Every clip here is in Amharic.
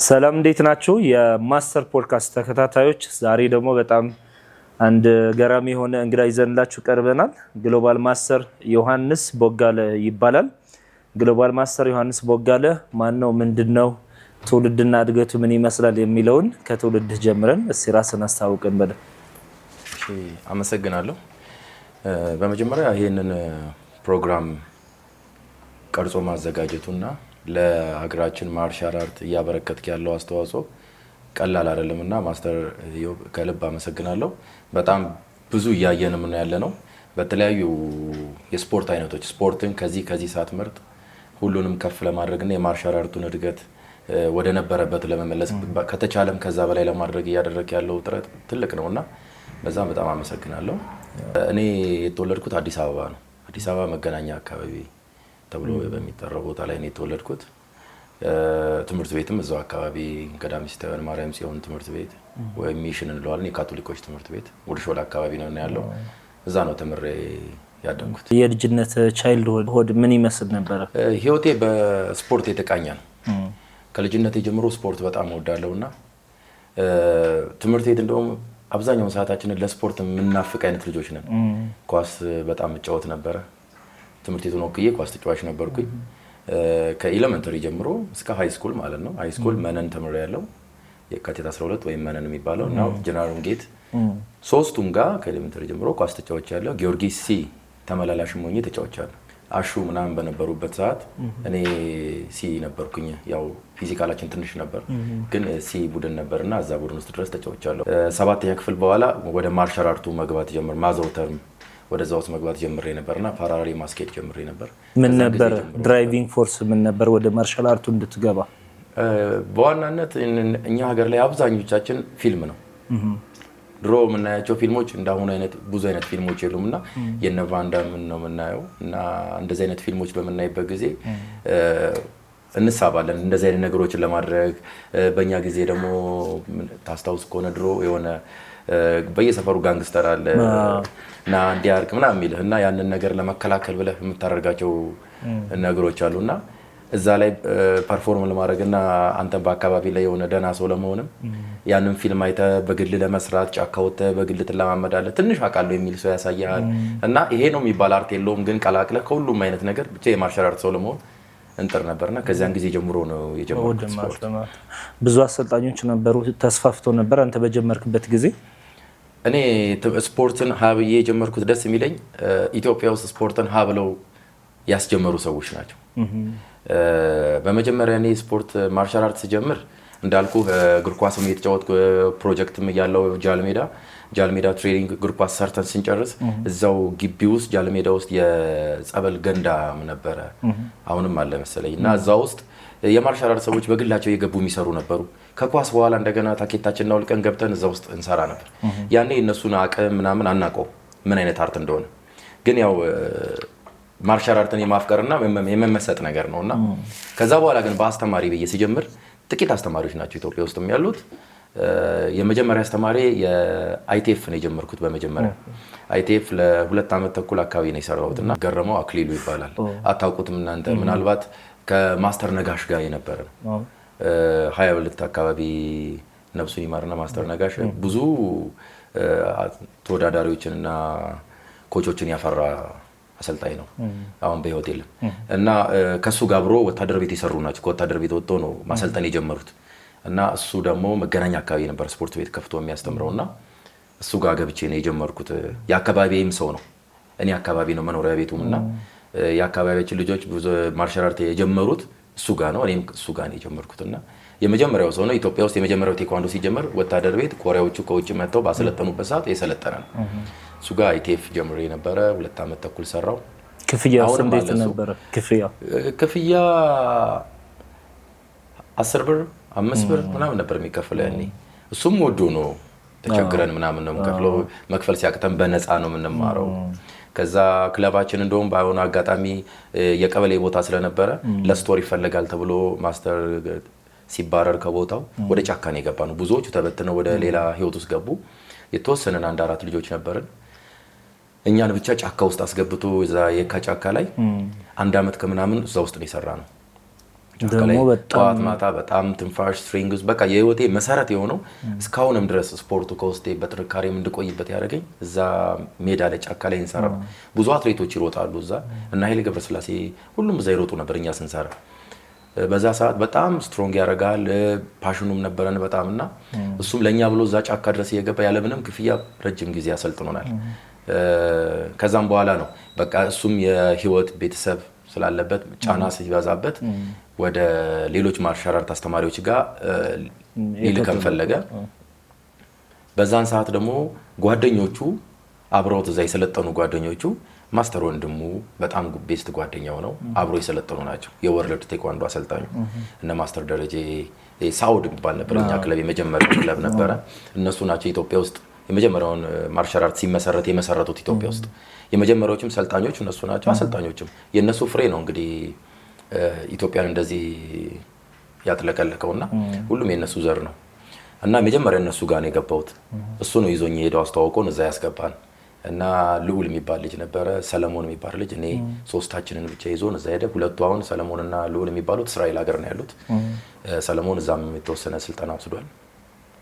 ሰላም እንዴት ናችሁ? የማስተር ፖድካስት ተከታታዮች፣ ዛሬ ደግሞ በጣም አንድ ገራሚ የሆነ እንግዳ ይዘንላችሁ ቀርበናል። ግሎባል ማስተር ዮሐንስ ቦጋለ ይባላል። ግሎባል ማስተር ዮሐንስ ቦጋለ ማን ነው? ምንድነው? ትውልድና እድገቱ ምን ይመስላል የሚለውን ከትውልድ ጀምረን እስቲ ራስን አስተዋውቀን በለ። እሺ፣ አመሰግናለሁ። በመጀመሪያ ይሄንን ፕሮግራም ቀርጾ ማዘጋጀቱና ለሀገራችን ማርሻል አርት እያበረከትክ ያለው አስተዋጽኦ ቀላል አይደለምና ማስተር ዮብ ከልብ አመሰግናለሁ። በጣም ብዙ እያየንም ነው ያለነው በተለያዩ የስፖርት አይነቶች ስፖርትን ከዚህ ሰዓት ምርጥ ሁሉንም ከፍ ለማድረግና የማርሻል አርቱን እድገት ወደ ነበረበት ለመመለስ ከተቻለም ከዛ በላይ ለማድረግ እያደረክ ያለው ጥረት ትልቅ ነውና በዛ በጣም አመሰግናለሁ። እኔ የተወለድኩት አዲስ አበባ ነው። አዲስ አበባ መገናኛ አካባቢ ተብሎ በሚጠራው ቦታ ላይ ነው የተወለድኩት። ትምህርት ቤትም እዛው አካባቢ ገዳም ሲስተር ማርያም ሲሆን ትምህርት ቤት ወይ ሚሽን እንለዋለን የካቶሊኮች ትምህርት ቤት ወደ ሾላ አካባቢ ነው ያለው። እዛ ነው ተምሬ ያደግኩት። የልጅነት ቻይልድ ሆድ ምን ይመስል ነበር? ህይወቴ በስፖርት የተቃኘ ነው። ከልጅነቴ ጀምሮ ስፖርት በጣም እወዳለሁና ትምህርት ቤት እንደውም አብዛኛውን ሰዓታችንን ለስፖርት የምናፍቅ አይነት ልጆች ነን። ኳስ በጣም እጫወት ነበረ። ትምህርት ቤቱን ወክዬ ኳስ ተጫዋች ነበርኩኝ። ከኤሌመንተሪ ጀምሮ እስከ ሃይ ስኩል ማለት ነው። ሃይ ስኩል መነን ተምሬያለሁ። የካቲት 12 ወይም መነን የሚባለው እና ጀነራል ጌት ሶስቱም ጋር ከኤሌመንተሪ ጀምሮ ኳስ ተጫውቻለሁ። ጊዮርጊስ ሲ ተመላላሽ ሆኜ ተጫውቻለሁ። አሹ ምናምን በነበሩበት ሰዓት እኔ ሲ ነበርኩኝ። ያው ፊዚካላችን ትንሽ ነበር ግን ሲ ቡድን ነበርና እዛ ቡድን ውስጥ ድረስ ተጫውቻለሁ። ሰባተኛ ክፍል በኋላ ወደ ማርሻል አርቱ መግባት ጀምር ማዘውተር ወደዛ ውስጥ መግባት ጀምሬ ነበርና ፓራሪ ማስኬት ጀምሬ ነበር። ምን ነበር ድራይቪንግ ፎርስ ምን ነበር ወደ ማርሻል አርቱ እንድትገባ? በዋናነት እኛ ሀገር ላይ አብዛኞቻችን ፊልም ነው። ድሮ የምናያቸው ፊልሞች እንዳሁኑ አይነት ብዙ አይነት ፊልሞች የሉምና የነ ቫንዳም ነው የምናየው እና እንደዚህ አይነት ፊልሞች በምናይበት ጊዜ እንሳባለን እንደዚህ አይነት ነገሮችን ለማድረግ። በእኛ ጊዜ ደግሞ ታስታውስ ከሆነ ድሮ የሆነ በየሰፈሩ ጋንግስተር አለ እና እንዲያርቅ ምናምን የሚልህ እና ያንን ነገር ለመከላከል ብለህ የምታደርጋቸው ነገሮች አሉና እዛ ላይ ፐርፎርም ለማድረግና አንተን በአካባቢ ላይ የሆነ ደህና ሰው ለመሆንም ያንን ፊልም አይተህ በግል ለመስራት ጫካ ወጥተህ በግል ትለማመዳለህ። ትንሽ አውቃለሁ የሚል ሰው ያሳያል እና ይሄ ነው የሚባል አርት የለውም ግን ቀላቅለህ ከሁሉም አይነት ነገር ብቻ የማርሻል አርት ሰው ለመሆን እንጥር ነበርና ከዚያን ጊዜ ጀምሮ ነው የጀመርኩት ስፖርት። ብዙ አሰልጣኞች ነበሩ፣ ተስፋፍቶ ነበር አንተ በጀመርክበት ጊዜ? እኔ ስፖርትን ሀብዬ የጀመርኩት ደስ የሚለኝ ኢትዮጵያ ውስጥ ስፖርትን ሀብለው ያስጀመሩ ሰዎች ናቸው። በመጀመሪያ እኔ ስፖርት ማርሻል አርት ስጀምር እንዳልኩ እግር ኳስም የተጫወትኩ ፕሮጀክትም ያለው ጃልሜዳ ትሬኒንግ እግር ኳስ ሰርተን ስንጨርስ እዛው ግቢ ውስጥ ጃልሜዳ ውስጥ የጸበል ገንዳ ነበረ፣ አሁንም አለ መሰለኝ እና እዛ ውስጥ የማርሻል አርት ሰዎች በግላቸው የገቡ የሚሰሩ ነበሩ። ከኳስ በኋላ እንደገና ታኬታችንና አውልቀን ገብተን እዛ ውስጥ እንሰራ ነበር። ያኔ እነሱን አቅም ምናምን አናውቀው ምን አይነት አርት እንደሆነ ግን ያው ማርሻል አርትን የማፍቀርና የመመሰጥ ነገር ነውና ከዛ በኋላ ግን በአስተማሪ ብዬ ሲጀምር ጥቂት አስተማሪዎች ናቸው ኢትዮጵያ ውስጥ ያሉት። የመጀመሪያ አስተማሪ የአይቲኤፍ ነው የጀመርኩት። በመጀመሪያ አይቲኤፍ ለ2 ዓመት ተኩል አካባቢ ነው የሰራሁትና ገረመው አክሊሉ ይባላል። አታውቁትም እናንተ ምናልባት ከማስተር ነጋሽ ጋር የነበረ ነው። 22 አካባቢ ነፍሱን ይማርና ማስተር ነጋሽ ብዙ ተወዳዳሪዎችንና ኮቾችን ያፈራ አሰልጣኝ ነው። አሁን በህይወት የለም እና ከሱ ጋር አብሮ ወታደር ቤት የሰሩ ናቸው። ከወታደር ቤት ወጥቶ ነው ማሰልጠን የጀመሩት እና እሱ ደግሞ መገናኛ አካባቢ ነበር ስፖርት ቤት ከፍቶ የሚያስተምረውና እሱ ጋር ገብቼ ነው የጀመርኩት። የአካባቢዬም ሰው ነው። እኔ አካባቢ ነው መኖሪያ ቤቱም እና የአካባቢያችን ልጆች ማርሻል አርት የጀመሩት እሱ ጋር ነው። እኔም እሱ ጋር ነው የጀመርኩትና የመጀመሪያው ሰው ነው ኢትዮጵያ ውስጥ የመጀመሪያው ቴኳንዶ ሲጀመር ወታደር ቤት ኮሪያዎቹ ከውጭ መጥተው ባሰለጠኑበት ሰዓት የሰለጠነ ነው። እሱ ጋር አይቲኤፍ ጀምሬ ነበረ 2 ዓመት ተኩል ሰራው። ክፍያው እንዴት ነበር? ክፍያ 10 ብር 5 ብር ምናምን ነበር የሚከፈለው ያኔ። እሱም ወዶ ነው ተቸግረን ምናምን ነው የምንከፍለው። መክፈል ሲያቅተን በነፃ ነው የምንማረው። ከዛ ክለባችን እንደውም ባይሆን አጋጣሚ የቀበሌ ቦታ ስለነበረ ለስቶር ይፈልጋል ተብሎ ማስተር ሲባረር ከቦታው ወደ ጫካ ነው የገባነው። ብዙዎቹ ተበትነው ወደ ሌላ ህይወት ውስጥ ገቡ። የተወሰነን 1-4 ልጆች ነበርን። እኛን ብቻ ጫካ ውስጥ አስገብቶ እዛ የካ ጫካ ላይ 1 ዓመት ከምናምን እዛ ውስጥ ነው የሰራነው። ጫካላይ ጠዋት ማታ በጣም ትንፋሽ ስትሪንግስ በቃ የህይወቴ መሰረት የሆነው እስካሁንም ድረስ ስፖርቱ ከውስጤ በጥንካሬም እንድቆይበት ያደረገኝ እዛ ሜዳ ላይ ጫካላይ እንሰራ ነው። ብዙ አትሌቶች ይሮጣሉ እዛ እና ኃይሌ ገብረስላሴ ሁሉም እዛ ይሮጡ ነበር እኛ ስንሰራ። በዛ ሰዓት በጣም ስትሮንግ ያደርጋል ፓሽኑም ነበረን በጣምና እሱም ለኛ ብሎ እዛ ጫካ ድረስ እየገባ ያለምንም ክፍያ ረጅም ጊዜ ያሰልጥኖናል። ከዛም በኋላ ነው በቃ እሱም የህይወት ቤተሰብ ስላለበት ጫና ሲበዛበት ወደ ሌሎች ማርሻል አርት አስተማሪዎች ጋር ይልከን ፈለገ። በዛን ሰዓት ደግሞ ጓደኞቹ አብረውት እዛ የሰለጠኑ ጓደኞቹ ማስተር ወንድሙ በጣም ቤስት ጓደኛው ነው አብሮ የሰለጠኑ ናቸው። የወርልድ ቴኳንዶ አሰልጣኙ እነ ማስተር ደረጀ ሳውድ የሚባል ነበር እኛ ክለብ የመጀመሪያው ክለብ ነበረ። እነሱ ናቸው ኢትዮጵያ ውስጥ የመጀመሪያውን ማርሻል አርት ሲመሰረት የመሰረቱት ኢትዮጵያ ውስጥ የመጀመሪያዎችም ሰልጣኞች እነሱ ናቸው። አሰልጣኞችም የነሱ ፍሬ ነው እንግዲህ ኢትዮጵያን እንደዚህ ያጥለቀለቀውና ሁሉም የነሱ ዘር ነው እና መጀመሪያ እነሱ ጋር ነው የገባሁት። እሱ ነው ይዞኝ ሄደው አስተዋውቆን እዛ ያስገባን እና ልዑል የሚባል ልጅ ነበረ፣ ሰለሞን የሚባል ልጅ እኔ ሶስታችንን ብቻ ይዞን እዛ ሄደ። ሁለቱ አሁን ሰለሞንና ልዑል የሚባሉት እስራኤል ሀገር ነው ያሉት። ሰለሞን እዛም የተወሰነ ስልጠና ወስዷል።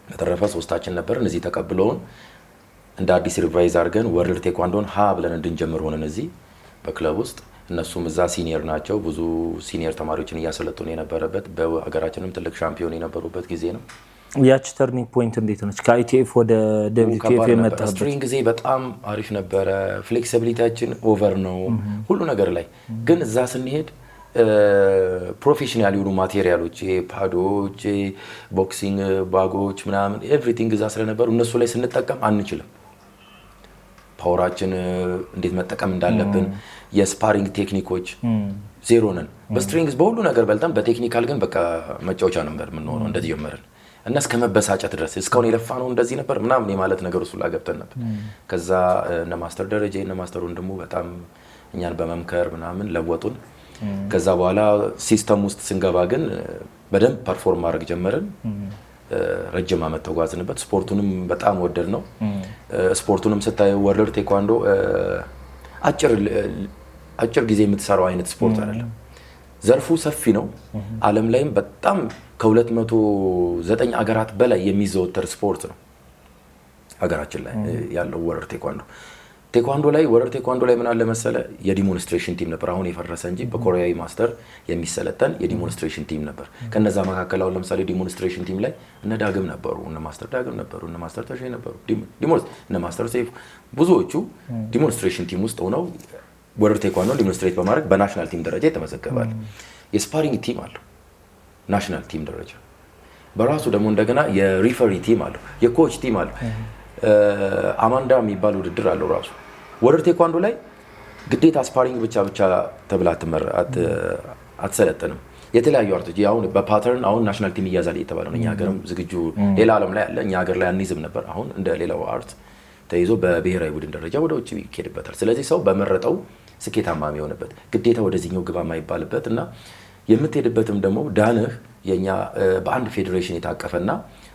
በተረፈ ሶስታችን ነበርን። እዚህ ተቀብለውን እንደ አዲስ ሪቫይዝ አድርገን ወርልድ ቴኳንዶን ብለን እንድንጀምር ሆነን እዚህ በክለብ ውስጥ እነሱም እዛ ሲኒየር ናቸው። ብዙ ሲኒየር ተማሪዎችን እያሰለጡን የነበረበት በሀገራችንም ትልቅ ሻምፒዮን የነበሩበት ጊዜ ነው። ያቺ ተርኒንግ ፖይንት እንዴት ነች? ከአይቲኤፍ ወደ ደብሊውቲኤፍ የመጣበት ስትሪንግ ጊዜ በጣም አሪፍ ነበረ። ፍሌክሲቢሊቲያችን ኦቨር ነው ሁሉ ነገር ላይ ግን እዛ ስንሄድ ፕሮፌሽናል የሆኑ ማቴሪያሎች ፓዶች፣ ቦክሲንግ ባጎች ምናምን ኤቭሪቲንግ እዛ ስለነበሩ እነሱ ላይ ስንጠቀም አንችልም። ፓወራችን እንዴት መጠቀም እንዳለብን የስፓሪንግ ቴክኒኮች ዜሮ ነን። በስትሪንግስ በሁሉ ነገር በልጠን በቴክኒካል ግን በቃ መጫወቻ ነበር የምንሆነው እንደዚህ ጀመርን እና እስከ መበሳጨት ድረስ እስካሁን የለፋነው እንደዚህ ነበር ምናምን የማለት ነገር እሱ ላይ ገብተን ነበር። ከዛ እነ ማስተር ደረጀ እነ ማስተር ወንድሙ በጣም እኛን በመምከር ምናምን ለወጡን። ከዛ በኋላ ሲስተም ውስጥ ስንገባ ግን በደንብ ፐርፎርም ማድረግ ጀመርን። ረጅም ዓመት ተጓዝንበት። ስፖርቱንም በጣም ወደድ ነው። ስፖርቱንም ስታየው ወርልድ ቴኳንዶ አጭር ጊዜ የምትሰራው አይነት ስፖርት አይደለም። ዘርፉ ሰፊ ነው። ዓለም ላይም በጣም ከ209 አገራት በላይ የሚዘወተር ስፖርት ነው ሀገራችን ላይ ያለው ወርልድ ቴኳንዶ። ቴኳንዶ ላይ ወርልድ ቴኳንዶ ላይ ምን አለ መሰለ የዲሞንስትሬሽን ቲም ነበር። አሁን የፈረሰ እንጂ በኮሪያዊ ማስተር የሚሰለጠን የዲሞንስትሬሽን ቲም ነበር። ከነዛ መካከል አሁን ለምሳሌ ዲሞንስትሬሽን ቲም ላይ እነ ዳግም ነበሩ፣ እነ ማስተር ዳግም ነበሩ፣ እነ ማስተር ተሼ ነበሩ፣ እነ ማስተር ሴፍ ብዙዎቹ ዲሞንስትሬሽን ቲም ውስጥ ሆነው ወርልድ ቴኳንዶ ዲሞንስትሬት በማድረግ በናሽናል ቲም ደረጃ የተመዘገባል። የስፓሪንግ ቲም አለው ናሽናል ቲም ደረጃ በራሱ ደግሞ እንደገና የሪፈሪ ቲም አለው፣ የኮች ቲም አለው። አማንዳ የሚባል ውድድር አለው ራሱ። ወርልድ ቴኳንዶ ላይ ግዴታ ስፓሪንግ ብቻ ተብላ አትሰለጥንም። የተለያዩ አርቶች አሁን በፓተርን አሁን ናሽናል ቲም እያዛል እየተባለ ነው። እኛ ሀገርም ዝግጁ ሌላ ዓለም ላይ አለ። እኛ ሀገር ላይ አንይዝም ነበር። አሁን እንደ ሌላው አርት ተይዞ በብሔራዊ ቡድን ደረጃ ወደ ውጭ ይኬድበታል። ስለዚህ ሰው በመረጠው ስኬታማ የሚሆንበት ግዴታ ወደዚህኛው ግባ የማይባልበት እና የምትሄድበትም ደግሞ ዳንህ የኛ በአንድ ፌዴሬሽን የታቀፈና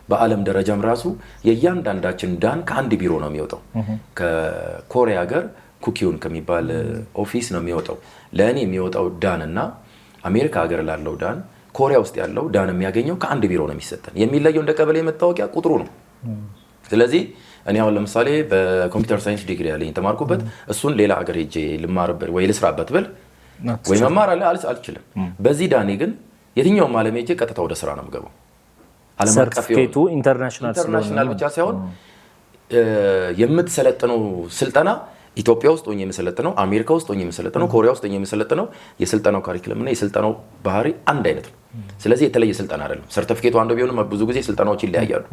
በዓለም ደረጃም ራሱ የእያንዳንዳችን ዳን ከአንድ ቢሮ ነው የሚወጣው። ከኮሪያ ሀገር ኩኪውን ከሚባል ኦፊስ ነው የሚወጣው። ለእኔ የሚወጣው ዳን እና አሜሪካ ሀገር ላለው ዳን ኮሪያ ውስጥ ያለው ዳን የሚያገኘው ከአንድ ቢሮ ነው የሚሰጠን። የሚለየው እንደ ቀበሌ መታወቂያ ቁጥሩ ነው። ስለዚህ እኔ አሁን ለምሳሌ በኮምፒውተር ሳይንስ ዲግሪ ያለኝ ተማርኩበት እሱን ሌላ ሀገር ሄጄ ልማርበት ወይ ልስራበት ብል ወይ መማር አልችልም። በዚህ ዳኔ ግን የትኛውም ዓለም ሄጄ ቀጥታ ወደ ስራ ነው የምገባው። ሰርቲፊኬቱ ኢንተርናሽናል ብቻ ሳይሆን የምትሰለጥነው ስልጠና ኢትዮጵያ ውስጥ ሆኜ የምሰለጥነው፣ አሜሪካ ውስጥ ሆኜ የምሰለጥነው፣ ኮሪያ ውስጥ ሆኜ የምሰለጥነው የስልጠናው ካሪኩለም እና የስልጠናው ባህሪ አንድ አይነት ነው። ስለዚህ የተለየ ስልጠና አይደለም። ሰርቲፊኬቱ አንዱ ቢሆንም ብዙ ጊዜ ስልጠናዎች ይለያያሉ።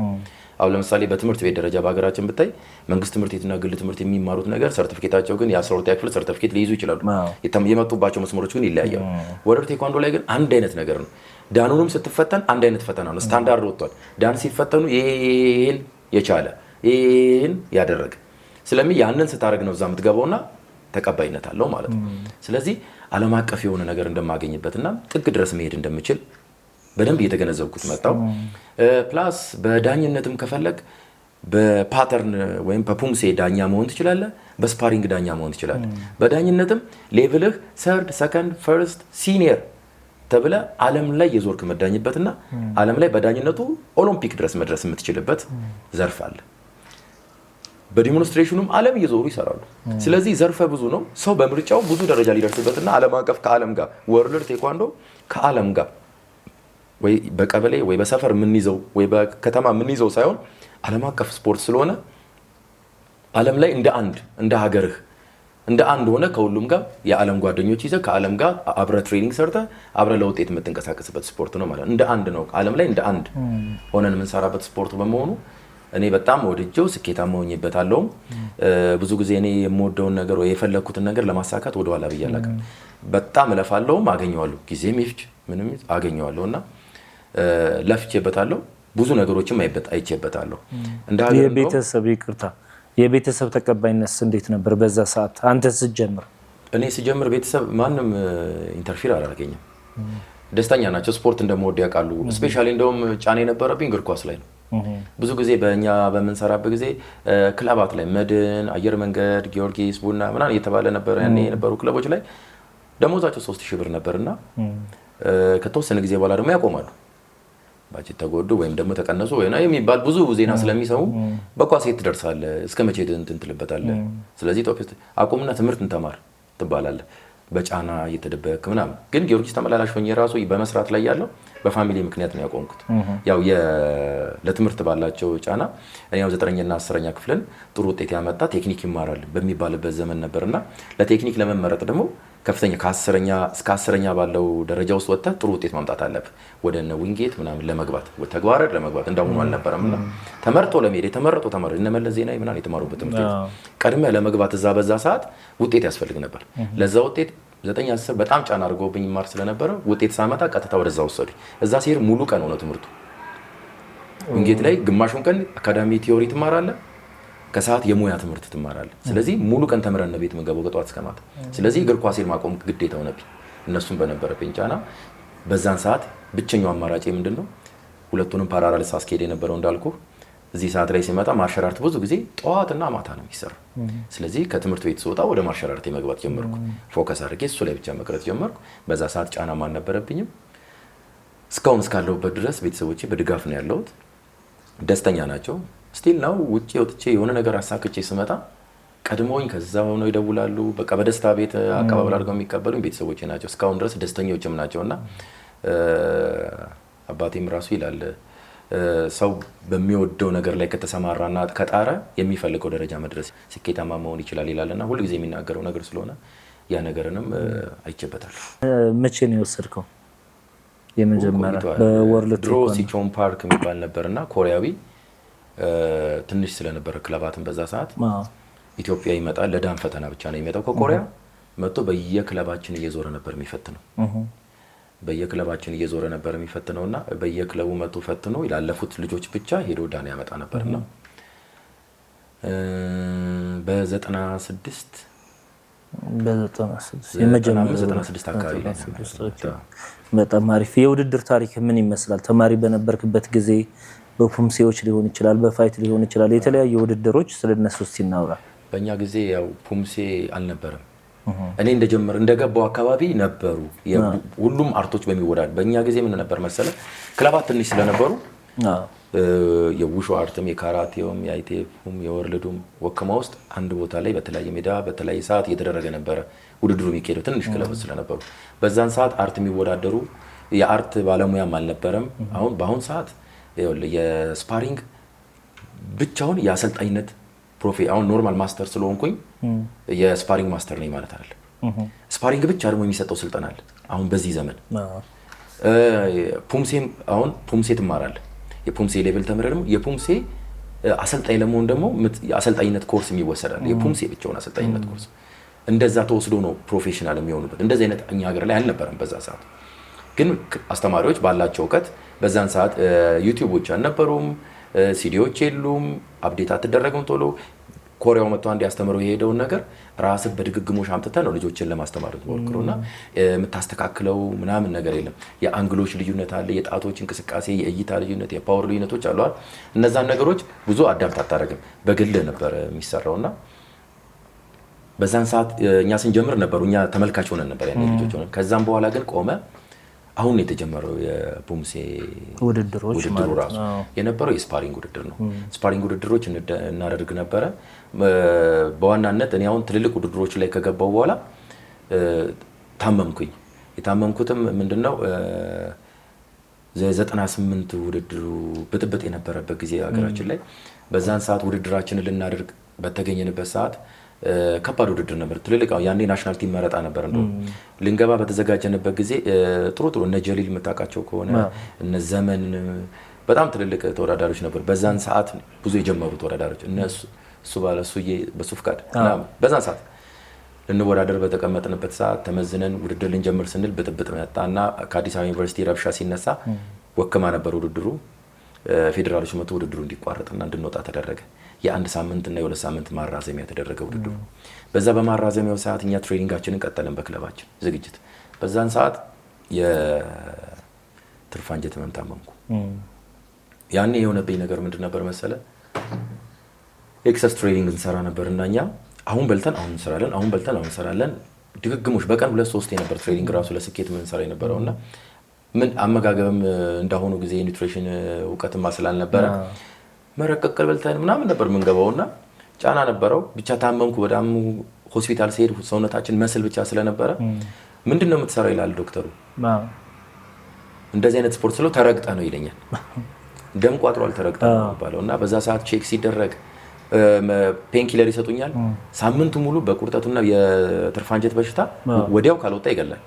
አሁን ለምሳሌ በትምህርት ቤት ደረጃ በሀገራችን ብታይ መንግስት ትምህርት ቤትና ግል ትምህርት የሚማሩት ነገር ሰርቲፊኬታቸው ግን የ12ኛ ክፍል ሰርቲፊኬት ሊይዙ ይችላሉ። የመጡባቸው መስመሮች ግን ይለያያሉ። ወርልድ ቴኳንዶ ላይ ግን አንድ አይነት ነገር ነው። ዳኑንም ስትፈተን አንድ አይነት ፈተና ነው። ስታንዳርድ ወጥቷል። ዳን ሲፈተኑ ይሄን የቻለ ይሄን ያደረገ ስለሚ ያንን ስታደርግ ነው እዛ የምትገባውና ተቀባይነት አለው ማለት ነው። ስለዚህ ዓለም አቀፍ የሆነ ነገር እንደማገኝበትና ጥግ ድረስ መሄድ እንደምችል በደንብ እየተገነዘብኩት መጣው። ፕላስ በዳኝነትም ከፈለግ በፓተርን ወይም በፑንግሴ ዳኛ መሆን ትችላለህ፣ በስፓሪንግ ዳኛ መሆን ትችላለህ። በዳኝነትም ሌቭልህ ሰርድ፣ ሰከንድ፣ ፈርስት፣ ሲኒየር ተብለ ዓለም ላይ የዞርክ መዳኝበትና ዓለም ላይ በዳኝነቱ ኦሎምፒክ ድረስ መድረስ የምትችልበት ዘርፍ አለ። በዲሞንስትሬሽኑም ዓለም እየዞሩ ይሰራሉ። ስለዚህ ዘርፈ ብዙ ነው። ሰው በምርጫው ብዙ ደረጃ ሊደርስበትና ዓለም አቀፍ ከዓለም ጋር ወርልድ ቴኳንዶ ከዓለም ጋር ወይ በቀበሌ ወይ በሰፈር የምንይዘው ወይ በከተማ የምንይዘው ሳይሆን ዓለም አቀፍ ስፖርት ስለሆነ ዓለም ላይ እንደ ሀገርህ እንደ አንድ ሆነ ከሁሉም ጋር የዓለም ጓደኞች ይዘህ ከዓለም ጋር አብረህ ትሬኒንግ ሰርተህ አብረህ ለውጤት የምትንቀሳቀስበት ስፖርት ነው ማለት ነው። እንደ አንድ ነው፣ ዓለም ላይ እንደ አንድ ሆነን የምንሰራበት ስፖርት በመሆኑ እኔ በጣም ወድጄው ስኬታማ ሆኜበታለሁ። ብዙ ጊዜ እኔ የምወደውን ነገር ወይ የፈለኩትን ነገር ለማሳካት ወደ ኋላ ብዬ አላውቅም። በጣም እለፋለሁም አገኘዋለሁ። ጊዜም ይፍጅ ምንም አገኘዋለሁና ለፍቼበታለሁ። ብዙ ነገሮችም አይቼበታለሁ። እንደ ሀገር የቤተሰብ ይቅርታ የቤተሰብ ተቀባይነት እንዴት ነበር በዛ ሰዓት አንተ ስትጀምር? እኔ ስጀምር ቤተሰብ ማንም ኢንተርፊር አላደረገኝም። ደስተኛ ናቸው። ስፖርት እንደምወድ ያውቃሉ። ስፔሻሊ እንደውም ጫና የነበረብኝ እግር ኳስ ላይ ነው። ብዙ ጊዜ በእኛ በምንሰራበት ጊዜ ክለባት ላይ መድን፣ አየር መንገድ፣ ጊዮርጊስ፣ ቡና ምናምን እየተባለ ነበር ያኔ የነበሩ ክለቦች ላይ ደሞዛቸው 3000 ብር ነበርና ከተወሰነ ጊዜ በኋላ ደግሞ ያቆማሉ። ባጀት ተጎዱ ወይም ደግሞ ተቀነሱ ወይ ነው የሚባል ብዙ ዜና ስለሚሰሙ በኳስ የት ትደርሳለህ? እስከ መቼ እንትን ትልበታለህ? ስለዚህ ኢትዮጵያ አቁምና ትምህርት እንተማር ትባላለህ። በጫና እየተደበክ ምናምን። ግን ጊዮርጊስ ተመላላሽ ሆኜ ራሱ በመስራት ላይ ያለው በፋሚሊ ምክንያት ነው ያቆምኩት። ያው ለትምህርት ባላቸው ጫና እኔ ያው 9ኛና 10ኛ ክፍልን ጥሩ ውጤት ያመጣ ቴክኒክ ይማራል በሚባልበት ዘመን ነበርና ለቴክኒክ ለመመረጥ ደግሞ ከፍተኛ ከ10ኛ እስከ 10ኛ ባለው ደረጃ ውስጥ ወጥተህ ጥሩ ውጤት ማምጣት አለብህ። ወደ እነ ዊንጌት ምናምን ለመግባት ተግባረድ ለመግባት እንዳሁኑ አልነበረምና ተመርጦ ለመሄድ የተመረጡ ተማሪዎች እነ መለስ ዜናዊ ምናምን የተማሩበት ትምህርት ቤት ቀድመህ ለመግባት እዛ በዛ ሰዓት ውጤት ያስፈልግ ነበር። ለዛ ውጤት 9 10 በጣም ጫና አድርጎብኝ ማር ስለነበረ ውጤት ሳመጣ ቀጥታ ወደዛ ወሰዱኝ። እዛ ሲሄድ ሙሉ ቀን ሆነ ትምህርቱ። ዊንጌት ላይ ግማሹን ቀን አካዳሚ ቲዮሪ ትማራለህ፣ ከሰዓት የሙያ ትምህርት ትማራለህ። ስለዚህ ሙሉ ቀን ተምረን ነው ቤት የምንገባው ከጧት እስከ ማታ። ስለዚህ እግር ኳስን ማቆም ግዴታ ሆነብኝ። እነሱም በነበረብኝ ጫና በዛን ሰዓት ብቸኛው አማራጭ ምንድነው? ሁለቱንም ፓራራል ሳስኬድ የነበረው እንዳልኩ እዚህ ሰዓት ላይ ሲመጣ ማርሻል አርት ብዙ ጊዜ ጠዋትና ማታ ነው የሚሰራው። ስለዚህ ከትምህርት ቤት ስወጣ ወደ ማርሻል አርት መግባት ጀመርኩ። ፎከስ አድርጌ እሱ ላይ ብቻ መቅረት ጀመርኩ። በዛ ሰዓት ጫናም አልነበረብኝም። እስካሁን እስካለሁበት ድረስ ቤተሰቦቼ በድጋፍ ነው ያለሁት። ደስተኛ ናቸው። ስቲል ነው ውጪ ወጥቼ የሆነ ነገር አሳክቼ ስመጣ ቀድሞኝ ከዛ ሆነው ይደውላሉ። በቃ በደስታ ቤት አቀባበል አድርገው የሚቀበሉኝ ቤተሰቦቼ ናቸው። እስካሁን ድረስ ደስተኞችም ናቸውና አባቴም ራሱ ይላል ሰው በሚወደው ነገር ላይ ከተሰማራና ከጣረ የሚፈልገው ደረጃ መድረስ ስኬታማ መሆን ይችላል ይላልና ሁሉ ጊዜ የሚናገረው ነገር ስለሆነ ያ ነገርንም አይቼበታለሁ። መቼ ነው የወሰድከው? የመጀመሪያ በወርልድ ድሮ ሲቾን ፓርክ የሚባል ነበርና ኮሪያዊ ትንሽ ስለነበረ ክለባትን በዛ ሰዓት ኢትዮጵያ ይመጣል። ለዳን ፈተና ብቻ ነው የሚመጣው ከኮሪያ መጥቶ በየክለባችን እየዞረ ነበር የሚፈትነው። በየክለባችን እየዞረ ነበር የሚፈትነውና በየክለቡ መጥቶ ፈትኖ ላለፉት ልጆች ብቻ ሄዶ ዳን ያመጣ ነበርና በ96 አካባቢ ላይ በጣም አሪፍ የውድድር ታሪክ ምን ይመስላል? ተማሪ በነበርክበት ጊዜ በፑምሴዎች ሊሆን ይችላል፣ በፋይት ሊሆን ይችላል፣ የተለያዩ ውድድሮች ስለነሱ ሲናወራ። በእኛ ጊዜ ያው ፑምሴ አልነበረም። እኔ እንደገባው አካባቢ ነበሩ ሁሉም አርቶች በሚወዳድ። በእኛ ጊዜ ምን ነበር መሰለ ክለባት ትንሽ ስለነበሩ የውሹ አርትም የካራቴውም የአይቴፉም የወርልዱም ወከማ ውስጥ አንድ ቦታ ላይ በተለያየ ሜዳ በተለያየ ሰዓት እየተደረገ ነበረ ውድድሩ የሚካሄደው። ትንሽ ክለቦች ስለነበሩ በዛን ሰዓት አርት የሚወዳደሩ የአርት ባለሙያም አልነበረም። በአሁን ሰዓት የስፓሪንግ ብቻውን የአሰልጣኝነት አሁን ኖርማል ማስተር ስለሆንኩኝ የስፓሪንግ ማስተር ነኝ ማለት አይደለም። ስፓሪንግ ብቻ ደግሞ የሚሰጠው ስልጠና አለ። አሁን በዚህ ዘመን ፑምሴ ትማራለህ። የፑምሴ ሌቭል ተምረህ ደግሞ የፑምሴ አሰልጣኝ ለመሆን ደግሞ የአሰልጣኝነት ኮርስ የሚወሰዳል። የፑምሴ ብቻውን አሰልጣኝነት ኮርስ እንደዛ ተወስዶ ነው ፕሮፌሽናል የሚሆኑበት። እንደዚህ አይነት እኛ ሀገር ላይ አልነበረም በዛ ሰዓት። ግን አስተማሪዎች ባላቸው እውቀት በዛን ሰዓት ዩቲዩቦች አልነበሩም፣ ሲዲዎች የሉም፣ አፕዴት አትደረግም ቶሎ። ኮሪያው መጥቶ አንድ ያስተምረው የሄደውን ነገር ራስህ በድግግሞሽ አምጥተህ ነው ልጆችን ለማስተማር ትሞክሩና የምታስተካክለው ምናምን ነገር የለም። የአንግሎች ልዩነት አለ፣ የጣቶች እንቅስቃሴ፣ የእይታ ልዩነት፣ የፓወር ልዩነቶች አሉ። እነዛን ነገሮች ብዙ አዳምት አታደርግም። በግል ነበር የሚሰራውና በዛን ሰዓት እኛ ስንጀምር ነበሩ እኛ ተመልካች ሆነን ነበር ያኔ ልጆች ሆነን። ከዛም በኋላ ግን ቆመ። አሁን የተጀመረው የቡምሴ ውድድሮች ውድድሩ ራሱ የነበረው የስፓሪንግ ውድድር ነው። ስፓሪንግ ውድድሮች እናደርግ ነበረ። በዋናነት እኔ አሁን ትልልቅ ውድድሮች ላይ ከገባው በኋላ ታመምኩኝ። የታመምኩትም ምንድነው 98 ውድድሩ ብጥብጥ የነበረበት ጊዜ ሀገራችን ላይ በዛን ሰዓት ውድድራችንን ልናደርግ በተገኘንበት ሰዓት ከባድ ውድድር ነበር። ትልልቅ ያኔ ናሽናል ቲም መረጣ ነበር። እንደው ልንገባ በተዘጋጀንበት ጊዜ ጥሩ እነ ጀሊል የምታውቃቸው ከሆነ እነ ዘመን በጣም ትልልቅ ተወዳዳሪዎች ነበር። በዛን ሰዓት ብዙ የጀመሩ ተወዳዳሪዎች እሱ ባለሱዬ በሱ ፍቃድ በዛን ሰዓት ልንወዳደር በተቀመጥንበት ሰዓት ተመዝነን ውድድር ልንጀምር ስንል ብጥብጥ መጣና ከአዲስ አበባ ዩኒቨርሲቲ ረብሻ ሲነሳ ወከማ ነበር ውድድሩ። ፌደራሎች መጥተው ውድድሩ እንዲቋረጥና እንድንወጣ ተደረገ። የአንድ ሳምንትና የሁለት ሳምንት ማራዘሚያ ተደረገ ውድድሩ። በዛ በማራዘሚያው ሰዓት እኛ ትሬኒንጋችንን ቀጠለን በክለባችን ዝግጅት። በዛን ሰዓት የትርፍ አንጀት ህመም ታመምኩ። ያኔ የሆነብኝ ነገር ምንድን ነበር መሰለ? ኤክሰስ ትሬኒንግ እንሰራ ነበርና እኛ አሁን በልተን አሁን እንሰራለን፣ አሁን በልተን አሁን እንሰራለን። ድግግሞሽ በቀን 2-3 የነበር ትሬኒንግ ራሱ ለስኬት ምን እንሰራ የነበረውና ምን አመጋገብም እንዳሁኑ ጊዜ ኒውትሪሽን እውቀትማ ስላልነበረ መረቀቀል በልተን ምናምን ነበር ምንገባውና ጫና ነበረው። ብቻ ታመምኩ። በጣም ሆስፒታል ሲሄድ ሰውነታችን መስል ብቻ ስለነበረ ምንድነው የምትሰራው ይላል ዶክተሩ። እንደዚህ አይነት ስፖርት ስለው ተረግጠ ነው ይለኛል። ደም ቋጥሯል ተረግጠ ነው ባለውና በዛ ሰዓት ቼክ ሲደረግ ፔንኪለር ይሰጡኛል። ሳምንቱ ሙሉ በቁርጠቱና የትርፍ አንጀት በሽታ ወዲያው ካልወጣ ይገላል።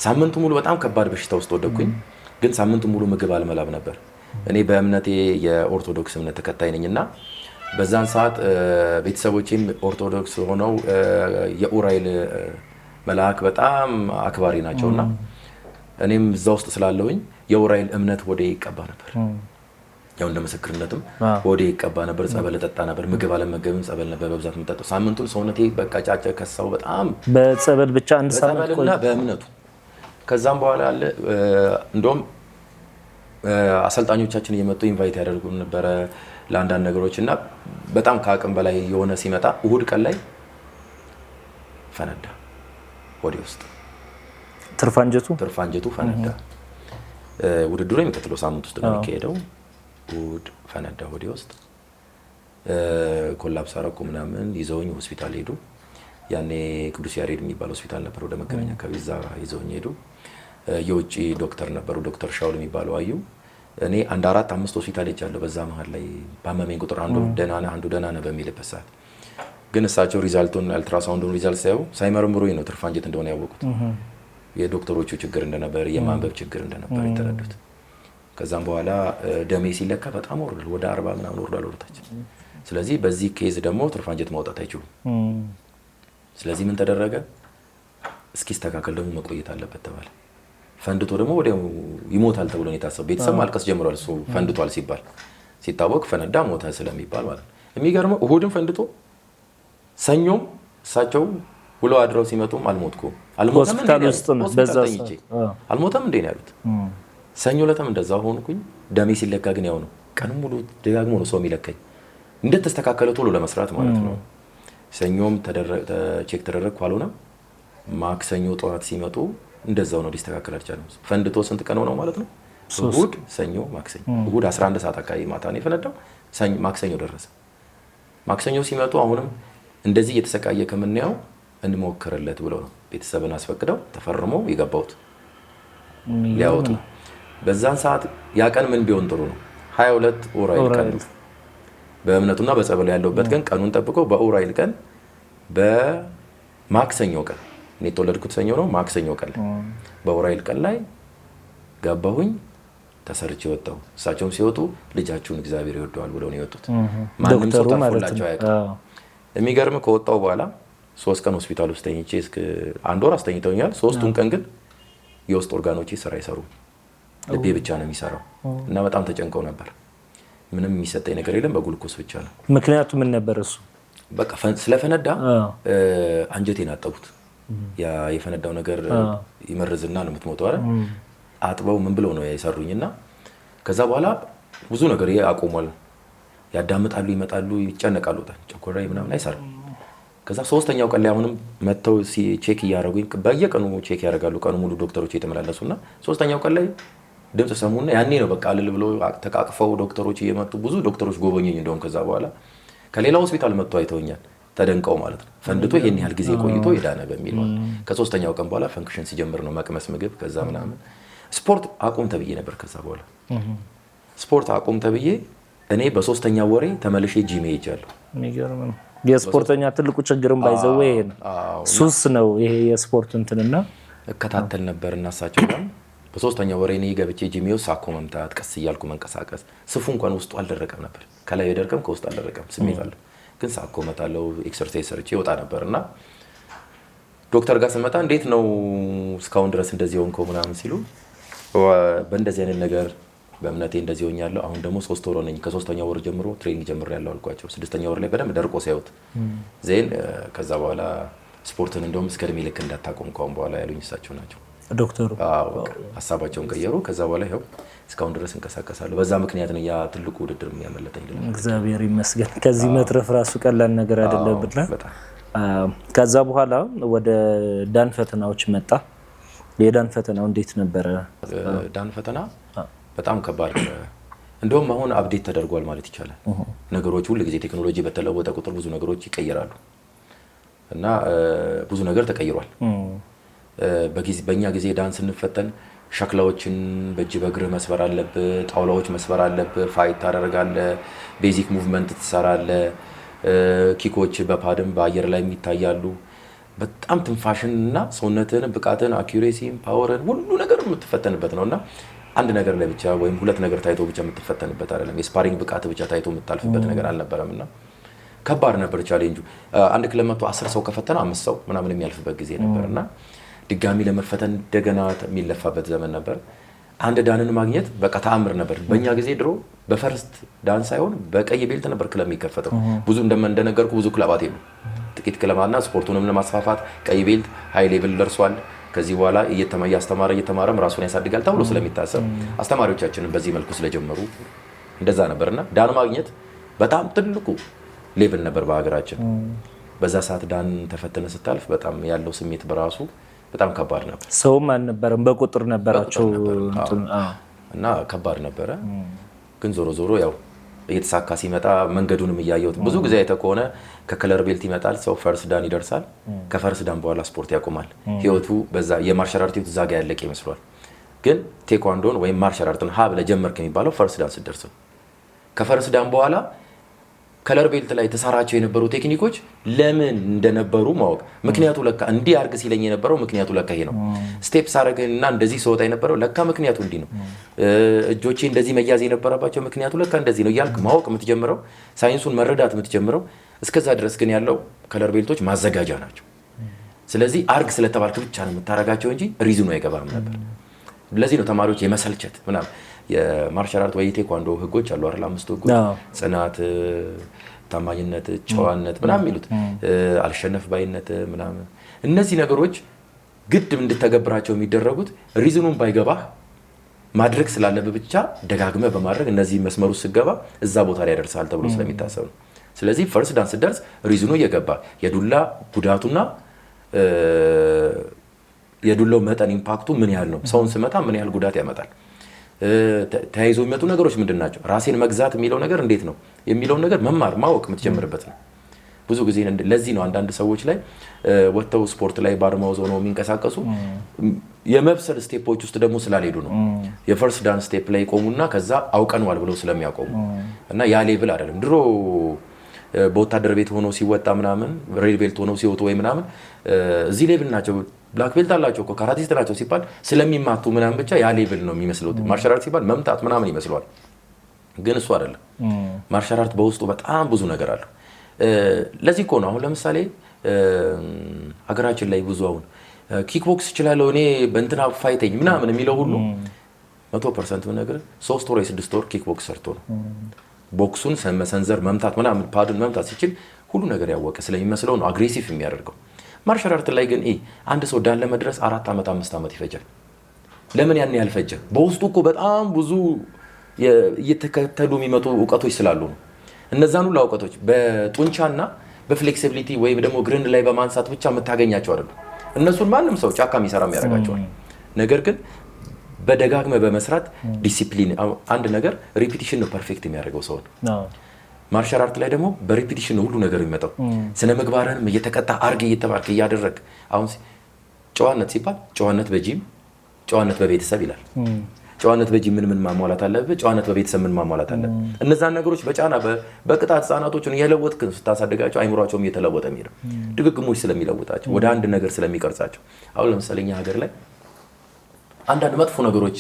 ሳምንቱ ሙሉ በጣም ከባድ በሽታ ውስጥ ወደኩኝ። ግን ሳምንቱ ሙሉ ምግብ አልመላም ነበር። እኔ በእምነቴ የኦርቶዶክስ እምነት ተከታይ ነኝና በዛን ሰዓት ቤተሰቦቼም ኦርቶዶክስ ሆነው የኡራኤል መልአክ በጣም አክባሪ ናቸውና እኔም እዛ ውስጥ ስላለውኝ የኡራኤል እምነት ወደ ይቀባ ነበር። ያው እንደ ምስክርነትም ወደ ይቀባ ነበር። ጸበል ተጣ ነበር። ምግብ አለመገብም ጸበል ነበር በብዛት መጣጣው። ሳምንቱን ሰውነቴ በቃ ጫጨ ከሳው በጣም በጸበል ብቻ አንድ ሳምንት ቆይና በእምነቱ ከዛም በኋላ አለ እንደውም አሰልጣኞቻችን እየመጡ ኢንቫይት ያደርጉን ነበረ ለአንዳንድ ነገሮች እና በጣም ከአቅም በላይ የሆነ ሲመጣ እሁድ ቀን ላይ ፈነዳ ወዲ ውስጥ ትርፍ አንጀቱ ፈነዳ። ውድድሩ የሚቀጥለው ሳምንት ውስጥ ነው የሚካሄደው። እሁድ ፈነዳ ወዲ ውስጥ ኮላፕስ አረኩ ምናምን ይዘውኝ ሆስፒታል ሄዱ። ያኔ ቅዱስ ያሬድ የሚባል ሆስፒታል ነበር ወደ መገናኛ አካባቢ እዛ ይዘውኝ ሄዱ። የውጪ ዶክተር ነበሩ ዶክተር ሻውል የሚባሉ አዩ። እኔ 4-5 ሆስፒታል ሄጃለሁ በዛ መሃል ላይ ባመመኝ ቁጥር አንዱ ደህና ነህ በሚልበት ሰዓት ግን እሳቸው ሪዛልቱን አልትራሳውንዱን ሪዛልት ሳይው ሳይመረምሩኝ ነው ትርፍ አንጀት እንደሆነ ያወቁት። የዶክተሮቹ ችግር እንደነበር የማንበብ ችግር እንደነበር የተረዱት። ከዛም በኋላ ደሜ ሲለካ በጣም ወርዷል፣ ወደ 40 ምናምን ወርዷል ወደታች። ስለዚህ በዚህ ኬዝ ደግሞ ትርፍ አንጀት ማውጣት አይችሉም። ስለዚህ ምን ተደረገ? እስኪስተካከል ደግሞ መቆየት አለበት ተባለ። ፈንድቶ ደግሞ ወዲያው ይሞታል ተብሎ ነው የታሰበው። ቤተሰብ ማልቀስ ጀምሯል። እሱ ፈንድቷል ሲባል ሲታወቅ ፈነዳ ሞተ ስለሚባል ማለት ነው። የሚገርመው እሁድም ፈንድቶ ሰኞም እሳቸው ውለው አድረው ሲመጡም አልሞትኩም ሆስፒታል ውስጥ ነው በዛ አልሞተም እንዴ ነው ያሉት። ሰኞ ለተም እንደዛ ሆንኩኝ። ደሜ ሲለካ ግን ያው ነው። ቀንም ሙሉ ደጋግሞ ነው ሰው የሚለካኝ እንደተስተካከለ ቶሎ ለመስራት ማለት ነው። ሰኞም ቼክ ተደረግኩ አልሆነም። ማክሰኞ ጠዋት ሲመጡ እንደዛው ነው ሊስተካከል አልቻለም። ፈንድቶ ስንት ቀን ነው ማለት ነው? እሁድ፣ ሰኞ፣ ማክሰኞ። እሁድ 11 ሰዓት አካባቢ ማታ ነው የፈነዳው። ማክሰኞ ደረሰ። ማክሰኞ ሲመጡ አሁንም እንደዚህ እየተሰቃየ ከምናየው እንሞክርለት ብለው ነው ቤተሰብን አስፈቅደው ተፈርሞ የገባውት ሊያወጡ። በዛን ሰዓት ያ ቀን ምን ቢሆን ጥሩ ነው? 22 ኡራኤል ቀን በእምነቱና በጸበሉ ያለውበት ቀን ቀኑን ጠብቆ በኡራኤል ቀን በማክሰኞ ቀን እኔ የተወለድኩት ሰኞ ነው። ማክሰኞ ቀን በኡራኤል ቀን ላይ ገባሁኝ። ተሰርቼ ወጣሁ። እሳቸውም ሲወጡ ልጃችሁን እግዚአብሔር ይወደዋል ብለው ነው የወጡት። ማንም ሰው ተርፎላቸው አያውቅም። የሚገርም ከወጣሁ በኋላ 3 ቀን ሆስፒታል ውስጥ ተኝቼ እስከ 1 ወር አስተኝተውኛል። 3ቱን ቀን ግን የውስጥ ኦርጋኖቼ ስራ አይሰሩም። ልቤ ብቻ ነው የሚሰራው እና በጣም ተጨንቀው ነበር። ምንም የሚሰጠኝ ነገር የለም፣ በጉልኮስ ብቻ ነው። ምክንያቱ ምን ነበር? እሱ በቃ ስለፈነዳ አንጀቴን አጠቡት። ያ የፈነዳው ነገር ይመርዝና ነው የምትሞተው አይደል? አጥበው ምን ብለው ነው የሰሩኝና ከዛ በኋላ ብዙ ነገር አቆሟል። ያዳምጣሉ፣ ይመጣሉ፣ ይጨነቃሉ። ጨኮራይ ምናምን አይሰራም። ከዛ ሶስተኛው ቀን ላይ አሁንም መተው ቼክ እያደረጉኝ በየቀኑ ቼክ ያደርጋሉ ቀኑ ሙሉ ዶክተሮች የተመላለሱና ሶስተኛው ቀን ላይ ድምጽ ሰሙና ያኔ ነው በቃ አልል ብሎ ተቃቅፈው ዶክተሮች እየመጡ ብዙ ዶክተሮች ጎበኙኝ። እንደውም ከዛ በኋላ ከሌላ ሆስፒታል መጥቶ አይተውኛል ተደንቀው ማለት ነው። ፈንድቶ ይሄን ያህል ጊዜ ቆይቶ ይዳነ በሚል ማለት ከሶስተኛው ቀን በኋላ ፈንክሽን ሲጀምር ነው መቅመስ ምግብ ከዛ ምናምን ስፖርት አቁም ተብዬ ነበር። ከዛ በኋላ ስፖርት አቁም ተብዬ እኔ በሶስተኛው ወሬ ተመልሼ ጂም ሄጃለሁ። የሚገርም ነው። የስፖርተኛ ትልቁ ችግርም ባይዘው ይሄ ነው ሱስ ነው ይሄ የስፖርት እንትንና እከታተል ነበር እና እሳቸው ጋር በሶስተኛው ወሬ እኔ ገብቼ ጂም ውስጥ ሳኮ መምታት ቀስ እያልኩ መንቀሳቀስ ስፉ እንኳን ውስጡ አልደረቀም ነበር ከላይ ይደርቀም ከውስጥ አልደረቀም ስሜት አለው ግን ሳኮ መታለው ኤክሰርሳይዝ ሰርቼ ወጣ ነበርና ዶክተር ጋር ስመጣ እንዴት ነው እስካሁን ድረስ እንደዚህ ሆንከው ምናምን ሲሉ በእንደዚህ አይነት ነገር በእምነቴ እንደዚህ ሆኛለሁ። አሁን ደግሞ 3 ወር ነኝ ከሶስተኛው ወር ጀምሮ ትሬኒንግ ጀምሬያለሁ አልኳቸው። 6ኛው ወር ላይ በደንብ ደርቆ ሲያዩት ዜን ከዛ በኋላ ስፖርትን እንደውም እስከ እድሜ ልክ እንዳታቆም ከአሁን በኋላ ያሉኝ እሳቸው ናቸው ዶክተሩ። ሀሳባቸውን ቀየሩ። ከዛ በኋላ ይኸው እስካሁን ድረስ እንቀሳቀሳለሁ። በዛ ምክንያት ነው ያ ትልቁ ውድድር የሚያመለጠኝ። እግዚአብሔር ይመስገን። ከዚህ መትረፍ ራሱ ቀላል ነገር አይደለም ብላ ከዛ በኋላ ወደ ዳን ፈተናዎች መጣ። የዳን ፈተናው እንዴት ነበረ? ዳን ፈተና በጣም ከባድ ነው። እንደውም አሁን አፕዴት ተደርጓል ማለት ይቻላል። ነገሮች ሁሉ ጊዜ ቴክኖሎጂ በተለወጠ ቁጥር ብዙ ነገሮች ይቀየራሉ እና ብዙ ነገር ተቀይሯል። በእኛ ጊዜ ዳን ስንፈተን ሸክላዎችን በእጅ በእግር መስበር አለብህ፣ ጣውላዎች መስበር አለብህ፣ ፋይት ታደርጋለህ፣ ቤዚክ ሙቭመንት ትሰራለህ፣ ኪኮች በፓድም በአየር ላይ የሚታያሉ። በጣም ትንፋሽንና ሰውነትን ብቃትን አኩሬሲን ፓወርን ሁሉ ነገር የምትፈተንበት ነውና አንድ ነገር ላይ ብቻ ወይም ሁለት ነገር ታይቶ ብቻ የምትፈተንበት አይደለም። የስፓሪንግ ብቃት ብቻ ታይቶ የምታልፍበት ነገር አልነበረምና ከባድ ነበር ቻሌንጁ። አንድ ክለብ መጥቶ 10 ሰው ከፈተነ 5 ሰው ምናምን የሚያልፍበት ጊዜ ነበርና ድጋሚ ለመፈተን እንደገና የሚለፋበት ዘመን ነበር። አንድ ዳንን ማግኘት በቃ ተአምር ነበር። በእኛ ጊዜ ድሮ በፈርስት ዳን ሳይሆን በቀይ ቤልት ነበር ክለብ የሚከፈተው። ብዙ እንደነገርኩ ብዙ ክለባት የሉ ጥቂት ክለባና ስፖርቱንም ለማስፋፋት ቀይ ቤልት ሃይ ሌቭል ደርሷል። ከዚህ በኋላ እየተማረም ራሱን ያሳድጋል ተብሎ ስለሚታሰብ አስተማሪዎቻችንን በዚህ መልኩ ስለጀመሩ እንደዛ ነበርና ዳን ማግኘት በጣም ትልቁ ሌቭል ነበር በሀገራችን። በዛ ሰዓት ዳን ተፈተነ ስታልፍ በጣም ያለው ስሜት በራሱ በጣም ከባድ ነበር። ሰውም አልነበረም በቁጥር ነበራቸው እና ከባድ ነበረ። ግን ዞሮ ዞሮ ያው እየተሳካ ሲመጣ መንገዱንም እያየሁት ብዙ ጊዜ አይተህ ከሆነ ከከለር ቤልት ይመጣል ሰው ፈርስ ዳን ይደርሳል። ከፈርስ ዳን በኋላ ስፖርት ያቆማል። ህይወቱ በዛ የማርሻል አርት ህይወት ዛጋ ያለቀ ይመስላል። ግን ቴኳንዶን ወይም ማርሻል አርትን ሀ ብለህ ጀመርክ የሚባለው ፈርስ ዳን ስትደርስ ነው። ከፈርስ ዳን በኋላ ከለር ቤልት ላይ ተሰራቸው የነበሩ ቴክኒኮች ለምን እንደነበሩ ማወቅ ምክንያቱ ለካ እንዲህ አርግ ሲለኝ የነበረው ምክንያቱ ለካ ይሄ ነው። ስቴፕስ አረግና እንደዚህ ሰውታ የነበረው ለካ ምክንያቱ እንዲህ ነው። እጆቼ እንደዚህ መያዝ የነበረባቸው ምክንያቱ ለካ እንደዚህ ነው እያልክ ማወቅ የምትጀምረው ሳይንሱን መረዳት የምትጀምረው። እስከዛ ድረስ ግን ያለው ከለር ቤልቶች ማዘጋጃ ናቸው። ስለዚህ አርግ ስለተባልክ ብቻ ነው የምታረጋቸው እንጂ ሪዝኑ አይገባም ነበር። ለዚህ ነው ተማሪዎች የመሰልቸት ምናምን የማርሻል አርት ወይ ቴኳንዶ ህጎች አሉ አይደል? 5 ህጎች ጽናት፣ ታማኝነት፣ ጨዋነት ምናምን የሚሉት አልሸነፍ ባይነት ምናምን እነዚህ ነገሮች ግድ እንድትተገብራቸው የሚደረጉት ሪዝኑን ባይገባህ ማድረግ ስላለብህ ብቻ ደጋግመህ በማድረግ እነዚህ መስመሩ ሲገባ እዛ ቦታ ላይ ያደርሳል ተብሎ ስለሚታሰብ ነው። ስለዚህ ፈርስ ዳን ስትደርስ ሪዝኑ እየገባ የዱላ ጉዳቱና የዱላው መጠን ኢምፓክቱ ምን ያህል ነው፣ ሰውን ስመታ ምን ያህል ጉዳት ያመጣል፣ ተያይዞ የሚመጡ ነገሮች ምንድን ናቸው፣ ራሴን መግዛት የሚለው ነገር እንዴት ነው የሚለው ነገር መማር ማወቅ የምትጀምርበት ነው። ብዙ ጊዜ ለዚህ ነው አንዳንድ ሰዎች ላይ ወጥተው ስፖርት ላይ ባርማውዝ ሆነው የሚንቀሳቀሱ የመብሰል ስቴፖች ውስጥ ደግሞ ስላልሄዱ ነው። የፈርስት ዳን ስቴፕ ላይ ቆሙና ከዛ አውቀነዋል ብለው ስለሚያቆሙ እና ያ ሌቭል አይደለም። ድሮ በወታደር ቤት ሆኖ ሲወጣ ምናምን ሬድ ቤልት ሆኖ ሲወጡ ወይ ምናምን እዚህ ሌቭል ናቸው ብላክ ቤልት አላቸው እኮ ካራቲስት ናቸው ሲባል ስለሚማቱ ምናምን ብቻ ያ ሌቭል ነው የሚመስለው። ማርሻል አርት ሲባል መምታት ምናምን ይመስለዋል። ግን እሱ አይደለም። ማርሻል አርት በውስጡ በጣም ብዙ ነገር አለው። ለዚህ እኮ ነው አሁን ለምሳሌ ሀገራችን ላይ ብዙ አሁን ኪክቦክስ እችላለሁ እኔ በእንትና ፋይተኝ ምናምን የሚለው ሁሉ 100% ነገር 3 ወር ወይ 6 ወር ኪክቦክስ ሰርቶ ነው ቦክሱን መሰንዘር መምታት ምናምን ፓድን መምታት ሲችል ሁሉ ነገር ያወቀ ስለሚመስለው ነው አግሬሲቭ የሚያደርገው። ማርሻል አርት ላይ ግን አንድ ሰው ዳን ለመድረስ 4 ዓመት 5 ዓመት ይፈጃል። ለምን ያን ያልፈጀ? በውስጡ እኮ በጣም ብዙ እየተከተሉ የሚመጡ ዕውቀቶች ስላሉ ነው። እነዛን ሁሉ ዕውቀቶች በጡንቻና በፍሌክሲቢሊቲ ወይም ደግሞ ግሪንድ ላይ በማንሳት ብቻ የምታገኛቸው አይደለም። እነሱን ማንም ሰው ጫካ የሚሰራም ያደርጋቸዋል። ነገር ግን በደጋግመ በመስራት ዲሲፕሊን አንድ ነገር ሪፒቲሽን ነው ፐርፌክት የሚያደርገው ሰው ነው። ማርሻል አርት ላይ ደግሞ በሪፒቲሽን ነው ሁሉ ነገር የሚመጣው። ስነ ምግባርንም እየተቀጣ አርግ እየተባልክ እያደረግ አሁን ጨዋነት ሲባል ጨዋነት በጂም ጨዋነት በቤተሰብ ይላል። ጨዋነት በጂም ምን ማሟላት አለበት? ጨዋነት በቤተሰብ ምን ማሟላት አለበት? እነዛን ነገሮች በጫና በቅጣት ህፃናቶችን እየለወጥክ ስታሳድጋቸው አይምሯቸውም እየተለወጠ የሚሄደው ድግግሞች ስለሚለውጣቸው ወደ አንድ ነገር ስለሚቀርጻቸው። አሁን ለምሳሌ እኛ ሀገር ላይ አንዳንድ መጥፎ ነገሮች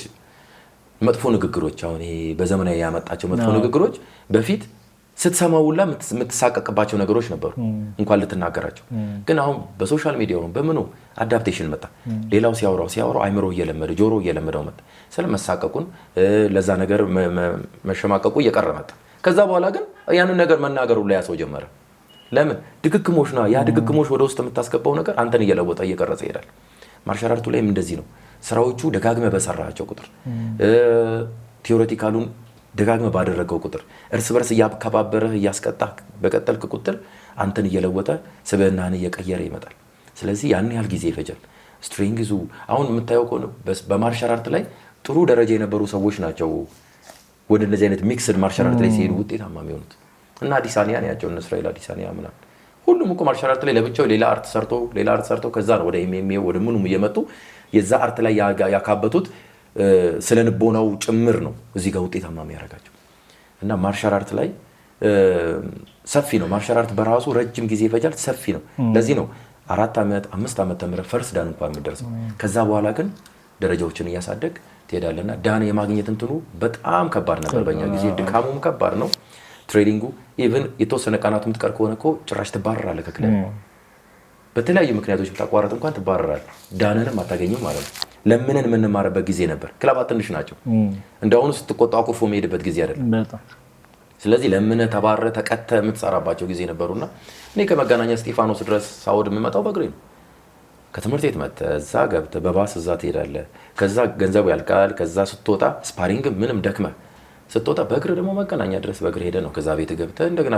መጥፎ ንግግሮች አሁን ይሄ በዘመናዊ ያመጣቸው መጥፎ ንግግሮች በፊት ስትሰማውላ የምትሳቀቅባቸው ነገሮች ነበሩ እንኳን ልትናገራቸው። ግን አሁን በሶሻል ሚዲያው በምኑ አዳፕቴሽን መጣ። ሌላው ሲያወራው አይምሮ እየለመደ ጆሮ እየለመደው መጣ። ስለመሳቀቁን ለዛ ነገር መሸማቀቁ እየቀረ መጣ። ከዛ በኋላ ግን ያንን ነገር መናገሩ ላይ ያሰው ጀመረ። ለምን? ድግግሞሽ ነው። ያ ድግግሞሽ ወደ ውስጥ የምታስገባው ነገር አንተን እየለወጠ እየቀረጸ ይሄዳል። ማርሻል አርቱ ላይም እንደዚህ ነው። ስራዎቹ ደጋግመ በሰራቸው ቁጥር ቲዮሬቲካሉን ደጋግመ ባደረገው ቁጥር እርስ በርስ እያከባበረህ እያስቀጣህ በቀጠልክ ቁጥር አንተን እየለወጠ ስብዕናህን እየቀየረ ይመጣል። ስለዚህ ያን ያህል ጊዜ ይፈጃል። ስትሪንግዙ አሁን የምታየው ከሆነ በማርሻል አርት ላይ ጥሩ ደረጃ የነበሩ ሰዎች ናቸው ወደ እንደዚህ አይነት ሚክስድ ማርሻል አርት ላይ ሲሄዱ ውጤታማ የሚሆኑት እና አዲሳኒያ ናቸው። እነ እስራኤል አዲሳኒያ ምናምን ሁሉም እኮ ማርሻል አርት ላይ ለብቻው ሌላ አርት ሰርተው ከዛ ነው ወደ ኤምኤምኤ ወደ ምኑም እየመጡ የዛ አርት ላይ ያካበቱት ስለ ልቦናው ጭምር ነው እዚህ ጋር ውጤታማ የሚያደርጋቸው። እና ማርሻል አርት ላይ ሰፊ ነው። ማርሻል አርት በራሱ ረጅም ጊዜ ይፈጃል፣ ሰፊ ነው። ለዚህ ነው 4 ዓመት 5 ዓመት ተምረህ ፈርስት ዳን እንኳን የምትደርሰው። ከዛ በኋላ ግን ደረጃዎችን እያሳደግ ትሄዳለና ዳን የማግኘት እንትኑ በጣም ከባድ ነበር በእኛ ጊዜ። ድካሙም ከባድ ነው። ትሬኒንጉ ኢቭን የተወሰነ ቀናት የምትቀር ከሆነ እኮ ጭራሽ ትባረራለህ ከክለብ። በተለያዩ ምክንያቶች ብታቋረጥ እንኳን ትባረራለህ። ዳንንም አታገኝም ማለት ነው። ለምንን የምንማርበት ጊዜ ነበር። ክለባት ትንሽ ናቸው። እንደአሁኑ ስትቆጣ አኩርፎ መሄድበት ጊዜ አይደለም። ስለዚህ ለምን ተባረ ተቀተ የምትሰራባቸው ጊዜ ነበሩና እኔ ከመገናኛ እስጢፋኖስ ድረስ ሳውድ የምመጣው በእግሬ ነው። ከትምህርት ቤት መጥተህ እዛ ገብተህ በባስ እዛ ትሄዳለህ። ከዛ ገንዘቡ ያልቃል። ከዛ ስትወጣ ስፓሪንግ ምንም ደክመህ ስትወጣ በእግር ደግሞ መገናኛ ድረስ በእግር ሄደህ ነው ከዛ ቤት ገብተህ እንደገና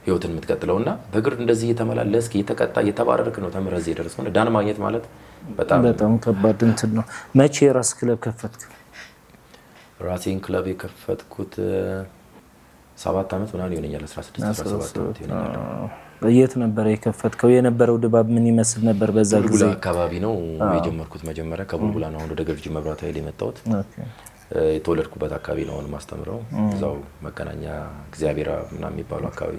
ህይወትን የምትቀጥለውና በእግር እንደዚህ እየተመላለስክ እየተቀጣ እየተባረርክ ነው ተምረህ እዚህ የደረስከው። ዳን ማግኘት ማለት በጣም ከባድ እንትን ነው። መቼ ራስ ክለብ ከፈትክ? ራሴን ክለብ የከፈትኩት 7 ዓመት ምናምን ይሆነኛል። 16-17 ዓመት ይሆነኛል። የት ነበር የከፈትከው? የነበረው ድባብ ምን ይመስል ነበር በዛ ጊዜ? ቡልቡላ አካባቢ ነው የጀመርኩት። መጀመሪያ ከቡልቡላ ነው ወደ ገርጂ መብራት ኃይል የመጣሁት። የተወለድኩበት አካባቢ ነው ማስተምረው። እዛው መገናኛ እግዚአብሔር ምናምን የሚባለው አካባቢ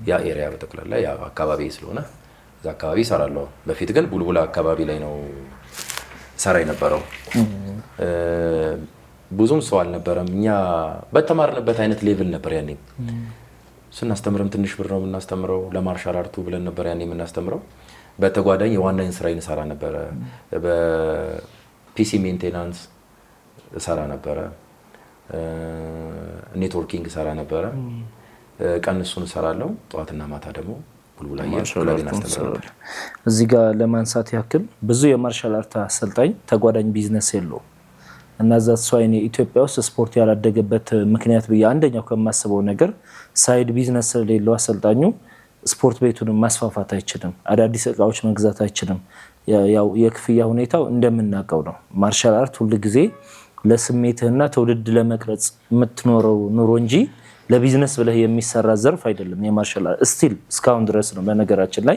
ያ ኤሪያ በጠቅላላ ያ አካባቢ ስለሆነ እዛ አካባቢ እሰራለሁ። በፊት ግን ቡልቡላ አካባቢ ላይ ነው ሰራ የነበረው። ብዙም ሰው አልነበረም። እኛ በተማርንበት አይነት ሌቭል ነበር ያኔ። ስናስተምርም ትንሽ ብር ነው የምናስተምረው። ለማርሻል አርቱ ብለን ነበር ያኔ የምናስተምረው። በተጓዳኝ የዋናኝ ስራዬን እሰራ ነበረ። በፒሲ ሜንቴናንስ እሰራ ነበረ። ኔትወርኪንግ እሰራ ነበረ። ቀን እሱን እሰራለሁ። ጠዋትና ማታ ደግሞ ቡልቡላ ክለብን አስተምር ነበር። እዚህ ጋር ለማንሳት ያክል ብዙ የማርሻል አርት አሰልጣኝ ተጓዳኝ ቢዝነስ የለውም እና ዛት ሷይኔ ኢትዮጵያ ውስጥ ስፖርት ያላደገበት ምክንያት ብዬ አንደኛው ከማስበው ነገር ሳይድ ቢዝነስ ስለሌለው አሰልጣኙ ስፖርት ቤቱን ማስፋፋት አይችልም። አዳዲስ እቃዎች መግዛት አይችልም። ያው የክፍያ ሁኔታው እንደምናውቀው ነው። ማርሻል አርት ሁሉ ጊዜ ለስሜትህና ትውልድ ለመቅረጽ የምትኖረው ኑሮ እንጂ ለቢዝነስ ብለህ የሚሰራ ዘርፍ አይደለም። የማርሻል አርት ስቲል እስካሁን ድረስ ነው። በነገራችን ላይ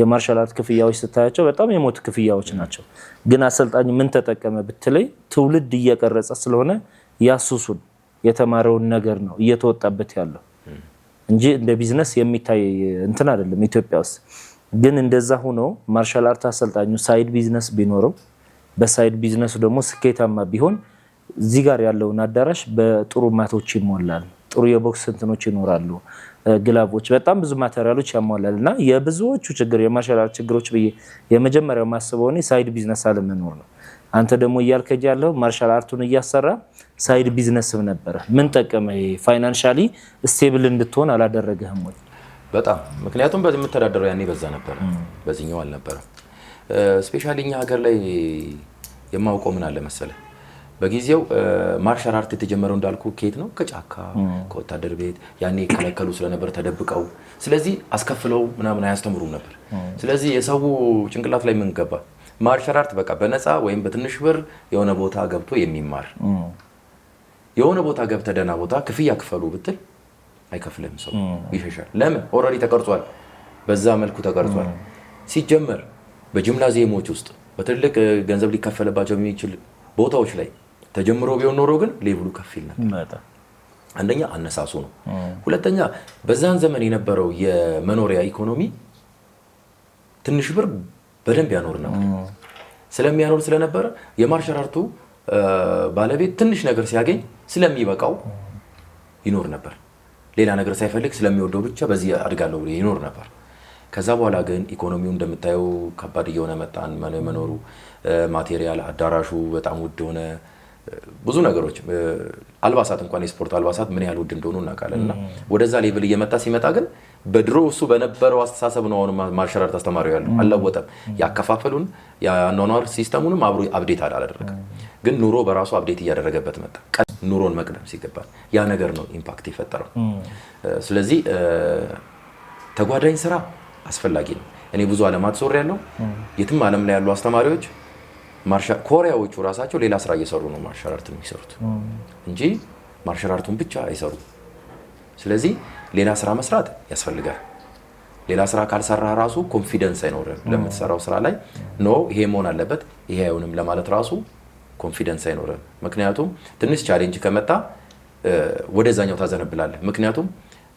የማርሻል አርት ክፍያዎች ስታያቸው በጣም የሞት ክፍያዎች ናቸው። ግን አሰልጣኝ ምን ተጠቀመ ብትለይ ትውልድ እየቀረጸ ስለሆነ ያሱሱን የተማረውን ነገር ነው እየተወጣበት ያለው እንጂ እንደ ቢዝነስ የሚታይ እንትን አይደለም ኢትዮጵያ ውስጥ። ግን እንደዛ ሆኖ ማርሻል አርት አሰልጣኙ ሳይድ ቢዝነስ ቢኖረው በሳይድ ቢዝነሱ ደግሞ ስኬታማ ቢሆን እዚህ ጋር ያለውን አዳራሽ በጥሩ ማቶች ይሞላል። ጥሩ የቦክስ እንትኖች ይኖራሉ። ግላቦች፣ በጣም ብዙ ማቴሪያሎች ያሟላልና የብዙዎቹ ችግር የማርሻል አርት ችግሮች ብዬ የመጀመሪያው ማስበው እኔ ሳይድ ቢዝነስ አለመኖር ነው። አንተ ደግሞ እያልከኝ ያለው ማርሻል አርቱን እያሰራ ሳይድ ቢዝነስም ነበረ። ምን ጠቀመ? ፋይናንሻሊ ስቴብል እንድትሆን አላደረገህም ወይ? በጣም ምክንያቱም በዚህ የምተዳደረው ያኔ በዛ ነበር፣ በዚህኛው አልነበረም። ስፔሻሊ እኛ ሀገር ላይ የማውቀው ምን አለ መሰለህ፣ በጊዜው ማርሻል አርት የተጀመረው እንዳልኩ ከየት ነው? ከጫካ ከወታደር ቤት ያኔ ከለከሉ ስለነበር ተደብቀው። ስለዚህ አስከፍለው ምናምን አያስተምሩም ነበር። ስለዚህ የሰው ጭንቅላት ላይ ምን ገባ? ማርሻል አርት በቃ በነፃ ወይም በትንሽ ብር የሆነ ቦታ ገብቶ የሚማር የሆነ ቦታ ገብተ ደህና ቦታ ክፍያ ክፈሉ ብትል አይከፍልም ሰው ይሸሻል። ለምን? ኦልሬዲ ተቀርጿል። በዛ መልኩ ተቀርጿል። ሲጀመር በጂምናዚየሞች ውስጥ በትልቅ ገንዘብ ሊከፈልባቸው የሚችል ቦታዎች ላይ ተጀምሮ ቢሆን ኖሮ ግን ሌቭሉ ከፍ ይል ነበር። አንደኛ አነሳሱ ነው። ሁለተኛ በዛን ዘመን የነበረው የመኖሪያ ኢኮኖሚ ትንሽ ብር በደንብ ያኖር ነበር። ስለሚያኖር ስለነበረ የማርሻል አርቱ ባለቤት ትንሽ ነገር ሲያገኝ ስለሚበቃው ይኖር ነበር። ሌላ ነገር ሳይፈልግ ስለሚወደው ብቻ በዚህ አድጋለሁ ብሎ ይኖር ነበር። ከዛ በኋላ ግን ኢኮኖሚው እንደምታየው ከባድ እየሆነ መጣን። መኖሩ ማቴሪያል አዳራሹ በጣም ውድ ሆነ። ብዙ ነገሮች አልባሳት እንኳን የስፖርት አልባሳት ምን ያህል ውድ እንደሆኑ እናውቃለንና ወደዛ ሌቭል እየመጣ ሲመጣ ግን በድሮ እሱ በነበረው አስተሳሰብ ነው አሁን ማርሻል አርት አስተማሪው ያለው አልለወጠም። ያከፋፈሉን ያኗኗር ሲስተሙንም አብሮ አፕዴት አላደረገም። ግን ኑሮ በራሱ አፕዴት እያደረገበት መጣ። ኑሮን መቅደም ሲገባ ያ ነገር ነው ኢምፓክት የፈጠረው። ስለዚህ ተጓዳኝ ስራ አስፈላጊ ነው። እኔ ብዙ ዓለማት ዞር ያለው የትም ዓለም ላይ ያሉ አስተማሪዎች ኮሪያዎቹ ራሳቸው ሌላ ስራ እየሰሩ ነው ማርሻል አርት የሚሰሩት እንጂ ማርሻል አርቱን ብቻ አይሰሩ። ስለዚህ ሌላ ስራ መስራት ያስፈልጋል። ሌላ ስራ ካልሰራ ራሱ ኮንፊደንስ አይኖርም ለምትሰራው ስራ ላይ ኖ ይሄ መሆን አለበት ይሄ አይሆንም ለማለት ራሱ ኮንፊደንስ አይኖርም። ምክንያቱም ትንሽ ቻሌንጅ ከመጣ ወደዛኛው ታዘነብላለህ። ምክንያቱም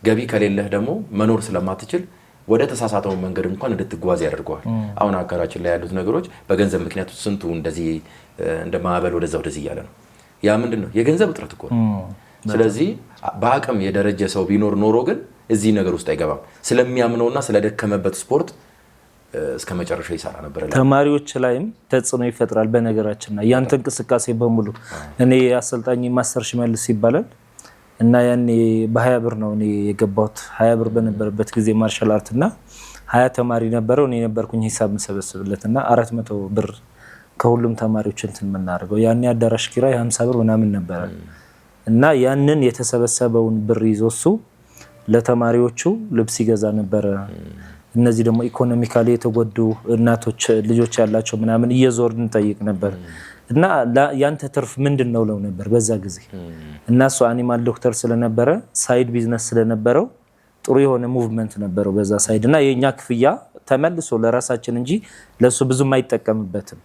ገቢ ከሌለህ ደግሞ መኖር ስለማትችል ወደ ተሳሳተው መንገድ እንኳን እንድትጓዝ ያደርገዋል። አሁን አገራችን ላይ ያሉት ነገሮች በገንዘብ ምክንያት ስንቱ እንደዚህ እንደማዕበል ወደዚህ እያለ ነው። ያ ምንድነው? የገንዘብ እጥረት እኮ ነው። ስለዚህ በአቅም የደረጀ ሰው ቢኖር ኖሮ ግን እዚህ ነገር ውስጥ አይገባም። ስለሚያምነውና ስለደከመበት ስፖርት እስከ መጨረሻው ይሰራ ነበር። ተማሪዎች ላይም ተጽዕኖ ይፈጥራል። በነገራችንና ያንተ እንቅስቃሴ በሙሉ እኔ አሰልጣኝ ማስተር ሽመልስ ይባላል እና ያኔ በ20 ብር ነው እኔ የገባሁት። 20 ብር በነበረበት ጊዜ ማርሻል አርት እና 20 ተማሪ ነበረው። እኔ ነበርኩኝ ሂሳብ መሰበስብለትና 400 ብር ከሁሉም ተማሪዎች እንትን የምናደርገው ያኔ አዳራሽ ኪራይ 50 ብር ምናምን ነበረ እና ያንን የተሰበሰበውን ብር ይዞ እሱ ለተማሪዎቹ ልብስ ይገዛ ነበረ። እነዚህ ደግሞ ኢኮኖሚካሊ የተጎዱ እናቶች ልጆች ያላቸው ምናምን እየዞርን እንጠይቅ ነበር እና ያንተ ትርፍ ምንድነው ለው ነበር በዛ ጊዜ። እና እሱ አኒማል ዶክተር ስለነበረ ሳይድ ቢዝነስ ስለነበረው ጥሩ የሆነ ሙቭመንት ነበረው በዛ ሳይድ እና የኛ ክፍያ ተመልሶ ለራሳችን እንጂ ለሱ ብዙም አይጠቀምበትም።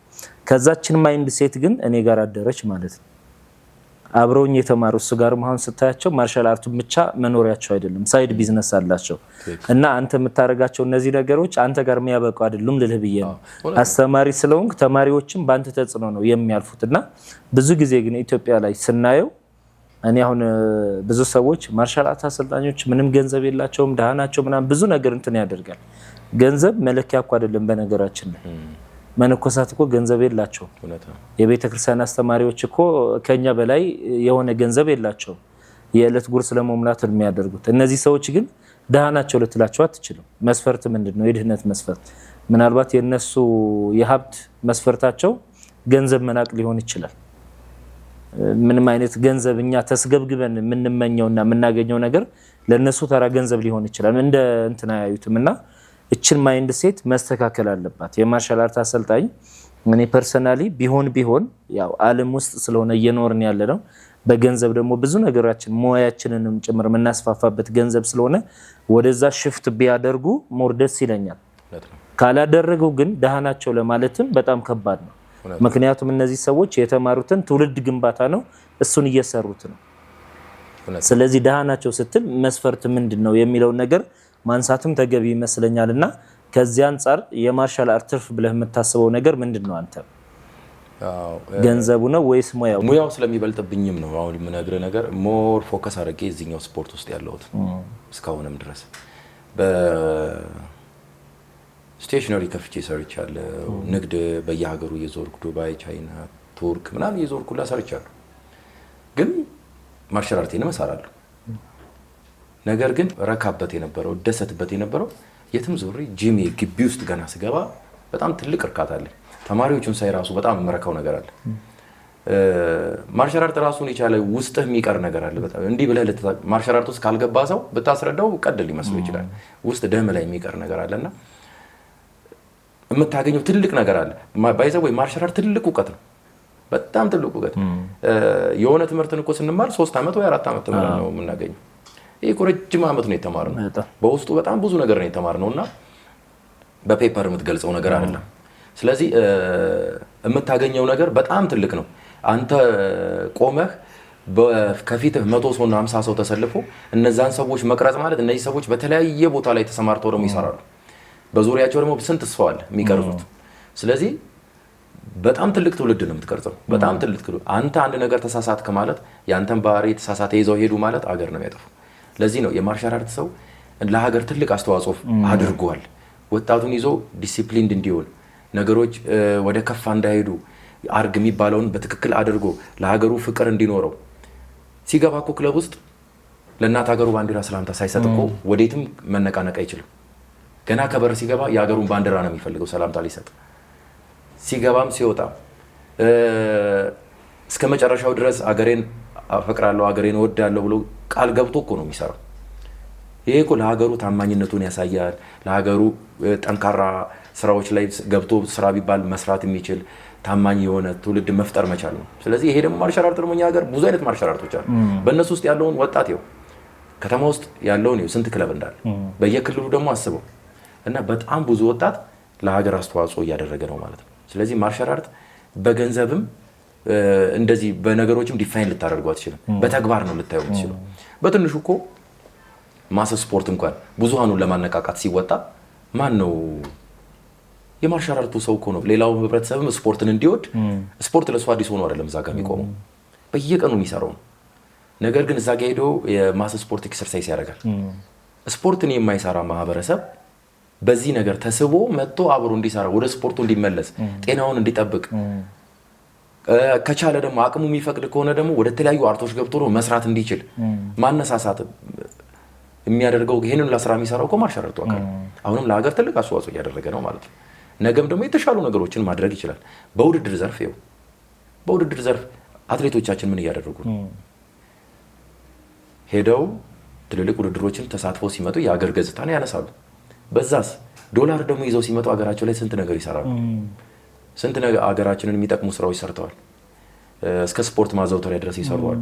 ከዛችን ማይንድ ሴት ግን እኔ ጋር አደረች ማለት ነው። አብረውኝ የተማሩ እሱ ጋር ማሁን ስታያቸው ማርሻል አርቱ ብቻ መኖሪያቸው አይደለም፣ ሳይድ ቢዝነስ አላቸው። እና አንተ የምታረጋቸው እነዚህ ነገሮች አንተ ጋር የሚያበቁ አይደሉም ልልህ ብዬ ነው። አስተማሪ ስለሆንክ ተማሪዎችም በአንተ ተጽዕኖ ነው የሚያልፉት። እና ብዙ ጊዜ ግን ኢትዮጵያ ላይ ስናየው እኔ አሁን ብዙ ሰዎች ማርሻል አርት አሰልጣኞች ምንም ገንዘብ የላቸውም ደሃ ናቸው ምናምን ብዙ ነገር እንትን ያደርጋል። ገንዘብ መለኪያ እኮ አይደለም በነገራችን ላይ። መነኮሳት እኮ ገንዘብ የላቸው። የቤተ ክርስቲያን አስተማሪዎች እኮ ከኛ በላይ የሆነ ገንዘብ የላቸው የዕለት ጉርስ ለመሙላት የሚያደርጉት። እነዚህ ሰዎች ግን ደሃ ናቸው ልትላቸው አትችልም። መስፈርት ምንድነው? የድህነት መስፈርት ምናልባት የነሱ የሀብት መስፈርታቸው ገንዘብ መናቅ ሊሆን ይችላል። ምንም አይነት ገንዘብ እኛ ተስገብግበን የምንመኘውና የምናገኘው ነገር ለነሱ ተራ ገንዘብ ሊሆን ይችላል። እንደ እንትና ያዩትምና እችን ማይንድ ሴት መስተካከል አለባት የማርሻል አርት አሰልጣኝ። እኔ ፐርሰናሊ ቢሆን ያው ዓለም ውስጥ ስለሆነ እየኖርን ያለ ነው። በገንዘብ ደግሞ ብዙ ነገራችን ሞያችንንም ጭምር የምናስፋፋበት ገንዘብ ስለሆነ ወደዛ ሽፍት ቢያደርጉ ሞር ደስ ይለኛል። ካላደረገው ግን ደሃ ናቸው ለማለትም በጣም ከባድ ነው። ምክንያቱም እነዚህ ሰዎች የተማሩትን ትውልድ ግንባታ ነው፣ እሱን እየሰሩት ነው። ስለዚህ ደሃ ናቸው ስትል መስፈርት ምንድነው የሚለው ነገር ማንሳትም ተገቢ ይመስለኛልና ከዚህ አንፃር የማርሻል አርት ትርፍ ብለህ የምታስበው ነገር ምንድነው አንተ? ገንዘቡ ነው ወይስ ሙያው? ሙያው ስለሚበልጥብኝም ነው አሁን የምነግርህ ነገር ሞር ፎከስ አድርጌ እዚህኛው ስፖርት ውስጥ ያለሁት እስካሁንም ድረስ በስቴሽነሪ ከፍቼ ሰርቻለሁ። ንግድ በየሀገሩ እየዞርኩ ዱባይ፣ ቻይና፣ ቱርክ ምናምን እየዞርኩ ሰርቻለሁ። ግን ማርሻል አርቴንም እሰራለሁ። ነገር ግን ረካበት የነበረው ደሰትበት የነበረው የትም ዞሬ ጂም ግቢ ውስጥ ገና ስገባ በጣም ትልቅ እርካታ አለ። ተማሪዎቹን ሳይ ራሱ በጣም መረካው ነገር አለ። ማርሻል አርት ራሱን የቻለ ውስጥህ የሚቀር ነገር አለ። በጣም እንዲህ ብለህ ማርሻል አርት ውስጥ ካልገባ ሰው ብታስረዳው ቀልድ ሊመስለው ይችላል። ውስጥ ደም ላይ የሚቀር ነገር አለና የምታገኘው ትልቅ ነገር አለ። ባይዘው ወይ ማርሻል አርት ትልቅ እውቀት ነው። በጣም ትልቅ እውቀት። የሆነ ትምህርትን እኮ ስንማር 3 ዓመት ወይ 4 ዓመት ተምረን ነው የምናገኘው። ይሄ እኮ ረጅም ዓመት ነው የተማርነው። በውስጡ በጣም ብዙ ነገር ነው የተማርነውና በፔፐር የምትገልጸው ነገር አይደለም። ስለዚህ የምታገኘው ነገር በጣም ትልቅ ነው። አንተ ቆመህ ከፊትህ 100 ሰውና 50 ሰው ተሰልፎ እነዛን ሰዎች መቅረጽ ማለት እነዚህ ሰዎች በተለያየ ቦታ ላይ ተሰማርተው ደግሞ ይሰራሉ። በዙሪያቸው ደግሞ ስንት ሰው አለ የሚቀርጹት። ስለዚህ በጣም ትልቅ ትውልድ ነው የምትቀርጸው። በጣም ትልቅ ትውልድ። አንተ አንድ ነገር ተሳሳትክ ማለት ያንተን ባህሪ ተሳሳተ ይዘው ሄዱ ማለት አገር ነው የሚያጠፉ። ለዚህ ነው የማርሻል አርት ሰው ለሀገር ትልቅ አስተዋጽኦ አድርጓል። ወጣቱን ይዞ ዲሲፕሊንድ እንዲሆን ነገሮች ወደ ከፋ እንዳይሄዱ አርግ የሚባለውን በትክክል አድርጎ ለሀገሩ ፍቅር እንዲኖረው ሲገባ እኮ ክለብ ውስጥ ለእናት ሀገሩ ባንዲራ ሰላምታ ሳይሰጥ እኮ ወዴትም መነቃነቅ አይችልም። ገና ከበር ሲገባ የሀገሩን ባንዲራ ነው የሚፈልገው ሰላምታ ሊሰጥ። ሲገባም ሲወጣም እስከ መጨረሻው ድረስ አገሬን አፈቅራለሁ አገሬን እወዳለሁ ብሎ ቃል ገብቶ እኮ ነው የሚሰራው። ይሄ እኮ ለሀገሩ ታማኝነቱን ያሳያል። ለሀገሩ ጠንካራ ስራዎች ላይ ገብቶ ስራ ቢባል መስራት የሚችል ታማኝ የሆነ ትውልድ መፍጠር መቻል ነው። ስለዚህ ይሄ ደግሞ ማርሻል አርት ደግሞ እኛ ሀገር ብዙ አይነት ማርሻል አርቶች አሉ። በእነሱ ውስጥ ያለውን ወጣት ይኸው ከተማ ውስጥ ያለውን ይኸው ስንት ክለብ እንዳለ በየክልሉ ደግሞ አስበው እና በጣም ብዙ ወጣት ለሀገር አስተዋጽኦ እያደረገ ነው ማለት ነው። ስለዚህ ማርሻል አርት በገንዘብም እንደዚህ በነገሮችም ዲፋይን ልታደርገው አትችልም። በተግባር ነው ልታየው የምትችለው። በትንሹ እኮ ማስ ስፖርት እንኳን ብዙሃኑን ለማነቃቃት ሲወጣ ማን ነው የማርሻል አርቱ ሰው እኮ ነው። ሌላው ህብረተሰብም ስፖርትን እንዲወድ ስፖርት ለሱ አዲስ ሆኖ አይደለም እዛ ጋር የሚቆመው በየቀኑ የሚሰራው ነው። ነገር ግን እዛ ጋር ሄዶ የማስ ስፖርት ኤክሰርሳይዝ ያደርጋል። ስፖርትን የማይሰራ ማህበረሰብ በዚህ ነገር ተስቦ መጥቶ አብሮ እንዲሰራ ወደ ስፖርቱ እንዲመለስ ጤናውን እንዲጠብቅ ከቻለ ደግሞ አቅሙ የሚፈቅድ ከሆነ ደግሞ ወደ ተለያዩ አርቶች ገብቶ ነው መስራት እንዲችል ማነሳሳት የሚያደርገው ይሄንን ለስራ የሚሰራው እኮ ማርሻል አርቱ አካል አሁንም ለሀገር ትልቅ አስተዋጽኦ እያደረገ ነው ማለት ነው። ነገም ደግሞ የተሻሉ ነገሮችን ማድረግ ይችላል። በውድድር ዘርፍ ይኸው በውድድር ዘርፍ አትሌቶቻችን ምን እያደረጉ ነው? ሄደው ትልልቅ ውድድሮችን ተሳትፈው ሲመጡ የሀገር ገጽታን ያነሳሉ። በዛስ ዶላር ደግሞ ይዘው ሲመጡ ሀገራቸው ላይ ስንት ነገር ይሰራሉ። ስንት ነገር ሀገራችንን የሚጠቅሙ ስራዎች ሰርተዋል። እስከ ስፖርት ማዘውተሪያ ድረስ ይሰሩዋሉ።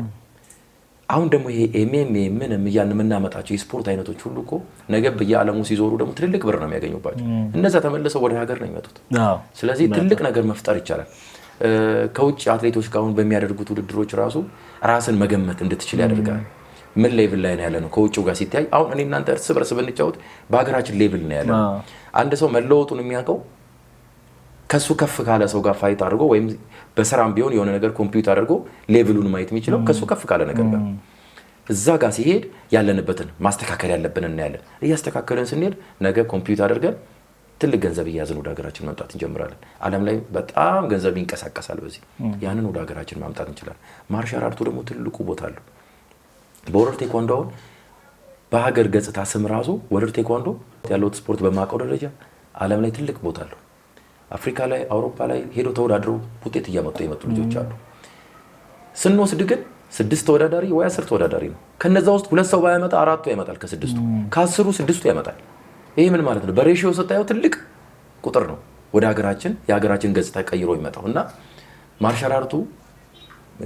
አሁን ደግሞ ይሄ ኤምኤምኤ ምንም እያልን የምናመጣቸው የስፖርት አይነቶች ሁሉ እኮ ነገ በየዓለሙ ሲዞሩ ደግሞ ትልልቅ ብር ነው የሚያገኙባቸው። እነዛ ተመልሰው ወደ ሀገር ነው የሚመጡት። ስለዚህ ትልቅ ነገር መፍጠር ይቻላል። ከውጭ አትሌቶች ጋር አሁን በሚያደርጉት ውድድሮች ራሱ ራስን መገመት እንድትችል ያደርጋል። ምን ሌቭል ላይ ነው ያለ ነው ከውጭው ጋር ሲታይ። አሁን እኔ እናንተ እርስ በርስ ብንጫወት በሀገራችን ሌቭል ነው ያለ ነው። አንድ ሰው መለወጡን የሚያውቀው ከሱ ከፍ ካለ ሰው ጋር ፋይት አድርጎ ወይም በስራም ቢሆን የሆነ ነገር ኮምፒውት አድርጎ ሌቭሉን ማየት የሚችለው ከሱ ከፍ ካለ ነገር ጋር እዛ ጋር ሲሄድ ያለንበትን ማስተካከል ያለብንን እናያለን። እያስተካከልን ስንሄድ ነገ ኮምፒውት አድርገን ትልቅ ገንዘብ እያያዝን ወደ ሀገራችን መምጣት እንጀምራለን። ዓለም ላይ በጣም ገንዘብ ይንቀሳቀሳል። በዚህ ያንን ወደ ሀገራችን ማምጣት እንችላለን። ማርሻል አርቱ ደግሞ ትልቁ ቦታ አለው። በወርልድ ቴኳንዶ አሁን በሀገር ገጽታ ስም ራሱ ወርልድ ቴኳንዶ ያለው ስፖርት በማውቀው ደረጃ ዓለም ላይ ትልቅ ቦታ አለው። አፍሪካ ላይ አውሮፓ ላይ ሄዶ ተወዳድረው ውጤት እያመጡ የመጡ ልጆች አሉ። ስንወስድ ግን 6 ተወዳዳሪ ወይ 10 ተወዳዳሪ ነው። ከነዛ ውስጥ 2 ሰው ባያመጣ 4ቱ ያመጣል። ከ6ቱ ከ10ሩ 6ቱ ያመጣል። ይሄ ምን ማለት ነው? በሬሽዮ ስታየው ትልቅ ቁጥር ነው ወደ ሀገራችን የሀገራችን ገጽታ ቀይሮ ይመጣው እና ማርሻል አርቱ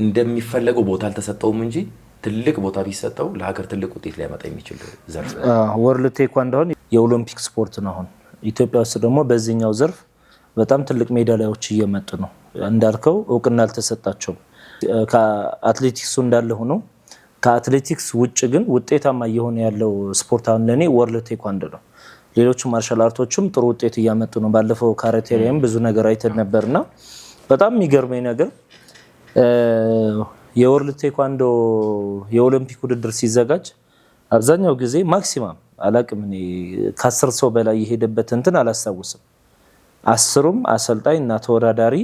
እንደሚፈለገው ቦታ አልተሰጠውም እንጂ ትልቅ ቦታ ቢሰጠው ለሀገር ትልቅ ውጤት ሊያመጣ የሚችል ዘርፍ ነው። ወርልድ ቴኳንዶ የኦሎምፒክ ስፖርት ነው። አሁን ኢትዮጵያ ውስጥ ደግሞ በዚህኛው ዘርፍ በጣም ትልቅ ሜዳሊያዎች እየመጡ ነው። እንዳልከው እውቅና አልተሰጣቸውም። ከአትሌቲክሱ እንዳለ ሆኖ ከአትሌቲክስ ውጭ ግን ውጤታማ እየሆነ ያለው ስፖርት አሁን ለኔ ወርልድ ቴኳንዶ ነው። ሌሎች ማርሻል አርቶችም ጥሩ ውጤት እያመጡ ነው። ባለፈው ካራቴ ላይም ብዙ ነገር አይተን ነበርና በጣም የሚገርመኝ ነገር የወርልድ ቴኳንዶ የኦሎምፒክ ውድድር ሲዘጋጅ አብዛኛው ጊዜ ማክሲማም አላቅም እኔ ከ10 ሰው በላይ የሄደበት እንትን አላስታውስም። 10ሩም አሰልጣኝ እና ተወዳዳሪ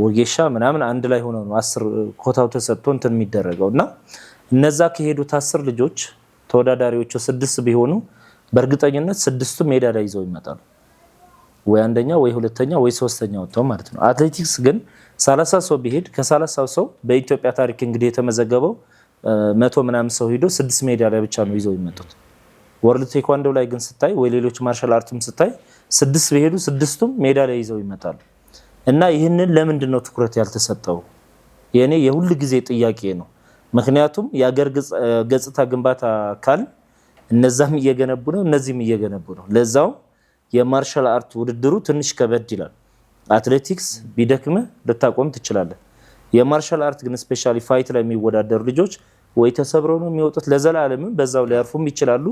ወጌሻ ምናምን አንድ ላይ ሆነው ነው 10 ኮታው ተሰጥቶ እንትን የሚደረገው እና እነዛ ከሄዱት 10 ልጆች ተወዳዳሪዎቹ 6 ቢሆኑ በእርግጠኝነት 6ቱ ሜዳ ላይ ይዘው ይመጣሉ። ወይ አንደኛ ወይ ሁለተኛ ወይ ሶስተኛ ወጥተው ማለት ነው። አትሌቲክስ ግን 30 ሰው ቢሄድ ከ30 ሰው በኢትዮጵያ ታሪክ እንግዲህ የተመዘገበው 100 ምናምን ሰው ሄዶ 6 ሜዳሊያ ብቻ ነው ይዘው ይመጡት። ወርልድ ቴኳንዶ ላይ ግን ስታይ ወይ ሌሎች ማርሻል አርትም ስታይ 6 ቢሄዱ 6ቱም ሜዳሊያ ይዘው ይመጣሉ። እና ይህንን ለምንድን ነው ትኩረት ያልተሰጠው? የኔ የሁል ጊዜ ጥያቄ ነው። ምክንያቱም የአገር ገጽታ ግንባታ አካል እነዛም እየገነቡ ነው፣ እነዚህም እየገነቡ ነው። ለዛው የማርሻል አርት ውድድሩ ትንሽ ከበድ ይላል። አትሌቲክስ ቢደክምህ ልታቆም ትችላለህ። የማርሻል አርት ግን ስፔሻሊ ፋይት ላይ የሚወዳደሩ ልጆች ወይ ተሰብረው ነው የሚወጡት፣ ለዘላለምም በዛው ሊያርፉም ይችላሉ።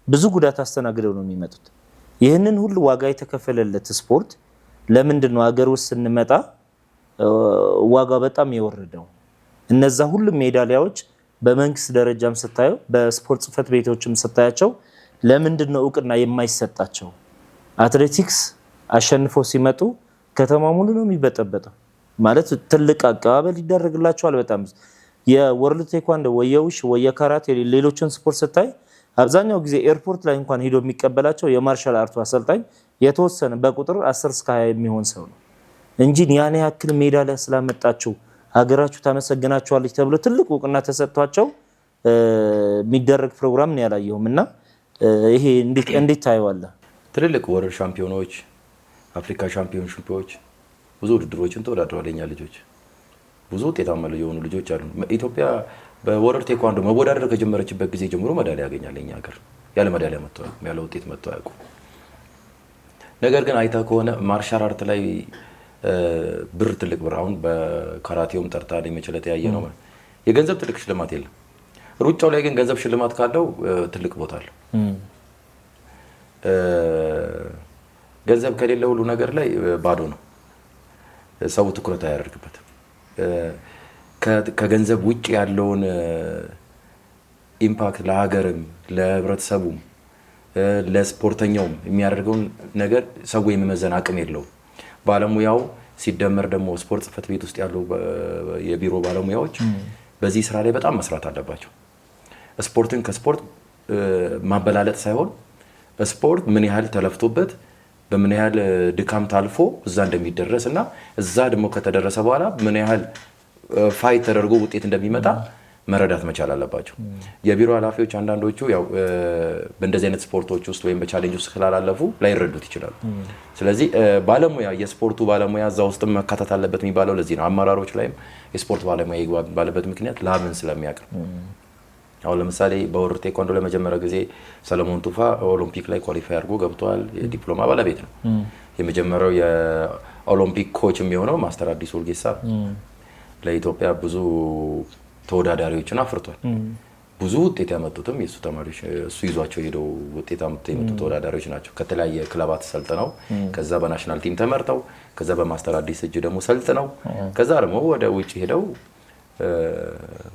ብዙ ጉዳት አስተናግደው ነው የሚመጡት። ይህንን ሁሉ ዋጋ የተከፈለለት ስፖርት ለምንድን ነው አገር ውስጥ ስንመጣ ዋጋ በጣም የወረደው? እነዛ ሁሉም ሜዳሊያዎች በመንግስት ደረጃም ስታየው በስፖርት ጽፈት ቤቶችም ስታያቸው ለምንድን ነው እውቅና የማይሰጣቸው? አትሌቲክስ አሸንፈው ሲመጡ ከተማ ሙሉ ነው የሚበጠበጠው። ማለት ትልቅ አቀባበል ይደረግላቸዋል። በጣም የወርልድ ቴኳንዶ ወይ የውሽ ወይ የካራቴ ሌሎችን ስፖርት ስታይ አብዛኛው ጊዜ ኤርፖርት ላይ እንኳን ሄዶ የሚቀበላቸው የማርሻል አርቱ አሰልጣኝ የተወሰነ በቁጥር 10 እስከ 20 የሚሆን ሰው ነው እንጂ ያን ያክል ሜዳሊያ ስላመጣችሁ ሀገራችሁ ታመሰግናችኋለች ተብሎ ትልቅ እውቅና ተሰጥቷቸው የሚደረግ ፕሮግራም ነው ያላየሁም። እና ይሄ እንዴት ታየዋለህ? ትልልቅ ወርልድ ሻምፒዮኖች፣ አፍሪካ ሻምፒዮንሺፖች ብዙ ውድድሮችን ተወዳድረዋል። የኛ ልጆች ብዙ ውጤታማ የሆኑ ልጆች አሉ። ኢትዮጵያ በወርልድ ቴኳንዶ መወዳደር ከጀመረችበት ጊዜ ጀምሮ ሜዳሊያ ያገኛል። የኛ ሀገር ያለ ሜዳሊያ መጥቶ ያለ ውጤት መጥቶ አያውቁም። ነገር ግን አይተህ ከሆነ ማርሻል አርት ላይ ብር ትልቅ ብር አሁን በካራቴውም ጠርታ መችለት ያየ ነው። የገንዘብ ትልቅ ሽልማት የለም። ሩጫው ላይ ግን ገንዘብ ሽልማት ካለው ትልቅ ቦታ አለው። ገንዘብ ከሌለ ሁሉ ነገር ላይ ባዶ ነው። ሰው ትኩረት አያደርግበትም። ከገንዘብ ውጭ ያለውን ኢምፓክት ለሀገርም ለህብረተሰቡም ለስፖርተኛውም የሚያደርገውን ነገር ሰው የመመዘን አቅም የለውም። ባለሙያው ሲደመር ደግሞ ስፖርት ጽፈት ቤት ውስጥ ያሉ የቢሮ ባለሙያዎች በዚህ ስራ ላይ በጣም መስራት አለባቸው። ስፖርትን ከስፖርት ማበላለጥ ሳይሆን ስፖርት ምን ያህል ተለፍቶበት በምን ያህል ድካም ታልፎ እዛ እንደሚደረስ እና እዛ ደግሞ ከተደረሰ በኋላ ምን ያህል ፋይት ተደርጎ ውጤት እንደሚመጣ መረዳት መቻል አለባቸው። የቢሮ ኃላፊዎች አንዳንዶቹ ያው በእንደዚህ አይነት ስፖርቶች ውስጥ ወይም በቻሌንጅ ውስጥ ስላላለፉ ላይረዱት ይችላሉ። ስለዚህ ባለሙያ የስፖርቱ ባለሙያ እዛ ውስጥ መካተት አለበት የሚባለው ለዚህ ነው። አመራሮች ላይም የስፖርት ባለሙያ ይባልበት ምክንያት ላምን ስለሚያውቅ። አሁን ለምሳሌ በወርልድ ቴኳንዶ ለመጀመሪያ ጊዜ ሰለሞን ቱፋ ኦሎምፒክ ላይ ኳሊፋይ አድርጎ ገብቷል። የዲፕሎማ ባለቤት ነው። የመጀመሪያው የኦሎምፒክ ኮች የሚሆነው ማስተር አዲስ ወልጌሳ ለኢትዮጵያ ብዙ ተወዳዳሪዎችን አፍርቷል። ብዙ ውጤት ያመጡትም የሱ ተማሪዎች እሱ ይዟቸው ሄደው ውጤት አመጡ የመጡ ተወዳዳሪዎች ናቸው። ከተለያየ ክለባት ሰልጥነው ከዛ በናሽናል ቲም ተመርጠው ከዛ በማስተር አዲስ እጅ ደግሞ ሰልጥነው ከዛ ደግሞ ወደ ውጪ ሄደው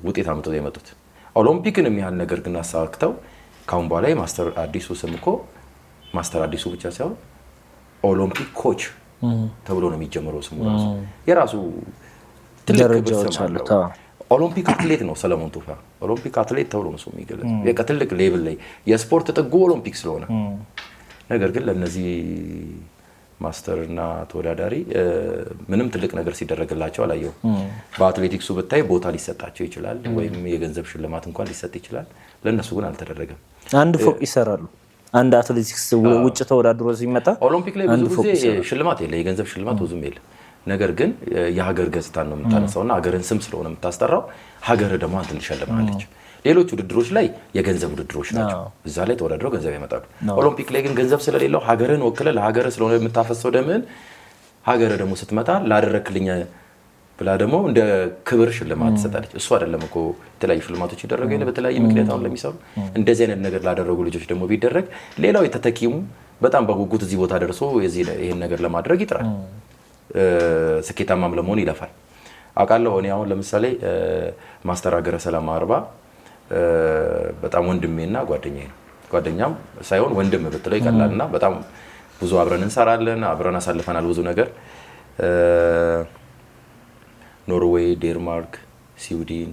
ውጤት አመጡ የመጡት። ኦሎምፒክን የሚያህል ነገር ግን አሳክተው ካሁን በኋላ ማስተር አዲሱ ስም እኮ ማስተር አዲሱ ብቻ ሳይሆን ኦሎምፒክ ኮች ተብሎ ነው የሚጀምረው ስሙ ራሱ የራሱ ትልቅ ደረጃዎች አሉት። ኦሎምፒክ አትሌት ነው ሰለሞን ቱፋ። ኦሎምፒክ አትሌት ተብሎ ነው የሚገለጽ። ትልቅ ሌቭል ላይ የስፖርት ጥጉ ኦሎምፒክ ስለሆነ ነገር ግን ለነዚህ ማስተር እና ተወዳዳሪ ምንም ትልቅ ነገር ሲደረግላቸው አላየው። በአትሌቲክሱ ብታይ ቦታ ሊሰጣቸው ይችላል ወይም የገንዘብ ሽልማት እንኳን ሊሰጥ ይችላል። ለነሱ ግን አልተደረገም። አንድ ፎቅ ይሰራሉ። አንድ አትሌቲክስ ውጭ ተወዳድሮ ሲመጣ ኦሎምፒክ ላይ ብዙ ጊዜ ሽልማት የለ፣ የገንዘብ ሽልማት ብዙም የለ። ነገር ግን የሀገር ገጽታን ነው የምታነሳውና ሀገርን ስም ስለሆነ የምታስጠራው ሀገር ደግሞ አንተን ትሸልማለች። ሌሎች ውድድሮች ላይ የገንዘብ ውድድሮች ናቸው። እዛ ላይ ተወዳድረው ገንዘብ ያመጣሉ። ኦሎምፒክ ላይ ግን ገንዘብ ስለሌለው ሀገርን ወክለ ለሀገር ስለሆነ የምታፈሰው ደምን ሀገር ደግሞ ስትመጣ ላደረክልኝ ብላ ደግሞ እንደ ክብር ሽልማት ትሰጣለች። እሱ አይደለም እኮ የተለያዩ ሽልማቶች ይደረጋሉ በተለያየ ምክንያት አሁን ለሚሰሩ እንደዚህ አይነት ነገር ላደረጉ ልጆች ደግሞ ቢደረግ ሌላው የተተኪሙ በጣም በጉጉት እዚህ ቦታ ደርሶ ይሄን ነገር ለማድረግ ይጥራል። ስኬታማም ለመሆን ይለፋል። አውቃለሁ እኔ አሁን ለምሳሌ ማስተር ሀገረ ሰላም አርባ በጣም ወንድሜና ጓደኛዬ ነው። ጓደኛም ሳይሆን ወንድም ብትለው ይቀላልና በጣም ብዙ አብረን እንሰራለን፣ አብረን አሳልፈናል ብዙ ነገር። ኖርዌይ፣ ዴንማርክ፣ ስዊድን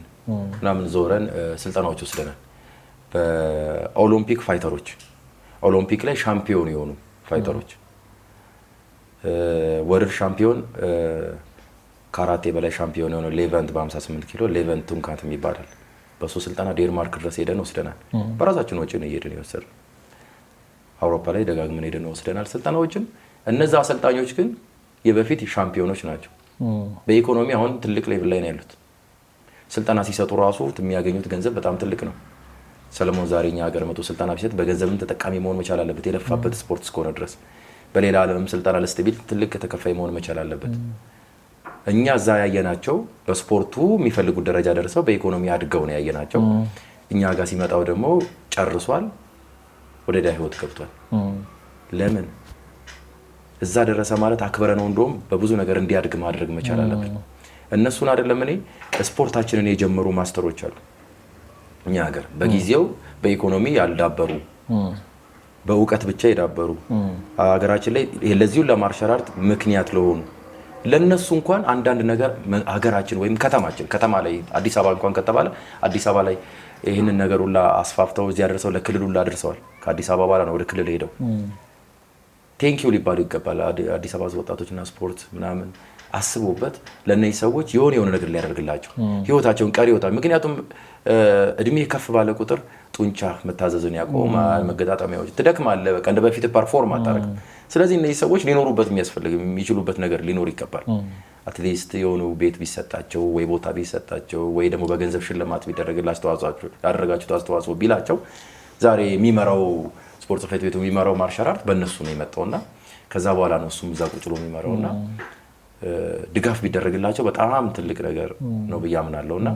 ምናምን ዞረን ስልጠናዎች ወስደናል። በኦሎምፒክ ፋይተሮች ኦሎምፒክ ላይ ሻምፒዮን የሆኑ ፋይተሮች ወርልድ ሻምፒዮን ካራቴ በላይ ሻምፒዮን የሆነው ሌቨንት በ58 ኪሎ ሌቨንት ቱንካት የሚባላል በሱ ስልጠና ዴንማርክ ድረስ ሄደን ወስደናል። በራሳችን ወጪ ነው ሄደን የወሰድነው። አውሮፓ ላይ ደጋግመን ሄደን ወስደናል ስልጠናዎችን። እነዛ አሰልጣኞች ግን የበፊት ሻምፒዮኖች ናቸው። በኢኮኖሚ አሁን ትልቅ ሌቭል ላይ ነው ያሉት። ስልጠና ሲሰጡ ራሱ የሚያገኙት ገንዘብ በጣም ትልቅ ነው። ሰለሞን ዛሬ እኛ ሀገር መቶ ስልጠና ቢሰጥ በገንዘብም ተጠቃሚ መሆን መቻል አለበት፣ የለፋበት ስፖርት እስከሆነ ድረስ። በሌላ ዓለምም ስልጠና ለስተቢል ትልቅ ተከፋይ መሆን መቻል አለበት። እኛ እዛ ያየናቸው በስፖርቱ የሚፈልጉት ደረጃ ደርሰው በኢኮኖሚ አድገው ነው ያየናቸው። እኛ ጋር ሲመጣው ደግሞ ጨርሷል፣ ወደ ዳ ህይወት ገብቷል። ለምን እዛ ደረሰ ማለት አክበረ ነው። እንደውም በብዙ ነገር እንዲያድግ ማድረግ መቻል አለበት። እነሱን አይደለም እኔ ስፖርታችንን የጀመሩ ማስተሮች አሉ እኛ ሀገር በጊዜው በኢኮኖሚ ያልዳበሩ በእውቀት ብቻ የዳበሩ ሀገራችን ላይ ለዚሁ ለማርሻል አርት ምክንያት ለሆኑ ለነሱ እንኳን አንዳንድ ነገር ሀገራችን ወይም ከተማ ላይ አዲስ አበባ እንኳን ከተባለ አዲስ አበባ ላይ ይህንን ነገር ሁላ አስፋፍተው እዚህ ያደርሰው ለክልል ሁላ አድርሰዋል። ከአዲስ አበባ በኋላ ነው ወደ ክልል ሄደው ቴንኪው ሊባሉ ይገባል። አዲስ አበባ ወጣቶችና ስፖርት ምናምን አስቦበት ለነዚህ ሰዎች የሆነ ነገር ሊያደርግላቸው ህይወታቸውን ቀሪ ህይወታቸው። ምክንያቱም እድሜ ከፍ ባለ ቁጥር ጡንቻ መታዘዝን ያቆማል፣ መገጣጠሚያዎች ትደክማለህ፣ በቃ እንደ በፊት ፐርፎርም አታደርግም። ስለዚህ እነዚህ ሰዎች ሊኖሩበት የሚያስፈልግ የሚችሉበት ነገር ሊኖር ይገባል። አትሊስት የሆኑ ቤት ቢሰጣቸው ወይ ቦታ ቢሰጣቸው ወይ ደግሞ በገንዘብ ሽልማት ቢደረግላቸው ያደረጋችሁት አስተዋጽኦ ቢላቸው ዛሬ የሚመራው ስፖርት ጽሕፈት ቤቱ የሚመራው ማርሻል አርት በእነሱ ነው የመጣውና ከዛ በኋላ ነው እሱም እዛ ቁጭ ብሎ የሚመራውና ድጋፍ ቢደረግላቸው በጣም ትልቅ ነገር ነው ብዬ አምናለሁና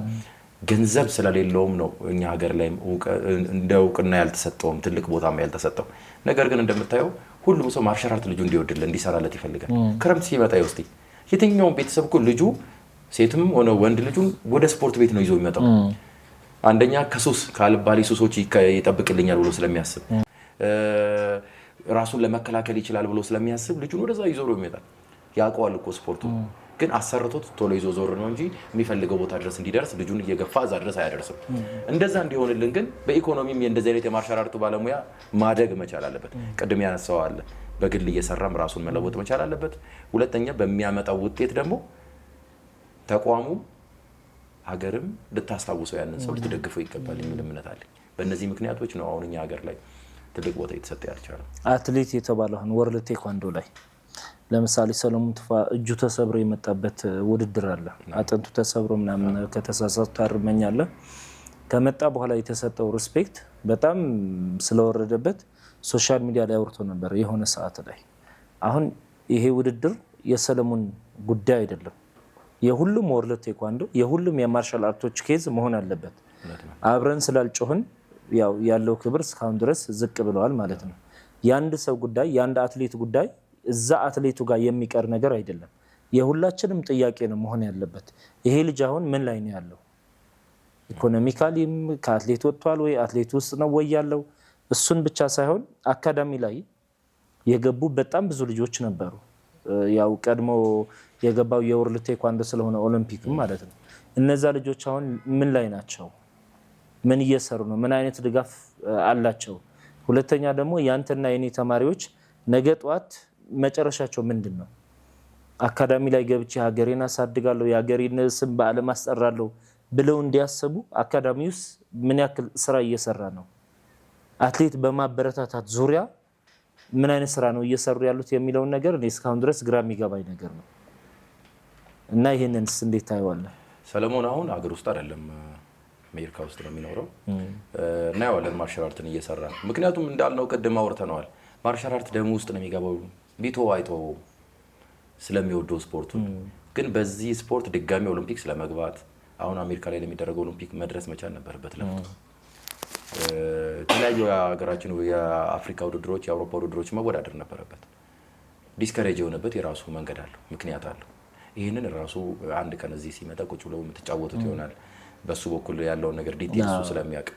ገንዘብ ስለሌለውም ነው እኛ ሀገር ላይ እንደ እውቅና ያልተሰጠውም ትልቅ ቦታም ያልተሰጠው። ነገር ግን እንደምታየው ሁሉም ሰው ማርሻል አርት ልጁ እንዲወድለት እንዲሰራለት ይፈልጋል። ክረምት ሲመጣ ይወስቲ የትኛውም ቤተሰብ እኮ ልጁ ሴትም ሆነ ወንድ ልጁን ወደ ስፖርት ቤት ነው ይዞ የሚመጣው። አንደኛ ከሱስ ካልባሊ ሱሶች ይጠብቅልኛል ብሎ ስለሚያስብ ራሱን ለመከላከል ይችላል ብሎ ስለሚያስብ ልጁን ወደዛ ይዞ ነው የሚመጣው። ያውቀዋል እኮ ስፖርቱ ግን አሰርቶት ቶሎ ይዞ ዞር ነው እንጂ የሚፈልገው ቦታ ድረስ እንዲደርስ ልጁን እየገፋ እዛ ድረስ አያደርስም። እንደዛ እንዲሆንልን ግን በኢኮኖሚም እንደዚህ አይነት የማርሻል አርቱ ባለሙያ ማደግ መቻል አለበት። ቅድም ያነሳው አለ በግል እየሰራም ራሱን መለወጥ መቻል አለበት። ሁለተኛ በሚያመጣው ውጤት ደግሞ ተቋሙ ሀገርም ልታስታውሰው ያንን ሰው ልትደግፈው ይገባል የሚል እምነት አለኝ። በእነዚህ ምክንያቶች ነው አሁን እኛ ሀገር ላይ ትልቅ ቦታ የተሰጠ ያልቻለው። አትሌት የተባለውን ወርልድ ቴኳንዶ ላይ ለምሳሌ ሰለሞን ትፋ እጁ ተሰብሮ የመጣበት ውድድር አለ። አጥንቱ ተሰብሮ ምናምን ከተሳሳቱ ታርመኛለህ። ከመጣ በኋላ የተሰጠው ሪስፔክት በጣም ስለወረደበት ሶሻል ሚዲያ ላይ አውርቶ ነበር የሆነ ሰዓት ላይ። አሁን ይሄ ውድድር የሰለሞን ጉዳይ አይደለም፣ የሁሉም ወርልድ ቴኳንዶ የሁሉም የማርሻል አርቶች ኬዝ መሆን አለበት። አብረን ስላልጮህን ያለው ክብር እስካሁን ድረስ ዝቅ ብለዋል ማለት ነው። የአንድ ሰው ጉዳይ የአንድ አትሌት ጉዳይ እዛ አትሌቱ ጋር የሚቀር ነገር አይደለም። የሁላችንም ጥያቄ ነው መሆን ያለበት። ይሄ ልጅ አሁን ምን ላይ ነው ያለው? ኢኮኖሚካሊም ከአትሌት ወጥቷል ወይ አትሌት ውስጥ ነው ወይ ያለው? እሱን ብቻ ሳይሆን አካዳሚ ላይ የገቡ በጣም ብዙ ልጆች ነበሩ። ያው ቀድሞ የገባው የወርልድ ቴኳንዶ ስለሆነ ኦሎምፒክም ማለት ነው። እነዛ ልጆች አሁን ምን ላይ ናቸው? ምን እየሰሩ ነው? ምን አይነት ድጋፍ አላቸው? ሁለተኛ ደግሞ ያንተና የኔ ተማሪዎች ነገ ጧት መጨረሻቸው ምንድን ነው? አካዳሚ ላይ ገብቼ ሀገሬን አሳድጋለሁ የሀገሬን ስም በዓለም አስጠራለሁ ብለው እንዲያስቡ አካዳሚ ውስጥ ምን ያክል ስራ እየሰራ ነው? አትሌት በማበረታታት ዙሪያ ምን አይነት ስራ ነው እየሰሩ ያሉት የሚለውን ነገር እኔ እስካሁን ድረስ ግራ የሚገባኝ ነገር ነው። እና ይሄንንስ እንዴት ታየዋለህ? ሰለሞን አሁን አገር ውስጥ አይደለም አሜሪካ ውስጥ ነው የሚኖረው እና ያዋለን ማርሻል አርትን እየሰራ ነው። ምክንያቱም እንዳልነው ቅድም አውርተነዋል። ማርሻል አርት ደም ውስጥ ነው የሚገባው። ቢቶ አይቶ ስለሚወደው ስፖርቱን ግን በዚህ ስፖርት ድጋሚ ኦሎምፒክ ስለመግባት አሁን አሜሪካ ላይ ለሚደረገው ኦሎምፒክ መድረስ መቻል ነበረበት። ለምን የተለያዩ የሀገራችን የአፍሪካ ውድድሮች የአውሮፓ ውድድሮች መወዳደር ነበረበት። ዲስከሬጅ የሆነበት የራሱ መንገድ አለው፣ ምክንያት አለው። ይህንን ራሱ አንድ ቀን እዚህ ሲመጣ ቁጭ ብለው የምትጫወቱት ይሆናል በሱ በኩል ያለውን ነገር ዲቴልስ ስለሚያውቅ።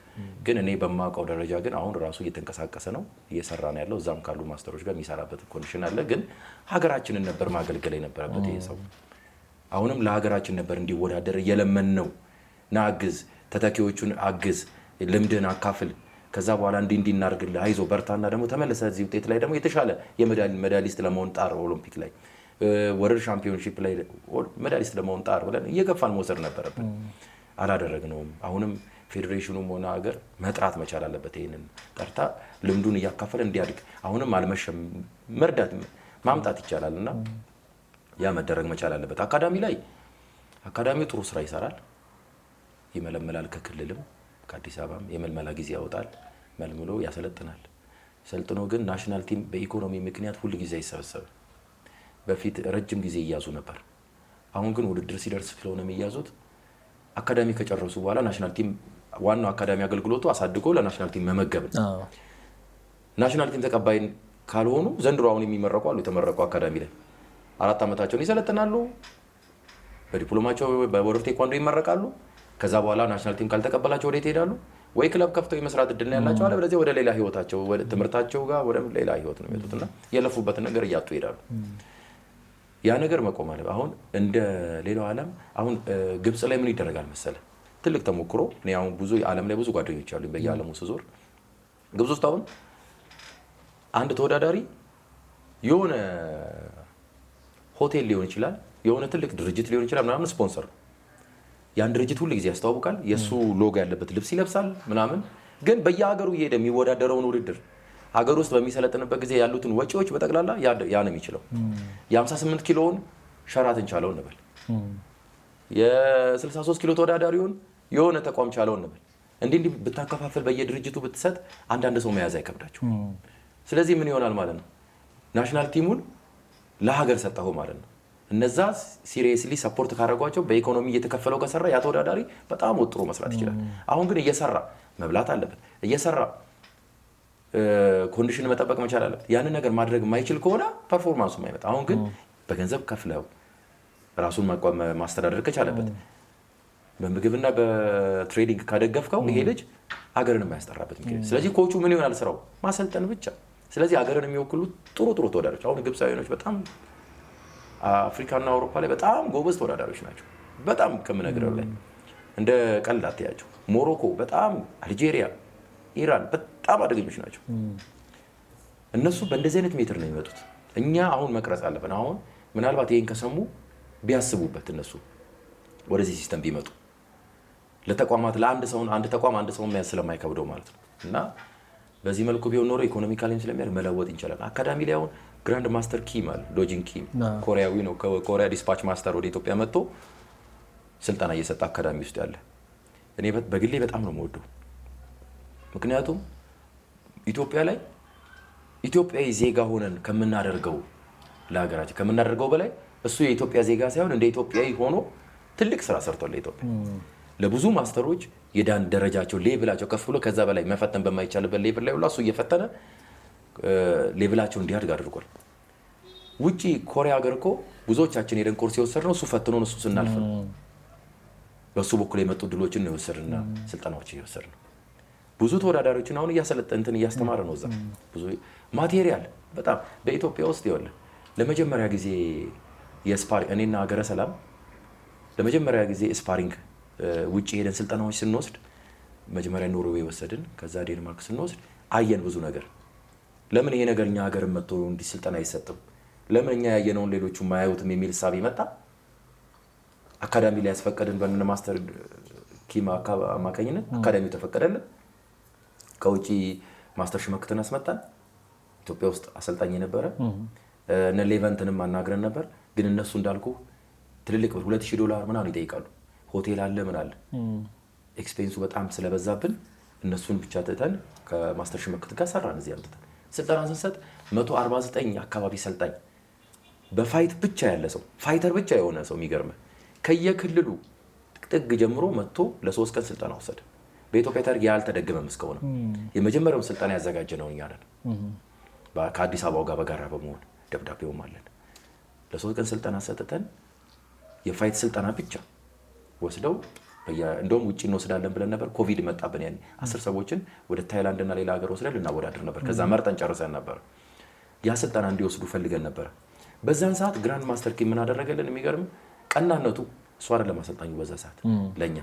ግን እኔ በማውቀው ደረጃ ግን አሁን ራሱ እየተንቀሳቀሰ ነው እየሰራ ነው ያለው። እዛም ካሉ ማስተሮች ጋር የሚሰራበት ኮንዲሽን አለ። ግን ሀገራችንን ነበር ማገልገል የነበረበት ይሄ ሰው። አሁንም ለሀገራችን ነበር እንዲወዳደር እየለመን ነው። ና አግዝ፣ ተተኪዎቹን አግዝ፣ ልምድን አካፍል፣ ከዛ በኋላ እንዲህ እናርግልህ አይዞ በርታና ደግሞ ተመለሰ እዚህ ውጤት ላይ ደግሞ የተሻለ የሜዳሊስት ለመሆን ጣር ኦሎምፒክ ላይ ወርልድ ሻምፒዮንሺፕ ላይ ሜዳሊስት ለመሆን ጣር ብለን እየገፋን መውሰድ ነበረብን። አላደረግነውም። አሁንም ፌዴሬሽኑም ሆነ ሀገር መጥራት መቻል አለበት። ይሄንን ጠርታ ልምዱን እያካፈለ እንዲያድግ አሁንም አልመሸም፣ መርዳት ማምጣት ይቻላልና ያ መደረግ መቻል አለበት። አካዳሚው ጥሩ ስራ ይሰራል፣ ይመለመላል። ከክልልም ከአዲስ አበባም የመልመላ ጊዜ ያወጣል፣ መልምሎ ያሰለጥናል። ሰልጥኖ ግን ናሽናል ቲም በኢኮኖሚ ምክንያት ሁሉ ጊዜ አይሰበሰብም። በፊት ረጅም ጊዜ ይያዙ ነበር። አሁን ግን ውድድር ሲደርስ ስለሆነ የሚያዙት አካዳሚ ከጨረሱ በኋላ ናሽናል ቲም ዋናው አካዳሚ አገልግሎቱ አሳድጎ ለናሽናል ቲም መመገብ ነው። ናሽናል ቲም ተቀባይ ካልሆኑ ዘንድሮ አሁን የሚመረቁ አሉ። የተመረቁ አካዳሚ ላይ 4 ዓመታቸውን ይሰለጥናሉ፣ በዲፕሎማቸው በወርልድ ቴኳንዶ ይመረቃሉ። ከዛ በኋላ ናሽናል ቲም ካልተቀበላቸው ወዴት ይሄዳሉ? ወይ ክለብ ከፍተው የመስራት እድል ነው ያላቸው፣ አለ በለዚያ ወደ ሌላ ህይወታቸው ወደ ትምህርታቸው ጋር ወደ ሌላ ህይወት ነው የሚወጡትና የለፉበትን ነገር እያጡ ይሄዳሉ። ያ ነገር መቆም አለ። አሁን እንደ ሌላው ዓለም አሁን ግብጽ ላይ ምን ይደረጋል መሰለ? ትልቅ ተሞክሮ እኔ አሁን ብዙ ዓለም ላይ ብዙ ጓደኞች አሉኝ በየዓለሙ ስዞር ግብጽ ውስጥ አሁን አንድ ተወዳዳሪ የሆነ ሆቴል ሊሆን ይችላል፣ የሆነ ትልቅ ድርጅት ሊሆን ይችላል ምናምን ስፖንሰር ነው። ያን ድርጅት ሁሉ ጊዜ ያስተዋውቃል፣ የሱ ሎጎ ያለበት ልብስ ይለብሳል ምናምን። ግን በየሀገሩ እየሄደ የሚወዳደረውን ውድድር ሀገር ውስጥ በሚሰለጥንበት ጊዜ ያሉትን ወጪዎች በጠቅላላ ያ ነው የሚችለው። የ58 ኪሎውን ሸራትን ቻለው እንበል፣ የ63 ኪሎ ተወዳዳሪውን የሆነ ተቋም ቻለው እንበል። እንዲህ ብታከፋፍል በየድርጅቱ ብትሰጥ አንዳንድ ሰው መያዝ አይከብዳቸው። ስለዚህ ምን ይሆናል ማለት ነው? ናሽናል ቲሙን ለሀገር ሰጠው ማለት ነው። እነዛ ሲሪየስሊ ሰፖርት ካደረጓቸው በኢኮኖሚ እየተከፈለው ከሰራ ያ ተወዳዳሪ በጣም ወጥሮ መስራት ይችላል። አሁን ግን እየሰራ መብላት አለበት፣ እየሰራ ኮንዲሽን መጠበቅ መቻል አለበት። ያንን ነገር ማድረግ የማይችል ከሆነ ፐርፎርማንሱ የማይመጣ። አሁን ግን በገንዘብ ከፍለው ራሱን ማስተዳደር ከቻለበት በምግብና በትሬዲንግ ካደገፍከው ይሄ ልጅ ሀገርን የማያስጠራበት ምክንያት። ስለዚህ ኮቹ ምን ይሆናል? ስራው ማሰልጠን ብቻ። ስለዚህ ሀገርን የሚወክሉ ጥሩ ተወዳዳሪዎች አሁን ግብፃዊያኖች በጣም አፍሪካና አውሮፓ ላይ በጣም ጎበዝ ተወዳዳሪዎች ናቸው። በጣም ከምነግረው ላይ እንደ ቀልድ አትያቸው። ሞሮኮ በጣም፣ አልጄሪያ፣ ኢራን በጣም አደገኞች ናቸው። እነሱ በእንደዚህ አይነት ሜትር ነው የሚመጡት። እኛ አሁን መቅረጽ አለብን። አሁን ምናልባት ይሄን ከሰሙ ቢያስቡበት እነሱ ወደዚህ ሲስተም ቢመጡ ለተቋማት አንድ ተቋም መያዝ ስለማይከብደው ማለት ነው። እና በዚህ መልኩ ቢሆን ኖሮ ኢኮኖሚካሊም ስለሚያል መለወጥ እንችላለን። አካዳሚ ላይ አሁን ግራንድ ማስተር ኪም አለ፣ ዶጂን ኪም ኮሪያዊ ነው። ከኮሪያ ዲስፓች ማስተር ወደ ኢትዮጵያ መጥቶ ስልጠና እየሰጠ አካዳሚ ውስጥ ያለ እኔ በግሌ በጣም ነው የምወደው። ምክንያቱም ኢትዮጵያ ላይ ኢትዮጵያዊ ዜጋ ሆነን ከምናደርገው ለሀገራችን ከምናደርገው በላይ እሱ የኢትዮጵያ ዜጋ ሳይሆን እንደ ኢትዮጵያዊ ሆኖ ትልቅ ስራ ሰርቷል ለኢትዮጵያ። ለብዙ ማስተሮች የዳን ደረጃቸው ሌቭላቸው ከፍ ብሎ ከዛ በላይ መፈተን በማይቻልበት ሌቭል ላይ ሁላ እሱ እየፈተነ ሌቭላቸው እንዲያድግ አድርጓል። ውጪ ኮሪያ ሀገር እኮ ብዙዎቻችን ሄደን ኮርስ የወሰድነው እሱ ፈትኖን እሱ ስናልፍ ነው። በሱ በኩል የመጡ ድሎችን ነው የወሰድና ስልጠናዎችን የወሰድነው። ብዙ ተወዳዳሪዎችን አሁን እያሰለጠንትን እያስተማረ ነው። እዛ ብዙ ማቴሪያል በጣም በኢትዮጵያ ውስጥ ይወለ ለመጀመሪያ ጊዜ የስፓሪንግ እኔና ሀገረ ሰላም ለመጀመሪያ ጊዜ ስፓሪንግ ውጪ ሄደን ስልጠናዎች ስንወስድ መጀመሪያ ኖርዌይ ወሰድን፣ ከዛ ዴንማርክ ስንወስድ አየን ብዙ ነገር። ለምን ይሄ ነገር እኛ ሀገርን መጥቶ እንዲህ ስልጠና አይሰጥም? ለምን እኛ ያየነውን ሌሎቹ ማያዩትም የሚል ሀሳብ ይመጣ። አካዳሚ ላይ ያስፈቀድን በእነ ማስተር ኪም አማካኝነት አካዳሚው ተፈቀደልን። ከውጪ ማስተር ሽመክትን አስመጣን። ኢትዮጵያ ውስጥ አሰልጣኝ የነበረ እነ ሌቨንትንም አናግረን ነበር። ግን እነሱ እንዳልኩ ትልልቅ ብር $2000 ምናምን ይጠይቃሉ። ሆቴል አለ ምን አለ። ኤክስፔንሱ በጣም ስለበዛብን እነሱን ብቻ ትተን ከማስተር ሽመክት ጋር ሰራን። እዚህ አምጥተን ስልጠና ስንሰጥ 149 አካባቢ ሰልጣኝ በፋይት ብቻ ያለ ሰው ፋይተር ብቻ የሆነ ሰው የሚገርም ከየክልሉ ጥግ ጀምሮ መጥቶ ለ3 ቀን ስልጠና ወሰደ። በኢትዮጵያ ታሪክ ያልተደገመም እስከሆነ የመጀመሪያውን ስልጠና ያዘጋጀ ነው እኛ ነን። ከአዲስ አበባው ጋር በጋራ በመሆን ደብዳቤውም አለን። ለ3 ቀን ስልጠና ሰጥተን የፋይት ስልጠና ብቻ ወስደው እንደውም ውጪ እንወስዳለን ብለን ነበር። ኮቪድ መጣብን። ያኔ 10 ሰዎችን ወደ ታይላንድ እና ሌላ ሀገር ወስደን ልናወዳድር ነበር። ከዛ መርጠን ጨርሰን ነበር። ያ ስልጠና እንዲወስዱ ፈልገን ነበር። በዛን ሰዓት ግራንድ ማስተር ኪም ምን አደረገልን? የሚገርም ቀናነቱ እሱ አይደለም አሰልጣኙ። በዛ ሰዓት እኛ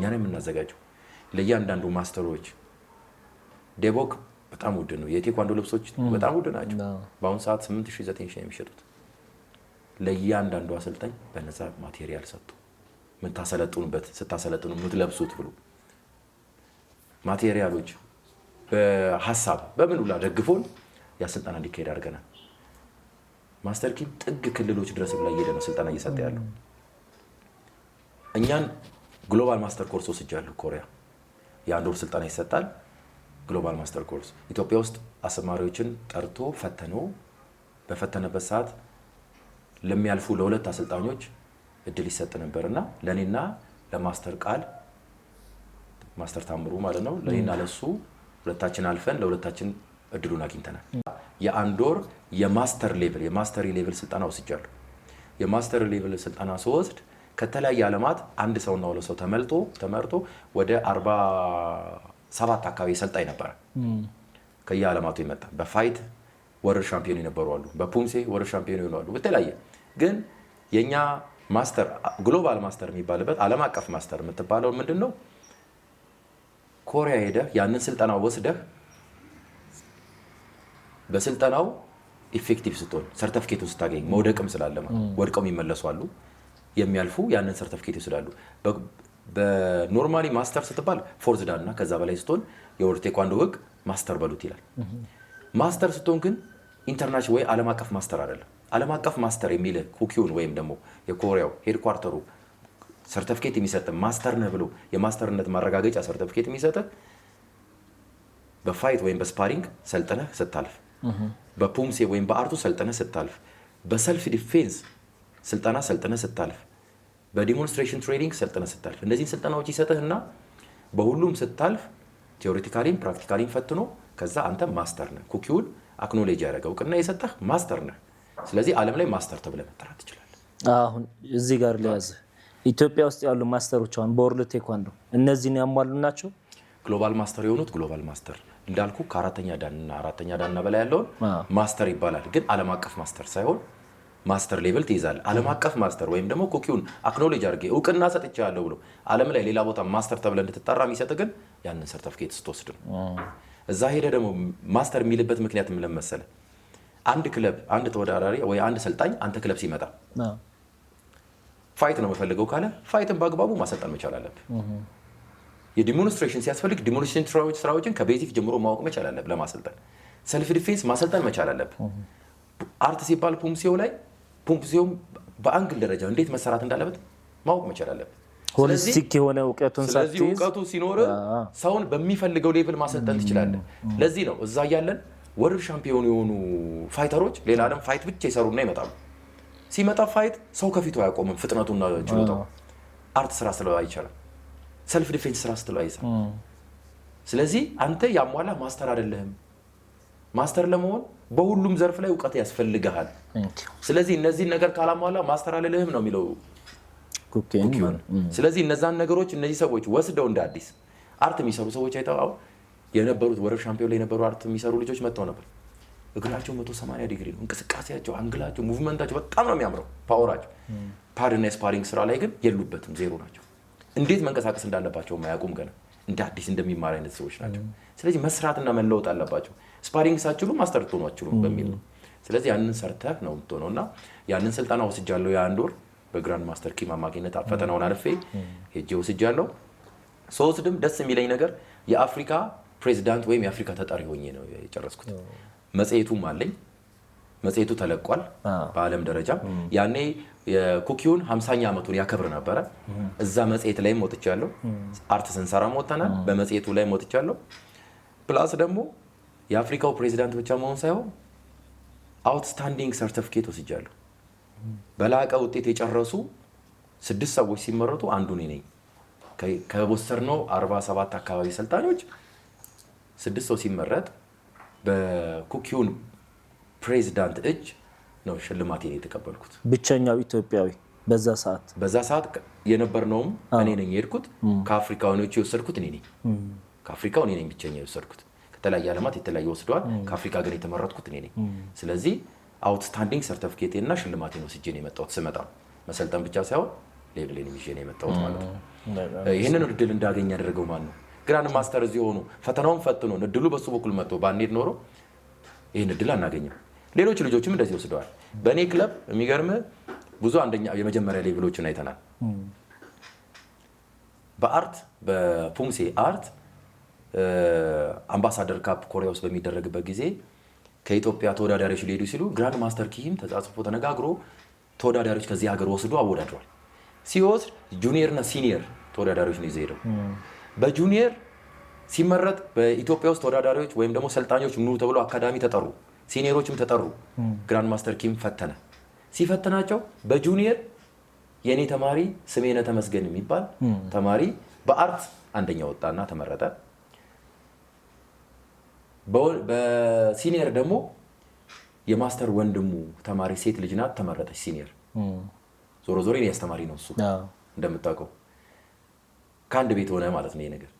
ነን የምናዘጋጀው ለእያንዳንዱ ማስተሮች ዴቦክ በጣም ውድ ነው። የቴኳንዶ ልብሶች በጣም ውድ ናቸው። በአሁኑ ሰዓት 8000 9000 የሚሸጡት። ለእያንዳንዱ አሰልጣኝ በነፃ ማቴሪያል ሰጡ። ምን ታሰለጥኑበት ስታሰለጥኑ የምትለብሱት ብሎ ማቴሪያሎች በሐሳብ በምን ሁላ ደግፎን ያስልጣና እንዲካሄድ አድርገናል። ማስተር ኪም ጥግ ክልሎች ድረስ ላይ እየሄደ ነው ስልጠና እየሰጠ ያለው። እኛን ግሎባል ማስተር ኮርስ ወስጃለሁ ኮሪያ። የ1 ወር ስልጠና ይሰጣል። ግሎባል ማስተር ኮርስ ኢትዮጵያ ውስጥ አስተማሪዎችን ጠርቶ ፈተኖ በፈተነበት ሰዓት ለሚያልፉ ለሁለት አሰልጣኞች እድል ይሰጥ ነበርና ለኔና ለማስተር ቃል ማስተር ታምሩ ማለት ነው ለኔና ለሱ ሁለታችን አልፈን ለሁለታችን እድሉን አግኝተናል። የ1 ወር የማስተር ሌቭል ስልጠና ወስጃለሁ። የማስተር ሌቭል ስልጠና ስወስድ ከተለያየ ዓለማት አንድ ሰውና ሁለት ሰው ተመርጦ ወደ 47 አካባቢ ሰልጣኝ ነበር። ከየዓለማቱ ይመጣ በፋይት ወርልድ ሻምፒዮን የነበሩ አሉ፣ በፑምሴ ወርልድ ሻምፒዮን የሆኑ አሉ። በተለያየ ግን የኛ ማስተር ግሎባል ማስተር የሚባልበት ዓለም አቀፍ ማስተር የምትባለው ምንድነው? ኮሪያ ሄደህ ያንን ስልጠና ወስደህ በስልጠናው ኢፌክቲቭ ስትሆን ሰርቲፊኬቱን ስታገኝ መውደቅም ስላለ ወድቀው የሚመለሱ አሉ፣ የሚያልፉ ያንን ሰርቲፊኬት ይወስዳሉ። በኖርማሊ ማስተር ስትባል ፎርዝ ዳን እና ከዛ በላይ ስትሆን የወርልድ ቴኳንዶ ህግ ማስተር በሉት ይላል። ማስተር ስትሆን ግን ኢንተርናሽናል ወይ ዓለም አቀፍ ማስተር አይደለም። ዓለም አቀፍ ማስተር የሚል ኩኪውን ወይም ደግሞ የኮሪያው ሄድኳርተሩ ሰርቲፊኬት የሚሰጥ ማስተር ነህ ብሎ የማስተርነት ማረጋገጫ ሰርቲፊኬት የሚሰጥ በፋይት ወይም በስፓሪንግ ሰልጥነህ ስታልፍ፣ በፑምሴ ወይም በአርቱ ሰልጥነህ ስታልፍ፣ በሰልፍ ዲፌንስ ስልጠና ሰልጥነህ ስታልፍ፣ በዲሞንስትሬሽን ትሬኒንግ ሰልጥነህ ስታልፍ እነዚህን ስልጠናዎች ይሰጥህና በሁሉም ስታልፍ ቴዎሬቲካሊም ፕራክቲካሊም ፈትኖ ከዛ አንተ ማስተር ነህ። ኩኪውን አክኖሌጅ ያደረገው እውቅና የሰጠህ ማስተር ነህ። ስለዚህ ዓለም ላይ ማስተር ተብለህ መጠራት ትችላለህ። አሁን እዚህ ጋር ለያዘ ኢትዮጵያ ውስጥ ያሉ ማስተሮች አሁን በወርልድ ቴኳንዶ እነዚህን ያሟሉ ናቸው። ግሎባል ማስተር የሆኑት ግሎባል ማስተር እንዳልኩ ከአራተኛ ዳንና በላይ ያለውን ማስተር ይባላል። ግን ዓለም አቀፍ ማስተር ሳይሆን ማስተር ሌቭል ትይዛለህ። ዓለም አቀፍ ማስተር ወይም ደግሞ ኩኪውን አክኖሌጅ አድርጌ እውቅና ሰጥቻለሁ ብሎ ዓለም ላይ ሌላ ቦታ ማስተር ተብለህ እንድትጠራ የሚሰጥ ግን ያንን ሰርቲፊኬት ስትወስድ ነው። እዛ ሄደ ደግሞ ማስተር የሚልበት ምክንያት ምን መሰለህ? አንድ ክለብ አንድ ተወዳዳሪ ወይ አንድ ሰልጣኝ አንተ ክለብ ሲመጣ ፋይት ነው የምፈልገው ካለ ፋይትን በአግባቡ ማሰልጠን መቻል አለብህ። የዲሞንስትሬሽን ሲያስፈልግ ዲሞንስትሬሽን ስራዎችን ከቤዚክ ጀምሮ ማወቅ መቻል አለብህ። ለማሰልጠን ሰልፍ ዲፌንስ ማሰልጠን መቻል አለብህ። አርት ሲባል ፑምሴውም በአንግል ደረጃ እንዴት መሰራት እንዳለበት ማወቅ መቻል አለብህ። ሆሊስቲክ የሆነ እውቀቱን ስለዚህ እውቀቱ ሲኖር ሰውን በሚፈልገው ሌቭል ማሰልጠን ትችላለህ። ለዚህ ነው እዛ ያለን ወርልድ ሻምፒዮን የሆኑ ፋይተሮች ሌላ ዓለም ፋይት ብቻ ይሰሩና ይመጣሉ። ሲመጣ ፋይት ሰው ከፊቱ አያቆምም። ፍጥነቱና ችሎታው አርት ስራ ስለው አይቻልም። ሰልፍ ዲፌንስ ስራ ስለው አይሰራም። ስለዚህ አንተ ያሟላ ማስተር አይደለህም። ማስተር ለመሆን በሁሉም ዘርፍ ላይ እውቀት ያስፈልግሃል። ስለዚህ እነዚህን ነገር ካላሟላ ማስተር አይደለህም ነው የሚለው ኩኪውን። ስለዚህ እነዛን ነገሮች እነዚህ ሰዎች ወስደው እንደ አዲስ አርት የሚሰሩ ሰዎች አይተው የነበሩት ወርልድ ሻምፒዮን ላይ የነበሩ አርት የሚሰሩ ልጆች መጥተው ነበር። እግራቸው 180 ዲግሪ ነው። እንቅስቃሴያቸው፣ አንግላቸው፣ ሙቭመንታቸው በጣም ነው የሚያምረው። ፓወራቸው ፓድና ስፓሪንግ ስራ ላይ ግን የሉበትም፣ ዜሮ ናቸው። እንዴት መንቀሳቀስ እንዳለባቸው ማያውቁም። ገና እንደ አዲስ እንደሚማር አይነት ሰዎች ናቸው። ስለዚህ መስራትና መለወጥ አለባቸው። ስፓሪንግ ሳችሉ ማስተር ትሆኑ አትችሉም በሚል ነው። ስለዚህ ያንን ሰርተህ ነው የምትሆነው እና ያንን ስልጠና ወስጃለሁ። የ1 ወር በግራንድ ማስተር ኪም አማካኝነት ፈተናውን አልፌ ሄጄ ወስጃለሁ። ስወስድም ደስ የሚለኝ ነገር የአፍሪካ ፕሬዚዳንት ወይም የአፍሪካ ተጠሪ ሆኜ ነው የጨረስኩት። መጽሔቱም አለኝ። መጽሔቱ ተለቋል በዓለም ደረጃ። ያኔ የኩኪውን 50ኛ ዓመቱን ያከብር ነበረ። እዛ መጽሔት ላይም ወጥቻለሁ። አርት ስንሰራ ወጥተናል። በመጽሔቱ ላይም ወጥቻለሁ። ፕላስ ደግሞ የአፍሪካው ፕሬዚዳንት ብቻ መሆን ሳይሆን አውትስታንዲንግ ሰርቲፊኬት ወስጃለሁ። በላቀ ውጤት የጨረሱ 6 ሰዎች ሲመረጡ አንዱ እኔ ነኝ። ከወሰድነው 47 አካባቢ ሰልጣኞች 6 ሰው ሲመረጥ በኩኪውን ፕሬዚዳንት እጅ ነው ሽልማቴን የተቀበልኩት። ብቸኛው ኢትዮጵያዊ በዛ ሰዓት የነበርነውም እኔ ነኝ የሄድኩት። ከአፍሪካኖቹ የወሰድኩት እኔ ነኝ። ከአፍሪካው እኔ ነኝ ብቸኛ የወሰድኩት። ከተለያየ ዓለማት የተለያየ ወስደዋል። ከአፍሪካ ግን የተመረጥኩት እኔ ነኝ። ስለዚህ አውትስታንዲንግ ሰርቲፊኬቴን እና ሽልማቴን ወስጄ ነው የመጣሁት። ስመጣ መሰልጠን ብቻ ሳይሆን ሌቭሌን ይዤ ነው የመጣሁት ማለት ነው። ይህንን እድል እንዳገኝ ያደረገው ማን ነው? ግራንድ ማስተር እዚህ ሆኖ ፈተናውን ፈትኖ እድሉ በሱ በኩል መጥቶ ባንሄድ ኖሮ ይህን እድል አናገኝም። ሌሎች ልጆችም እንደዚህ ወስደዋል። በእኔ ክለብ የሚገርም ብዙ አንደኛ የመጀመሪያ ሌቭሎችን አይተናል። በአርት በፑንሴ አርት አምባሳደር ካፕ ኮሪያ ውስጥ በሚደረግበት ጊዜ ከኢትዮጵያ ተወዳዳሪዎች ሊሄዱ ሲሉ ግራንድ ማስተር ኪም ተጻጽፎ ተነጋግሮ ተወዳዳሪዎች ከዚህ ሀገር ወስዶ አወዳድሯል። ሲወስድ ጁኒየር እና ሲኒየር ተወዳዳሪዎች ነው ይዘው ሄደው በጁኒየር ሲመረጥ በኢትዮጵያ ውስጥ ተወዳዳሪዎች ወይም ደግሞ ሰልጣኞች ኑ ተብሎ አካዳሚ ተጠሩ፣ ሲኒየሮችም ተጠሩ። ግራንድ ማስተር ኪም ፈተነ። ሲፈተናቸው በጁኒየር የኔ ተማሪ ስሜነ ተመስገን የሚባል ተማሪ በአርት አንደኛ ወጣና ተመረጠ። በሲኒየር ደግሞ የማስተር ወንድሙ ተማሪ ሴት ልጅ ናት ተመረጠች ሲኒየር። ዞሮ ዞሮ የኔ አስተማሪ ነው እሱ እንደምታውቀው። ከአንድ ቤት ሆነ ማለት ነው ይሄ ነገር።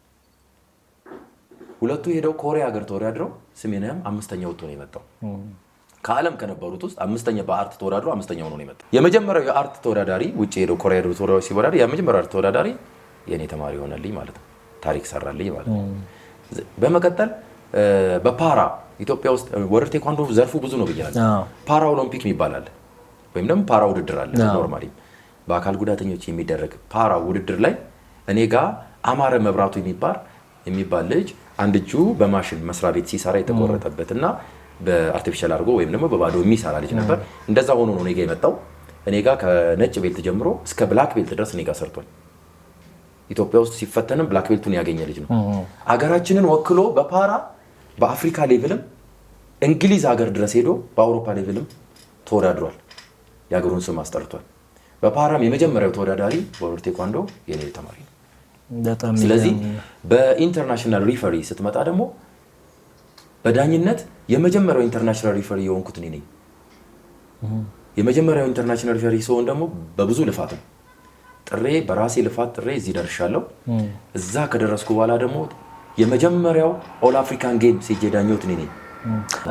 ሁለቱ ሄደው ኮሪያ ሀገር ተወዳድረው ስሜነም አምስተኛ ወጥቶ ነው የመጣው። ከዓለም ከነበሩት ውስጥ አምስተኛ በአርት ተወዳድሮ አምስተኛ ሆኖ ነው የመጣው። የመጀመሪያው የአርት ተወዳዳሪ ውጭ ሄደው ኮሪያ ሄደው ተወዳዳሪ ሲወዳደር የመጀመሪያው አርት ተወዳዳሪ የኔ ተማሪ ሆነልኝ ማለት ነው። ታሪክ ሰራልኝ ማለት ነው። በመቀጠል በፓራ ኢትዮጵያ ውስጥ ወርልድ ቴኳንዶ ዘርፉ ብዙ ነው ብያለሁ። ፓራ ኦሎምፒክ ይባላል ወይም ደግሞ ፓራ ውድድር አለ። ኖርማሊ በአካል ጉዳተኞች የሚደረግ ፓራ ውድድር ላይ እኔ ጋር አማረ መብራቱ የሚባል ልጅ አንድ እጁ በማሽን መስሪያ ቤት ሲሰራ የተቆረጠበትና በአርቲፊሻል አድርጎ ወይም ደግሞ በባዶ የሚሰራ ልጅ ነበር። እንደዛ ሆኖ ነው እኔ ጋር የመጣው። እኔ ጋር ከነጭ ቤልት ጀምሮ እስከ ብላክ ቤልት ድረስ እኔ ጋር ሰርቷል። ኢትዮጵያ ውስጥ ሲፈተንም ብላክ ቤልቱን ያገኘ ልጅ ነው። አገራችንን ወክሎ በፓራ በአፍሪካ ሌቭልም እንግሊዝ ሀገር ድረስ ሄዶ በአውሮፓ ሌቭልም ተወዳድሯል። የሀገሩን ስም አስጠርቷል። በፓራም የመጀመሪያው ተወዳዳሪ በወርልድ ቴኳንዶ የኔ ተማሪ ነው። ስለዚህ በኢንተርናሽናል ሪፈሪ ስትመጣ ደግሞ በዳኝነት የመጀመሪያው ኢንተርናሽናል ሪፈሪ የሆንኩት እኔ ነኝ። የመጀመሪያው ኢንተርናሽናል ሪፈሪ ሲሆን ደግሞ በብዙ ልፋት ነው። በራሴ ልፋት ጥሬ እዚህ ደርሻለሁ። እዛ ከደረስኩ በኋላ ደግሞ የመጀመሪያው ኦል አፍሪካን ጌም ሲጄ ዳኞት እኔ ነኝ።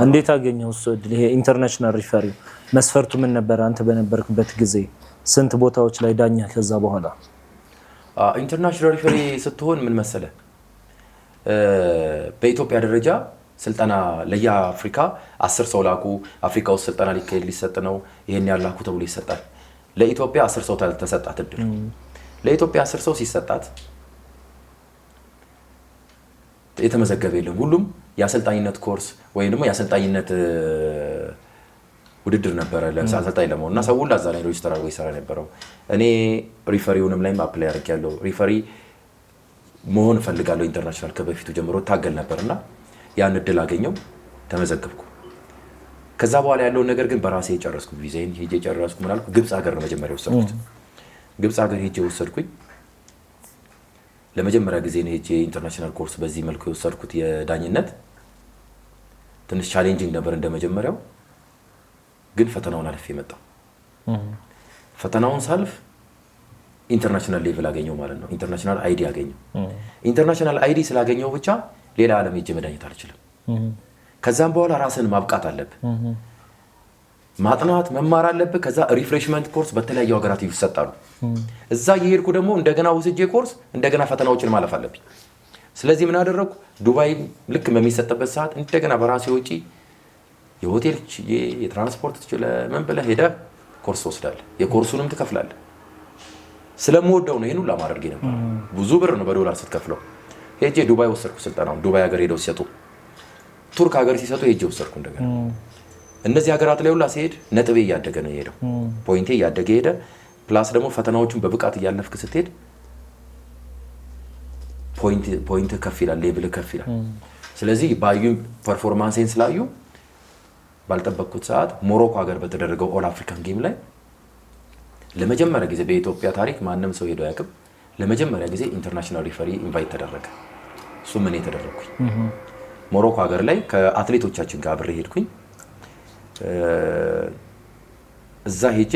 እንዴት አገኘው እሱ እድል? ይሄ ኢንተርናሽናል ሪፈሪ መስፈርቱ ምን ነበር? አንተ በነበርክበት ጊዜ ስንት ቦታዎች ላይ ዳኛ? ከዛ በኋላ ኢንተርናሽናል ሪፈሪ ስትሆን ምን መሰለ፣ በኢትዮጵያ ደረጃ ስልጠና ለየአፍሪካ 10 ሰው ላኩ። አፍሪካ ውስጥ ስልጠና ሊሰጥ ነው፣ ይሄን ያላኩ ተብሎ ይሰጣል። ለኢትዮጵያ 10 ሰው ተሰጣት እድል። ለኢትዮጵያ 10 ሰው ሲሰጣት የተመዘገበ የለም። ሁሉም የአሰልጣኝነት ኮርስ ወይም ደግሞ የአሰልጣኝነት ውድድር ነበረ ለአሰልጣኝ ለመሆን እና ሰው ሁሉ እዛ ላይ ሬጅስተር አድርጎ ይሰራ ነበረው። እኔ ሪፈሪውንም ላይም አፕላይ አድርጌያለሁ። ሪፈሪ መሆን እፈልጋለሁ ኢንተርናሽናል ከበፊቱ ጀምሮ ታገል ነበርና ያን እድል አገኘው፣ ተመዘገብኩ። ከዛ በኋላ ያለውን ነገር ግን በራሴ የጨረስኩ ቪዛዬን ሄጄ ጨረስኩ። ምን አልኩ፣ ግብፅ ሀገር ነው መጀመሪያ ወሰድኩት። ግብፅ ሀገር ሄጄ ወሰድኩኝ። ለመጀመሪያ ጊዜ ነው ሄጄ ኢንተርናሽናል ኮርስ በዚህ መልኩ የወሰድኩት። የዳኝነት ትንሽ ቻሌንጂንግ ነበር እንደመጀመሪያው፣ ግን ፈተናውን አልፌ መጣሁ። ፈተናውን ሳልፍ ኢንተርናሽናል ሌቭል አገኘው ማለት ነው። ኢንተርናሽናል አይዲ አገኘው። ኢንተርናሽናል አይዲ ስላገኘው ብቻ ሌላ ዓለም ሄጄ መዳኘት አልችልም። ከዛም በኋላ ራስን ማብቃት አለብህ፣ ማጥናት መማር አለብህ። ከዛ ሪፍሬሽመንት ኮርስ በተለያዩ ሀገራት ይሰጣሉ። እዛ የሄድኩ ደግሞ እንደገና ወስጄ ኮርስ እንደገና ፈተናዎችን ማለፍ አለብኝ። ስለዚህ ምን አደረግኩ፣ ዱባይ ልክ በሚሰጥበት ሰዓት እንደገና በራሴ ወጪ የሆቴል የትራንስፖርት ምን ብለህ ሄደህ ኮርስ ትወስዳለህ። የኮርሱንም ትከፍላለህ። ስለምወደው ነው ይሄን ሁሉ ማድረግ ነበር። ብዙ ብር ነው በዶላር ስትከፍለው። ሄጄ ዱባይ ወሰድኩ ስልጠናውን። ዱባይ ሀገር ሄደው ሲሰጡ፣ ቱርክ ሀገር ሲሰጡ ሄጄ ወሰድኩ እንደገና። እነዚህ ሀገራት ላይ ሁላ ሲሄድ ነጥቤ እያደገ ነው የሄደው፣ ፖይንቴ እያደገ ሄደ። ፕላስ ደግሞ ፈተናዎቹን በብቃት እያለፍክ ስትሄድ ፖይንት ከፍ ይላል፣ ሌብል ከፍ ይላል። ስለዚህ ባዩ ፐርፎርማንሴን ስላዩ ባልጠበቅኩት ሰዓት ሞሮኮ ሀገር በተደረገው ኦል አፍሪካን ጌም ላይ ለመጀመሪያ ጊዜ በኢትዮጵያ ታሪክ ማንም ሰው ሄዶ አያውቅም። ለመጀመሪያ ጊዜ ኢንተርናሽናል ሪፈሪ ኢንቫይት ተደረገ። እሱ ምን ተደረግኩኝ ሞሮኮ ሀገር ላይ ከአትሌቶቻችን ጋር አብሬ ሄድኩኝ። እዛ ሄጄ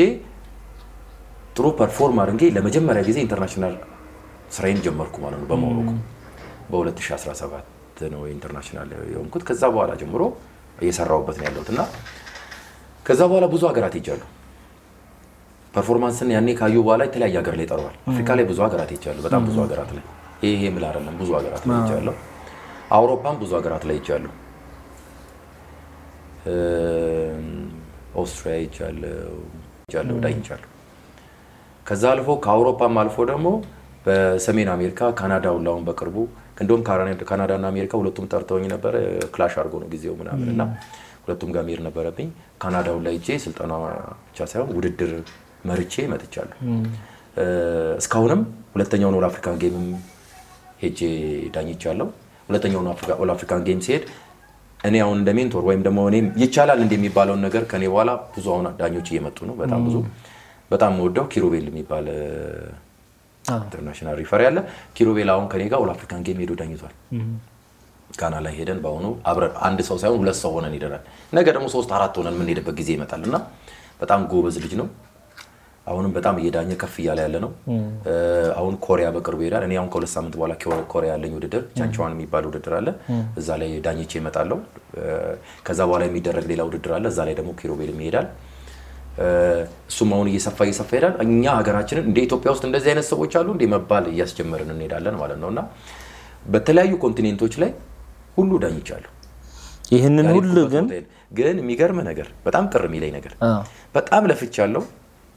ጥሩ ፐርፎርም አድርጌ ለመጀመሪያ ጊዜ ኢንተርናሽናል ስራዬን ጀመርኩ ማለት ነው። በሞሮኮ በ2017 ነው ኢንተርናሽናል የሆንኩት። ከዛ በኋላ ጀምሮ እየሰራሁበት ነው ያለሁት እና ከዛ በኋላ ብዙ ሀገራት ሄጃለሁ። ፐርፎርማንስን ያኔ ካዩ በኋላ የተለያየ ሀገር ላይ ጠርዋል። አፍሪካ ላይ ብዙ ሀገራት ሄጃለሁ፣ በጣም ብዙ ሀገራት ላይ ይሄ ምን አይደለም ብዙ ሀገራት ላይ ይቻላል አውሮፓም ብዙ ሀገራት ላይ ይቻላል ኦስትሪያ ይቻላል ዳይንቻል ከዛ አልፎ ከአውሮፓም አልፎ ደግሞ በሰሜን አሜሪካ ካናዳ ሁላውን በቅርቡ እንደውም ካናዳና አሜሪካ ሁለቱም ጠርተውኝ ነበር ክላሽ አድርጎ ነው ጊዜው ምናምንና ሁለቱም ጋር መሄድ ነበረብኝ ካናዳው ላይ ሄጄ ስልጠና ብቻ ሳይሆን ውድድር መርጬ መጥቻለሁ እስካሁንም ሁለተኛውን ኦል አፍሪካን ጌም ሄጄ ዳኝቻለሁ ሁለተኛውን ኦል አፍሪካን ጌም ሲሄድ እኔ አሁን እንደ ሜንቶር ወይም ደግሞ እኔ ይቻላል እንደሚባለው ነገር ከኔ በኋላ ብዙ አሁን ዳኞች እየመጡ ነው በጣም ብዙ በጣም ወደው ኪሩቤል የሚባል ኢንተርናሽናል ሪፈር ያለ ኪሩቤል አሁን ከኔ ጋር ኦል አፍሪካን ጌም ሄዶ ዳኝቷል ካና ላይ ሄደን ባሁኑ አብረን አንድ ሰው ሳይሆን ሁለት ሰው ሆነን ይደራል ነገ ደግሞ 3 4 ሆነን ምን ሄደበት ጊዜ ይመጣልና በጣም ጎበዝ ልጅ ነው አሁንም በጣም እየዳኘ ከፍ ይያለ ያለ ነው አሁን ኮሪያ በቅርቡ ይሄዳል እኔ አሁን ከሁለት ሳምንት በኋላ ኮሪያ ያለኝ ውድድር ቻንቻዋን የሚባል ውድድር አለ እዛ ላይ ዳኝቼ እመጣለሁ ከዛ በኋላ የሚደረግ ሌላ ውድድር አለ እዛ ላይ ደግሞ ኪሩቤል ይሄዳል እሱም አሁን እየሰፋ ይሄዳል እኛ ሀገራችንን እንደ ኢትዮጵያ ውስጥ እንደዚህ አይነት ሰዎች አሉ እንደ መባል እያስጀመርን እንሄዳለን ማለት ነውና በተለያዩ ኮንቲኔንቶች ላይ ሁሉ ዳኝቻለሁ ይሄንን ሁሉ ግን የሚገርም ነገር በጣም ቅር የሚለኝ ነገር በጣም ለፍቻለሁ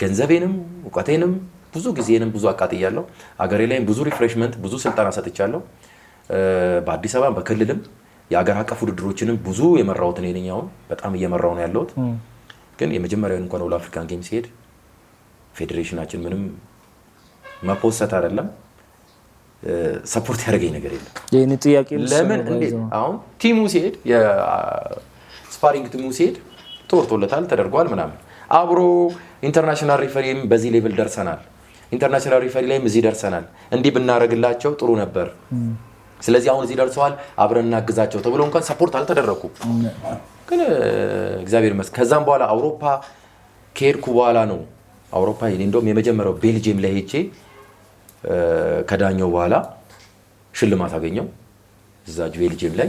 ገንዘቤንም ወቀቴንም ብዙ ጊዜንም ብዙ አቃጥያለሁ አገሬ ላይ ብዙ ሪፍሬሽመንት ብዙ ስልጣና ሰጥቻለሁ በአዲስ አበባ በክልልም የአገር አቀፍ ውድድሮችንም ብዙ የመራሁት እኔ ነኝ አሁን በጣም እየመራው ነው ያለሁት ግን የመጀመሪያውን እንኳን ኦል አፍሪካን ጌም ሲሄድ ፌዴሬሽናችን ምንም መፖሰት አይደለም ሰፖርት ያደረገኝ ነገር የለም የኔ ጥያቄ ለምን እንዴት አሁን ቲሙ ሲሄድ የስፓሪንግ ቲሙ ሲሄድ ተወርቶለታል ተደርጓል ምናምን አብሮ ኢንተርናሽናል ሪፈሪም በዚህ ሌቭል ደርሰናል ኢንተርናሽናል ሪፈሪ ላይም እዚህ ደርሰናል እንዲህ ብናረግላቸው ጥሩ ነበር ስለዚህ አሁን እዚህ ደርሰዋል አብረን እናግዛቸው ተብሎ እንኳን ሰፖርት አልተደረኩም ግን እግዚአብሔር ይመስገን ከዛም በኋላ አውሮፓ ከሄድኩ በኋላ ነው አውሮፓ እንደውም የመጀመሪያው ቤልጂየም ላይ ሄጄ ከዳኛው በኋላ ሽልማት አገኘው እዛ ቤልጂየም ላይ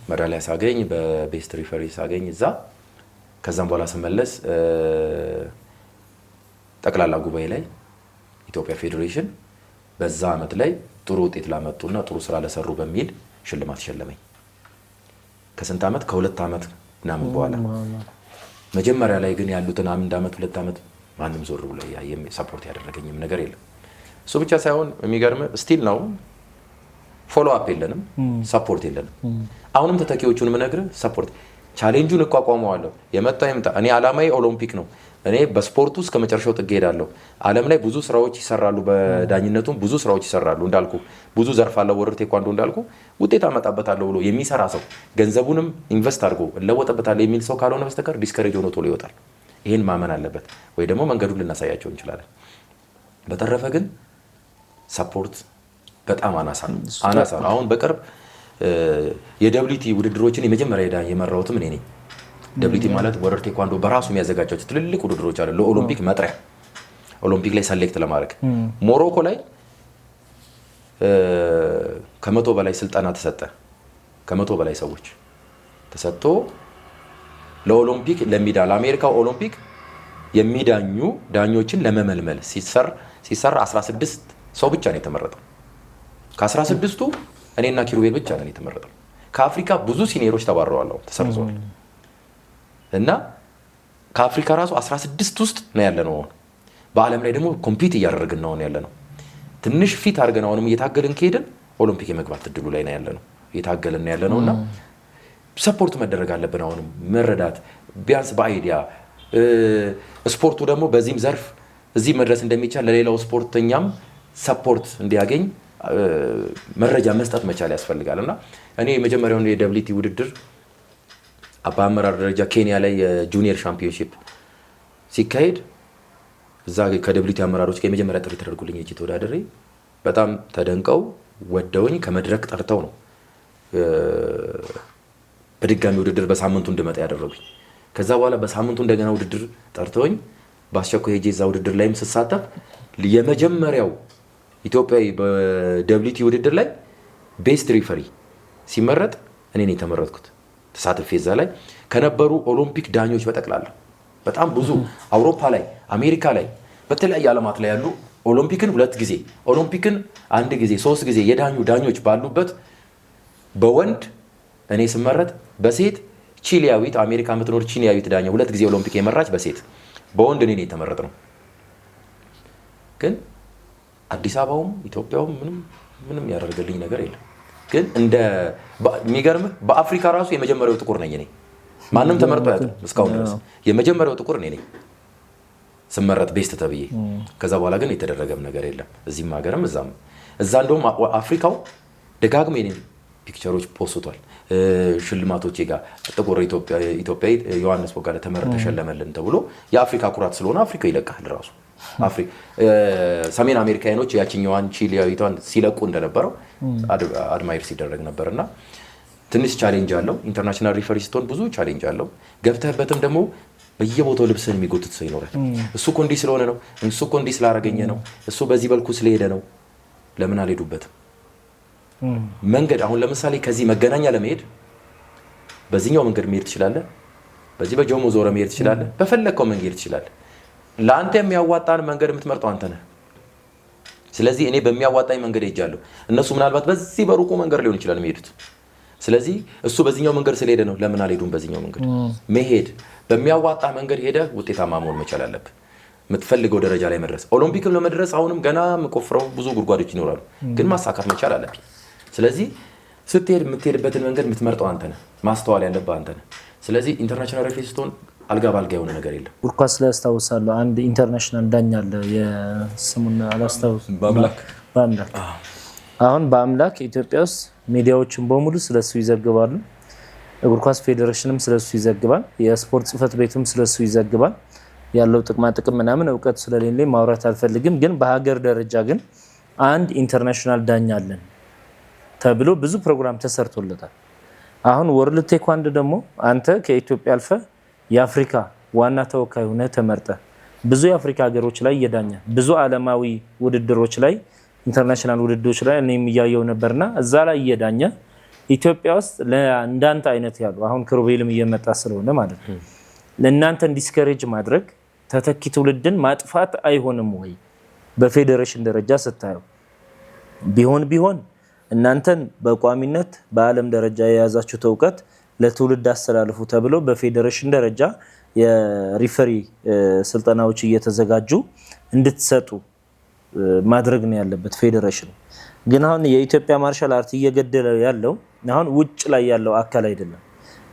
ሜዳሊያ ሳገኝ በቤስት ሪፈሪ ሳገኝ እዛ ከዛም በኋላ ስመለስ ጠቅላላ ጉባኤ ላይ ኢትዮጵያ ፌዴሬሽን በዛ አመት ላይ ጥሩ ውጤት ላመጡና ጥሩ ስራ ለሰሩ በሚል ሽልማት ሸለመኝ ከስንት አመት ከሁለት አመት ምናምን በኋላ መጀመሪያ ላይ ግን ያሉትን አንድ አመት ሁለት አመት ማንም ዞር ብሎ ያየም ሰፖርት ያደረገኝም ነገር የለም እሱ ብቻ ሳይሆን የሚገርም ስቲል ነው ፎሎ አፕ የለንም ሰፖርት የለንም አሁንም ተተኪዎቹን ምነግር ሰፖርት ቻሌንጁን እቋቋመዋለሁ የመጣው ይምጣ እኔ አላማዬ ኦሎምፒክ ነው እኔ በስፖርቱ እስከ መጨረሻው ጥግ ሄዳለሁ ዓለም ላይ ብዙ ስራዎች ይሰራሉ በዳኝነቱም ብዙ ስራዎች ይሰራሉ እንዳልኩ ብዙ ዘርፍ አለው ወርድ ቴኳንዶ እንዳልኩ ውጤት አመጣበታለሁ ብሎ የሚሰራ ሰው ገንዘቡንም ኢንቨስት አድርጎ ለወጣበታል የሚል ሰው ካልሆነ በስተቀር ዲስከሬጅ ሆኖ ቶሎ ይወጣል ይሄን ማመን አለበት ወይ ደግሞ መንገዱን ልናሳያቸው እንችላለን በተረፈ ግን ሰፖርት በጣም አናሳ ነው አሁን በቅርብ የደብሊቲ ውድድሮችን የመጀመሪያ የመራውትም እኔ ነኝ ደብሊቲ ማለት ወርልድ ቴኳንዶ በራሱ የሚያዘጋጃቸው ትልልቅ ውድድሮች አሉ ለኦሎምፒክ መጥሪያ ኦሎምፒክ ላይ ሰሌክት ለማድረግ ሞሮኮ ላይ ከመቶ በላይ ስልጣና ተሰጠ ከመቶ በላይ ሰዎች ተሰጥቶ ለኦሎምፒክ ለአሜሪካ ኦሎምፒክ የሚዳኙ ዳኞችን ለመመልመል ሲሰራ 16 ሰው ብቻ ነው የተመረጠው ከ16ቱ እኔና ኪሩቤል ብቻ ነን የተመረጠው ከአፍሪካ ብዙ ሲኒየሮች ተባረዋል ተሰርዘዋል እና ከአፍሪካ ራሱ 16 ውስጥ ነው ያለነው በአለም ላይ ደግሞ ኮምፒት እያደረግን ነው ያለነው ትንሽ ፊት አድርገን አሁንም እየታገልን ከሄድን ኦሎምፒክ የመግባት እድሉ ላይ ነው ያለነው እየታገልን ያለነውና ሰፖርት መደረግ አለብን አሁንም መረዳት ቢያንስ በአይዲያ ስፖርቱ ደግሞ በዚህም ዘርፍ እዚህ መድረስ እንደሚቻል ለሌላው ስፖርተኛም ሰፖርት እንዲያገኝ መረጃ መስጠት መቻል ያስፈልጋልና እኔ የመጀመሪያውን የደብሊቲ ውድድር በአመራር ደረጃ ኬንያ ላይ የጁኒየር ሻምፒዮንሺፕ ሲካሄድ እዛ ከደብሊቲ አመራሮች ጋር የመጀመሪያ ጥሪ ተደርጎልኝ እቺ ተወዳደሬ በጣም ተደንቀው ወደውኝ ከመድረክ ጠርተው ነው በድጋሚ ውድድር በሳምንቱ እንድመጣ ያደረጉኝ ከዛ በኋላ በሳምንቱ እንደገና ውድድር ጠርተውኝ ባስቸኳይ ሄጄ እዛ ውድድር ላይም ስሳተፍ የመጀመሪያው ኢትዮጵያዊ በደብሊቲ ውድድር ላይ ቤስት ሪፈሪ ሲመረጥ እኔ ነኝ ተመረጥኩት ተሳትፌ እዛ ላይ ከነበሩ ኦሎምፒክ ዳኞች በጠቅላላ በጣም ብዙ አውሮፓ ላይ አሜሪካ ላይ በተለያየ ዓለማት ላይ ያሉ ኦሎምፒክን 2 ጊዜ ኦሎምፒክን 1 ጊዜ 3 ጊዜ የዳኙ ዳኞች ባሉበት በወንድ እኔ ስመረጥ በሴት ቺሊያዊት አሜሪካ የምትኖር ቺሊያዊት ዳኛ 2 ጊዜ ኦሎምፒክ የመራች በሴት በወንድ እኔ የተመረጥነው። ግን አዲስ አበባውም ኢትዮጵያውም ምንም ያደርገልኝ ነገር የለም። ግን እንደ የሚገርምህ በአፍሪካ ራሱ የመጀመሪያው ጥቁር ነኝ እኔ። ማንም ተመርጦ አያውቅም እስካሁን ድረስ። የመጀመሪያው ጥቁር እኔ ነኝ ስመረጥ ቤስት ተብዬ። ከዛ በኋላ ግን የተደረገም ነገር የለም እዚህም ሀገርም እዛም። እዛ እንደውም አፍሪካው ደጋግሞ የኔን ፒክቸሮች ፖስቷል ሽልማቶቼ ጋር ጥቁር ኢትዮጵያዊ ዮሐንስ ቦጋለ ተመረጠ ተሸለመልን ተብሎ የአፍሪካ ኩራት ስለሆነ አፍሪካ ይለቃል ራሱ። ሰሜን አሜሪካኖች ያቺኛዋን ቺሊያዊቷን ሲለቁ እንደነበረው አድማይር ሲደረግ ነበርና ትንሽ ቻሌንጅ አለው። ኢንተርናሽናል ሪፈሪ ስትሆን ብዙ ቻሌንጅ አለው። ገብተህበትም ደግሞ በየቦታው ልብስን የሚጎትት ሰው ይኖራል። እሱ እኮ እንዲህ ስለሆነ ነው፣ እሱ እኮ እንዲህ ስላረገኘ ነው፣ እሱ በዚህ በልኩ ስለሄደ ነው። ለምን አልሄዱበትም? መንገድ አሁን ለምሳሌ ከዚህ መገናኛ ለመሄድ በዚህኛው መንገድ መሄድ ትችላለህ፣ በዚህ በጆሞ ዞረ መሄድ ትችላለህ፣ በፈለግከው መንገድ ትችላለህ። ለአንተ የሚያዋጣን መንገድ የምትመርጠው አንተ ነህ። ስለዚህ እኔ በሚያዋጣኝ መንገድ ሄጃለሁ። እነሱ ምናልባት በዚህ በሩቁ መንገድ ሊሆን ይችላል የሚሄዱት። ስለዚህ እሱ በዚህኛው መንገድ ስለሄደ ነው፣ ለምን አልሄዱም? በዚህኛው መንገድ መሄድ በሚያዋጣ መንገድ ሄደህ ውጤታማ መሆን መቻል አለብህ፣ የምትፈልገው ደረጃ ላይ መድረስ። ኦሎምፒክም ለመድረስ አሁንም ገና የምቆፍረው ብዙ ጉድጓዶች ይኖራሉ፣ ግን ማሳካት መቻል አለብህ። ስለዚህ ስትሄድ የምትሄድበትን መንገድ የምትመርጠው አንተ ነህ፣ ማስተዋል ያለብህ አንተ ነህ። ስለዚህ ኢንተርናሽናል ሬፍሪ ስትሆን አልጋ ባልጋ የሆነ ነገር የለም። እግር ኳስ ላይ አስታውሳለሁ አንድ ኢንተርናሽናል ዳኛ አለ፣ የስሙን አላስታውስም። በአምላክ አሁን በአምላክ ኢትዮጵያ ውስጥ ሚዲያዎችን በሙሉ ስለሱ ይዘግባሉ። እግር ኳስ ፌዴሬሽንም ስለሱ ይዘግባል። የስፖርት ጽህፈት ቤቱም ስለሱ ይዘግባል። ያለው ጥቅማ ጥቅም ምናምን እውቀት ስለሌለኝ ማውራት አልፈልግም። ግን በሀገር ደረጃ ግን አንድ ኢንተርናሽናል ዳኛ አለን ተብሎ ብዙ ፕሮግራም ተሰርቶለታል። አሁን ወርልድ ቴኳንዶ ደግሞ አንተ ከኢትዮጵያ አልፈ የአፍሪካ ዋና ተወካይ ሆነ ተመርጠ ብዙ የአፍሪካ ሀገሮች ላይ እየዳኛ ብዙ ዓለማዊ ውድድሮች ላይ ኢንተርናሽናል ውድድሮች ላይ እኔም እያየው ነበርና እዛ ላይ እየዳኛ ኢትዮጵያ ውስጥ ለእንዳንተ አይነት ያሉ አሁን ክሩቤልም እየመጣ ስለሆነ ማለት ነው ለእናንተ ዲስከሬጅ ማድረግ ተተኪ ትውልድን ማጥፋት አይሆንም ወይ? በፌዴሬሽን ደረጃ ስታየው ቢሆን እናንተን በቋሚነት በዓለም ደረጃ የያዛችሁት እውቀት ለትውልድ አስተላልፉ ተብሎ በፌዴሬሽን ደረጃ የሪፈሪ ስልጠናዎች እየተዘጋጁ እንድትሰጡ ማድረግ ነው ያለበት ፌዴሬሽን። ግን አሁን የኢትዮጵያ ማርሻል አርት እየገደለ ያለው አሁን ውጭ ላይ ያለው አካል አይደለም፣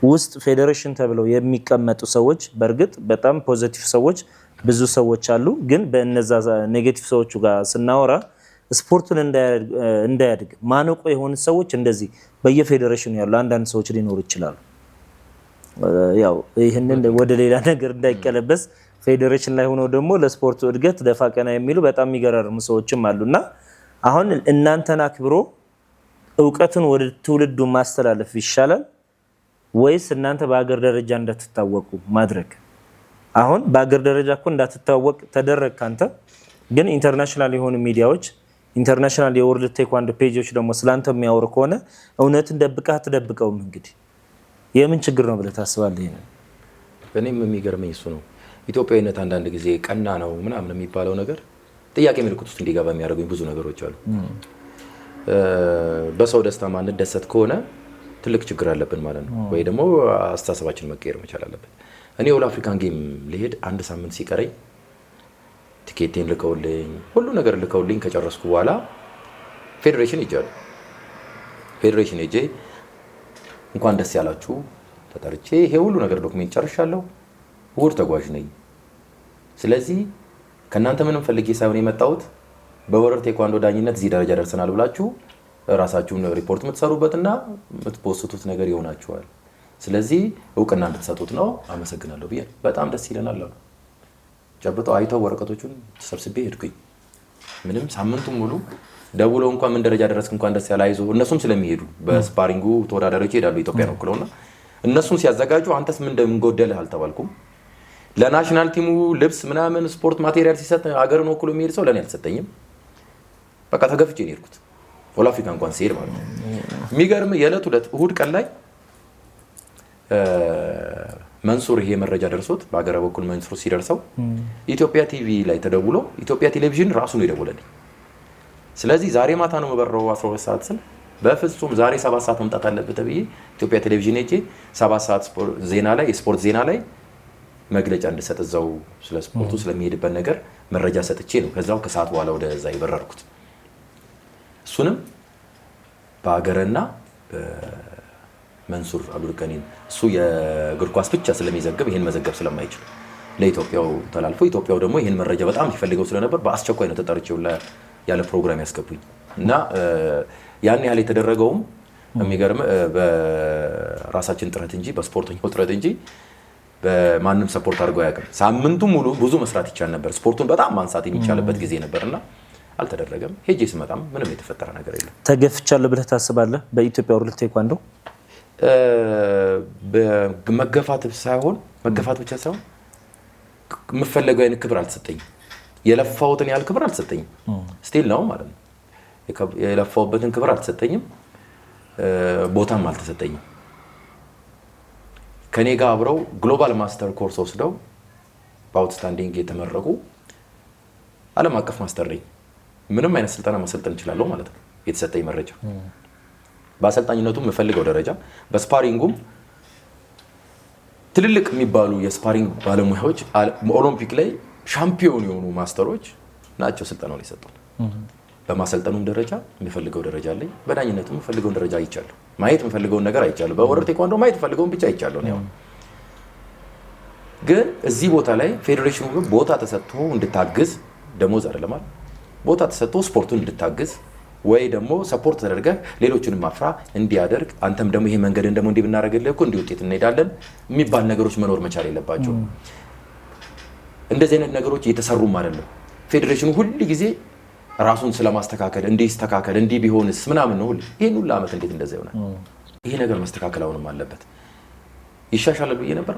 ውስጥ ፌዴሬሽን ተብለው የሚቀመጡ ሰዎች በእርግጥ በጣም ፖዚቲቭ ሰዎች ብዙ ሰዎች አሉ። ግን በእነዛ ኔጌቲቭ ሰዎቹ ጋር ስናወራ ስፖርቱን እንዳያድግ ማነቆ የሆኑ ሰዎች እንደዚህ በየፌዴሬሽኑ ያሉ አንዳንድ ሰዎች ሊኖሩ ይችላሉ። ያው ይሄንን ወደ ሌላ ነገር እንዳይቀለበስ ፌዴሬሽን ላይ ሆኖ ደግሞ ለስፖርቱ እድገት ደፋ ቀና የሚሉ በጣም የሚገራርሙ ሰዎችም አሉና አሁን እናንተን አክብሮ እውቀቱን ወደ ትውልዱ ማስተላለፍ ይሻላል ወይስ እናንተ በአገር ደረጃ እንዳትታወቁ ማድረግ? አሁን በአገር ደረጃ እኮ እንዳትታወቅ ተደረግ ካንተ ግን ኢንተርናሽናል የሆኑ ሚዲያዎች ኢንተርናሽናል የወርልድ ቴኳንዶ ፔጆች ደግሞ ስላንተ የሚያወሩ ከሆነ እውነትን ደብቀህ አትደብቀውም። እንግዲህ የምን ችግር ነው ብለህ ታስባለህ? ይሄን እኔም የሚገርመኝ እሱ ነው። ኢትዮጵያዊነት አንዳንድ ጊዜ ቀና ነው ምናምን የሚባለው ነገር ጥያቄ ምልክት ውስጥ እንዲገባ የሚያደርጉኝ ብዙ ነገሮች አሉ። በሰው ደስታ ማንደሰት ከሆነ ትልቅ ችግር አለብን ማለት ነው፣ ወይ ደግሞ አስተሳሰባችን መቀየር መቻል አለበት። እኔ ኦል አፍሪካን ጌም ልሄድ 1 ሳምንት ሲቀረኝ ቲኬቴን ልከውልኝ ሁሉ ነገር ልከውልኝ ከጨረስኩ በኋላ ፌዴሬሽን ሄጃለሁ። ፌዴሬሽን ሄጄ እንኳን ደስ ያላችሁ ተጠርቼ ይሄ ሁሉ ነገር ዶክሜንት ጨርሻለሁ፣ እሑድ ተጓዥ ነኝ። ስለዚህ ከእናንተ ምንም ፈልጌ ሳይሆን የመጣሁት በወርልድ ቴኳንዶ ዳኝነት እዚህ ደረጃ ደርሰናል ብላችሁ ራሳችሁን ሪፖርት የምትሰሩበትና የምትፖስቱት ነገር ይሆናችኋል። ስለዚህ እውቅና እንድትሰጡት ነው። አመሰግናለሁ ብዬ በጣም ደስ ይለናል አሉ። ጨብጠው አይተው ወረቀቶቹን ሰብስቤ ሄድኩኝ። ምንም ሳምንቱን ሙሉ ደውለው እንኳን ምን ደረጃ ደረስክ እንኳን ደስ ያለ አይዞ፣ እነሱም ስለሚሄዱ በስፓሪንጉ ተወዳዳሪዎች ይሄዳሉ ኢትዮጵያ ነው ክለውና እነሱም ሲያዘጋጁ አንተስ ምን እንደምንጎደልህ አልተባልኩም። ለናሽናል ቲሙ ልብስ ምናምን ስፖርት ማቴሪያል ሲሰጥ ሀገርን ወክሎ የሚሄድ ሰው ለኔ አልሰጠኝም። በቃ ተገፍቼ ነው የሄድኩት ኦል አፍሪካ እንኳን ሲሄድ ማለት ነው። የሚገርም የዕለት ሁለት እሑድ ቀን ላይ መንሱር ይሄ መረጃ ደርሶት በአገረ በኩል መንሱር ሲደርሰው ኢትዮጵያ ቲቪ ላይ ተደውሎ ኢትዮጵያ ቴሌቪዥን ራሱ ነው የደወለልኝ። ስለዚህ ዛሬ ማታ ነው የምበረው 12 ሰዓት ስል በፍጹም ዛሬ 7 ሰዓት መምጣት አለበት ተብዬ ኢትዮጵያ ቴሌቪዥን ሄጄ 7 ሰዓት ዜና ላይ የስፖርት ዜና ላይ መግለጫ እንድሰጥ እዛው ስለ ስፖርቱ ስለሚሄድበት ነገር መረጃ ሰጥቼ ነው ከዛው ከሰዓት በኋላ ወደዛ ይበረርኩት። እሱንም በአገረና መንሱር አብዱልከኒን እሱ የእግር ኳስ ብቻ ስለሚዘግብ ይሄን መዘገብ ስለማይችል ለኢትዮጵያው ተላልፎ ኢትዮጵያው ደግሞ ይሄን መረጃ በጣም ይፈልገው ስለነበር በአስቸኳይ ነው ተጠርቼው ያለ ፕሮግራም ያስገቡኝ እና ያን ያህል የተደረገውም የሚገርም በራሳችን ጥረት እንጂ በስፖርተኛው ጥረት እንጂ በማንም ሰፖርት አድርገው አያውቅም። ሳምንቱ ሙሉ ብዙ መስራት ይቻል ነበር። ስፖርቱን በጣም ማንሳት የሚቻልበት ጊዜ ነበርና አልተደረገም። ሄጄ ስመጣም ምንም የተፈጠረ ነገር የለም። ተገፍቻለሁ ብለህ ታስባለህ? በኢትዮጵያ ወርልድ ቴኳንዶ መገፋት ሳይሆን መገፋት ብቻ ሳይሆን የምፈለገው አይነት ክብር አልተሰጠኝም። የለፋሁትን ያህል ክብር አልተሰጠኝም። ስቲል ነው ማለት ነው። የለፋሁበትን ክብር አልተሰጠኝም፣ ቦታም አልተሰጠኝም። ከኔ ጋር አብረው ግሎባል ማስተር ኮርስ ወስደው በአውትስታንዲንግ የተመረቁ ዓለም አቀፍ ማስተር ነኝ። ምንም አይነት ስልጠና ማሰልጠን እችላለሁ ማለት ነው። የተሰጠኝ መረጃ በአሰልጣኝነቱ የምፈልገው ደረጃ በስፓሪንጉም ትልልቅ የሚባሉ የስፓሪንግ ባለሙያዎች ኦሎምፒክ ላይ ሻምፒዮን የሆኑ ማስተሮች ናቸው ስልጠናውን የሰጡት። በማሰልጠኑም ደረጃ የሚፈልገው ደረጃ ላይ በዳኝነቱም የምፈልገውን ደረጃ አይቻለሁ። ማየት የምፈልገውን ነገር አይቻለሁ። በወርልድ ቴኳንዶ ማየት የምፈልገውን ብቻ አይቻለሁ ነው። ግን እዚህ ቦታ ላይ ፌዴሬሽኑ ቦታ ተሰጥቶ እንድታግዝ ደሞዝ አይደለም አይደል? ቦታ ተሰጥቶ ስፖርቱን እንድታግዝ ወይ ደግሞ ሰፖርት ተደርገህ ሌሎችንም ማፍራ እንዲያደርግ አንተም ደግሞ ይሄ መንገድን ደግሞ እንዲህ ብናደርግልህ እኮ እንዲህ ውጤት እንሄዳለን የሚባል ነገሮች መኖር መቻል የለባቸው። እንደዚህ አይነት ነገሮች እየተሰሩም አይደለም። ፌዴሬሽኑ ሁሉ ጊዜ ራሱን ስለማስተካከል እንዲስተካከል እንዲህ ቢሆንስ ምናምን ነው። ይሄን ሁሉ አመት እንዴት እንደዛ ይሆናል? ይሄ ነገር መስተካከል አሁንም አለበት። ይሻሻላል ብዬ ነበር።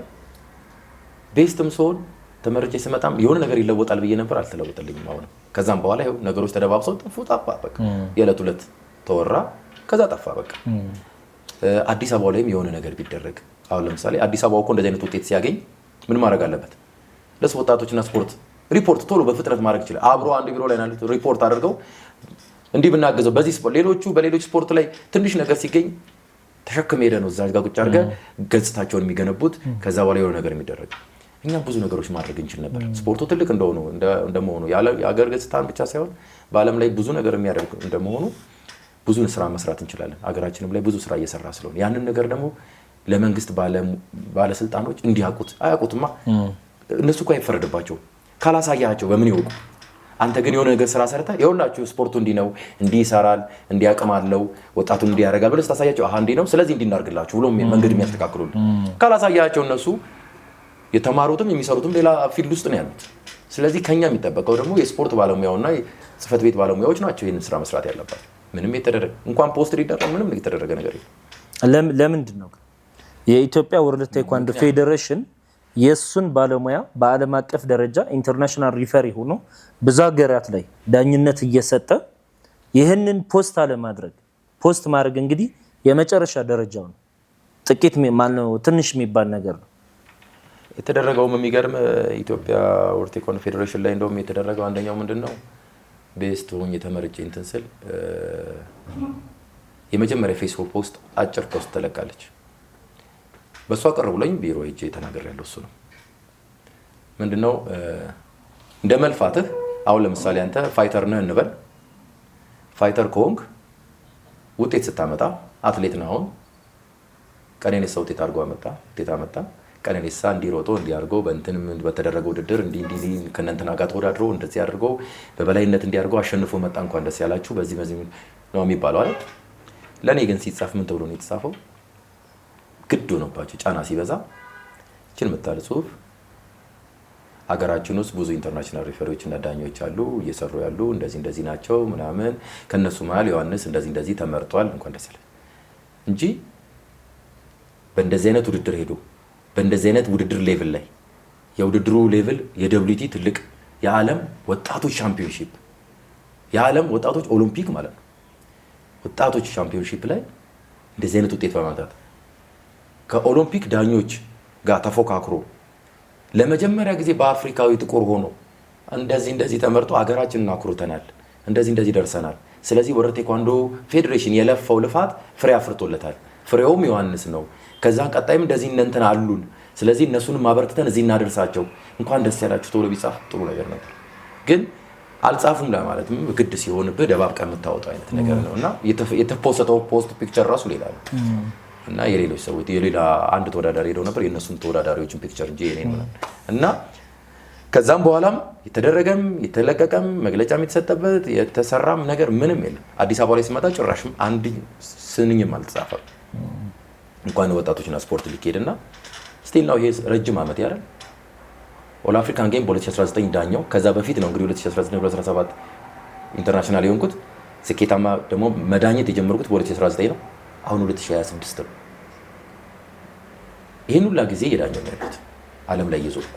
ቤስትም ሰውን ተመርጬ ስመጣም የሆነ ነገር ይለወጣል ብዬ ነበር። አልተለወጠልኝም። አሁንም ከዛም በኋላ ይኸው ነገሮች ተደባብሰው ጠፋ። በቃ የዕለት ዕለት ተወራ፣ ከዛ ጠፋ። በቃ አዲስ አበባ ላይም የሆነ ነገር ቢደረግ አሁን ለምሳሌ አዲስ አበባ እኮ እንደዚህ አይነት ውጤት ሲያገኝ ምን ማድረግ አለበት? ለወጣቶችና ስፖርት ሪፖርት ቶሎ በፍጥነት ማድረግ ይችላል። አብሮ አንድ ቢሮ ላይ ናሉት ሪፖርት አድርገው እንዲህ ብናገዘው በዚህ ስፖርት በሌሎች ስፖርት ላይ ትንሽ ነገር ሲገኝ ተሸክመ ሄደ ነው እዛ ጋር ቁጭ አድርገህ ገጽታቸውን የሚገነቡት ከዛ በኋላ የሆነ ነገር የሚደረግ እኛም ብዙ ነገሮች ማድረግ እንችል ነበር። ስፖርቱ ትልቅ እንደመሆኑ የሀገር ገጽታን ብቻ ሳይሆን በዓለም ላይ ብዙ ነገር የሚያደርግ እንደመሆኑ ብዙ ስራ መስራት እንችላለን። ሀገራችንም ላይ ብዙ ስራ እየሰራ ስለሆነ ያንን ነገር ደግሞ ለመንግስት ባለስልጣኖች እንዲያውቁት አያውቁትማ። እነሱ እኮ አይፈረድባቸው ካላሳያቸው በምን ይወቁ? አንተ ግን የሆነ ነገር ስራ ሰርተህ ይኸውላችሁ ስፖርቱ እንዲህ ነው፣ እንዲህ ይሰራል፣ እንዲህ አቅም አለው፣ ወጣቱን እንዲህ ያደርጋል ብለህ ስታሳያቸው አሃ እንዲህ ነው ስለዚህ እንዲህ እናድርግላችሁ ብሎ መንገድ የሚያስተካክሉልን። ካላሳያቸው እነሱ የተማሩትም የሚሰሩትም ሌላ ፊልድ ውስጥ ነው ያሉት። ስለዚህ ከኛ የሚጠበቀው ደግሞ የስፖርት ባለሙያውና ጽህፈት ቤት ባለሙያዎች ናቸው ይህንን ስራ መስራት ያለባቸው። ምንም የተደረገ እንኳን ፖስት ሊደረግ ምንም የተደረገ ነገር የለም። ለምንድን ነው የኢትዮጵያ ወርልድ ቴኳንዶ ፌዴሬሽን የሱን ባለሙያ በዓለም አቀፍ ደረጃ ኢንተርናሽናል ሪፈሪ ሆኖ ብዙ ሀገራት ላይ ዳኝነት እየሰጠ ይህንን ፖስት አለማድረግ? ፖስት ማድረግ እንግዲህ የመጨረሻ ደረጃው ነው። ጥቂት ማለት ትንሽ የሚባል ነገር ነው። የተደረገውም የሚገርም ኢትዮጵያ ወርልድ ቴኳንዶ ፌዴሬሽን ላይ እንደውም የተደረገው አንደኛው ምንድነው ቤስት ሆኜ ተመርጬ እንትን ስል የመጀመሪያ ፌስቡክ ፖስት አጭር ፖስት ተለቃለች። በሷ ቀርቡልኝ ቢሮ ሄጄ ተናግሬያለሁ። እሱ ነው ምንድነው እንደ መልፋትህ አሁን ለምሳሌ አንተ ፋይተር ነህ እንበል። ፋይተር ከሆንክ ውጤት ስታመጣ አትሌት ነህ። አሁን ቀነኒሳ ውጤት አመጣ። ቀነኒሳ እንዲሮጦ እንዲያርገው በእንትን በተደረገው ውድድር እንዲህ ከእነንትና ጋር ተወዳድሮ እንደዚህ አድርገው በበላይነት እንዲያርገው አሸንፎ መጣ። እንኳን ደስ ያላችሁ በዚህ ነው የሚባለው አይደል? ለኔ ግን ሲጻፍ ምን ተብሎ ነው የተጻፈው? ግድ ሆነባቸው ጫና ሲበዛ እችን መጣለ ጽሁፍ አገራችን ውስጥ ብዙ ኢንተርናሽናል ሪፈሪዎች እና ዳኞች አሉ እየሰሩ ያሉ እንደዚህ ናቸው ምናምን ከነሱ መሃል ዮሐንስ እንደዚህ ተመርጧል እንኳን ደስ ያለ እንጂ በእንደዚህ አይነት ውድድር ሄዶ በእንደዚህ አይነት ውድድር ሌቭል ላይ የውድድሩ ሌቭል የደብሊቲ ትልቅ የዓለም ወጣቶች ሻምፒዮንሺፕ የዓለም ወጣቶች ኦሎምፒክ ማለት ነው። ወጣቶች ሻምፒዮንሺፕ ላይ እንደዚህ አይነት ውጤት በማምጣት ከኦሎምፒክ ዳኞች ጋር ተፎካክሮ ለመጀመሪያ ጊዜ በአፍሪካዊ ጥቁር ሆኖ እንደዚህ ተመርጦ ሀገራችንን አኩርተናል፣ እንደዚህ ደርሰናል። ስለዚህ ወደ ቴኳንዶ ፌዴሬሽን የለፈው ልፋት ፍሬ አፍርቶለታል። ፍሬውም ዮሐንስ ነው። ከዛ ቀጣይም እንደዚህ እንትን አሉን። ስለዚህ እነሱንም ማበርክተን እዚህ እናደርሳቸው። እንኳን ደስ ያላችሁ ተብሎ ቢጻፍ ጥሩ ነገር ነበር፣ ግን አልጻፉም ለማለትም ግድ ሲሆንብህ ደባብቀ የምታወጣው አይነት ነገር ነው እና የተፖስተው ፖስት ፒክቸር ራሱ ሌላ ነው እና የሌሎች ሰዎች የሌላ አንድ ተወዳዳሪ ሄደው ነበር የእነሱን ተወዳዳሪዎችን ፒክቸር እንጂ የኔን ምናምን እና ከዛም በኋላም የተደረገም የተለቀቀም መግለጫም የተሰጠበት የተሰራም ነገር ምንም የለም። አዲስ አበባ ላይ ሲመጣ ጭራሽም አንድ ስንኝም አልተጻፈም። እንኳን ወጣቶችና ስፖርት ሊኬድና ስቲል ነው ይሄ ረጅም ዓመት ያለ ኦል አፍሪካን ጌም በ2019 ዳኛው ከዛ በፊት ነው እንግዲህ 2019-2017 ኢንተርናሽናል የሆንኩት ስኬታማ ደግሞ መዳኘት የጀመርኩት በ2019 ነው። አሁን 2026 ነው። ይሄን ሁላ ጊዜ የዳኘው ያሉት ዓለም ላይ እየዞርኩ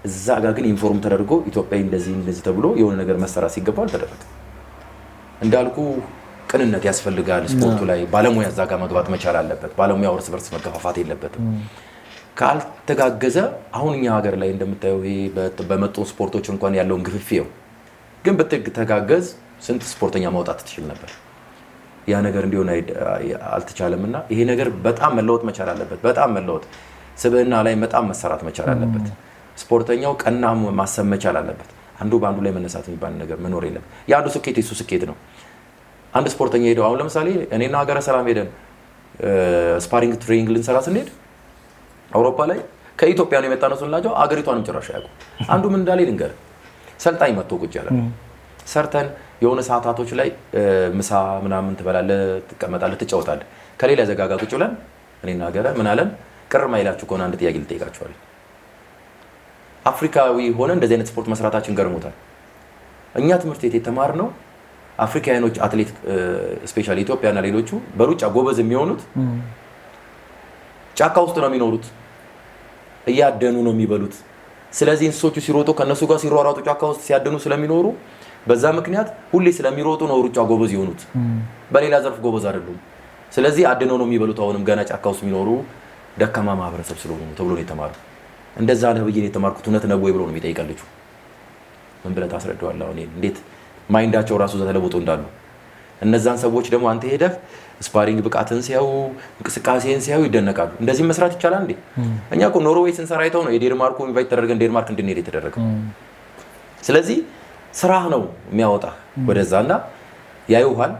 እዛ ጋር ግን ኢንፎርም ተደርጎ ኢትዮጵያ እንደዚህ ተብሎ የሆነ ነገር መሰራት ሲገባው አልተደረገም። እንዳልኩ ቅንነት ያስፈልጋል። ስፖርቱ ላይ ባለሙያ እዛ ጋር መግባት መቻል አለበት። ባለሙያ እርስ በርስ መገፋፋት የለበትም። ካልተጋገዘ አሁን እኛ ሀገር ላይ እንደምታየው ይሄ በመጡ ስፖርቶች እንኳን ያለውን ግፍፊው ግን ብትተጋገዝ ስንት ስፖርተኛ ማውጣት ትችል ነበር። ያ ነገር እንዲሆን አልተቻለምና ይሄ ነገር በጣም መለወጥ መቻል አለበት። በጣም መለወጥ ስብዕና ላይ በጣም መሰራት መቻል አለበት። ስፖርተኛው ቀና ማሰብ መቻል አለበት። አንዱ በአንዱ ላይ መነሳት የሚባል ነገር መኖር የለም። የአንዱ ስኬት የሱ ስኬት ነው። አንድ ስፖርተኛ ሄደው አሁን ለምሳሌ እኔና ሀገረ ሰላም ሄደን ስፓሪንግ ትሬኒንግ ልንሰራ ስንሄድ አውሮፓ ላይ ከኢትዮጵያ ነው የመጣነው ስንላቸው አገሪቷንም ጭራሽ ያውቁ። አንዱ ምን እንዳለ ልንገር፣ ሰልጣኝ መጥቶ ቁጭ ያለ ሰርተን የሆነ ሰዓታቶች ላይ ምሳ ምናምን ትበላለህ፣ ትቀመጣለህ፣ ትጫወታለህ። ከሌላ ዘጋጋ ቁጭ ብለን እኔና ሀገረ ምን አለን፣ ቅር ማይላችሁ ከሆነ አንድ ጥያቄ ልጠይቃችኋለሁ። አፍሪካዊ ሆነ እንደዚህ አይነት ስፖርት መስራታችን ገርሞታል። እኛ ትምህርት ቤት የተማርነው አፍሪካውያኖች አትሌት ስፔሻሊ ኢትዮጵያና ሌሎቹ በሩጫ ጎበዝ የሚሆኑት ጫካ ውስጥ ነው የሚኖሩት፣ እያደኑ ነው የሚበሉት። ስለዚህ እንስሶቹ ሲሮጡ ከነሱ ጋር ሲሯሯጡ ጫካ ውስጥ ሲያደኑ ስለሚኖሩ በዛ ምክንያት ሁሌ ስለሚሮጡ ነው ሩጫ ጎበዝ የሆኑት። በሌላ ዘርፍ ጎበዝ አይደሉም። ስለዚህ አድነው ነው የሚበሉት። አሁንም ገና ጫካ ውስጥ የሚኖሩ ደካማ ማህበረሰብ ስለሆኑ ተብሎ ነው የተማረው። እንደዛ ነው ብዬ ነው የተማርኩት። እውነት ነው ወይ ብሎ ነው የሚጠይቀልጁ። ምን ብለህ ታስረዳዋለህ? አሁን እንዴት ማይንዳቸው ራሱ ተለውጦ እንዳሉ እነዛን ሰዎች ደግሞ አንተ ሄደህ ስፓሪንግ ብቃትን ሲያዩ እንቅስቃሴን ሲያዩ ይደነቃሉ። እንደዚህ መስራት ይቻላል እንዴ? እኛ እኮ ኖርዌይ ስንሰራ አይተው ነው የዴንማርኩ ኢንቫይት ተደርገን ዴንማርክ እንድንሄድ የተደረገው። ስለዚህ ስራህ ነው የሚያወጣህ ወደዛና ያዩሃል፣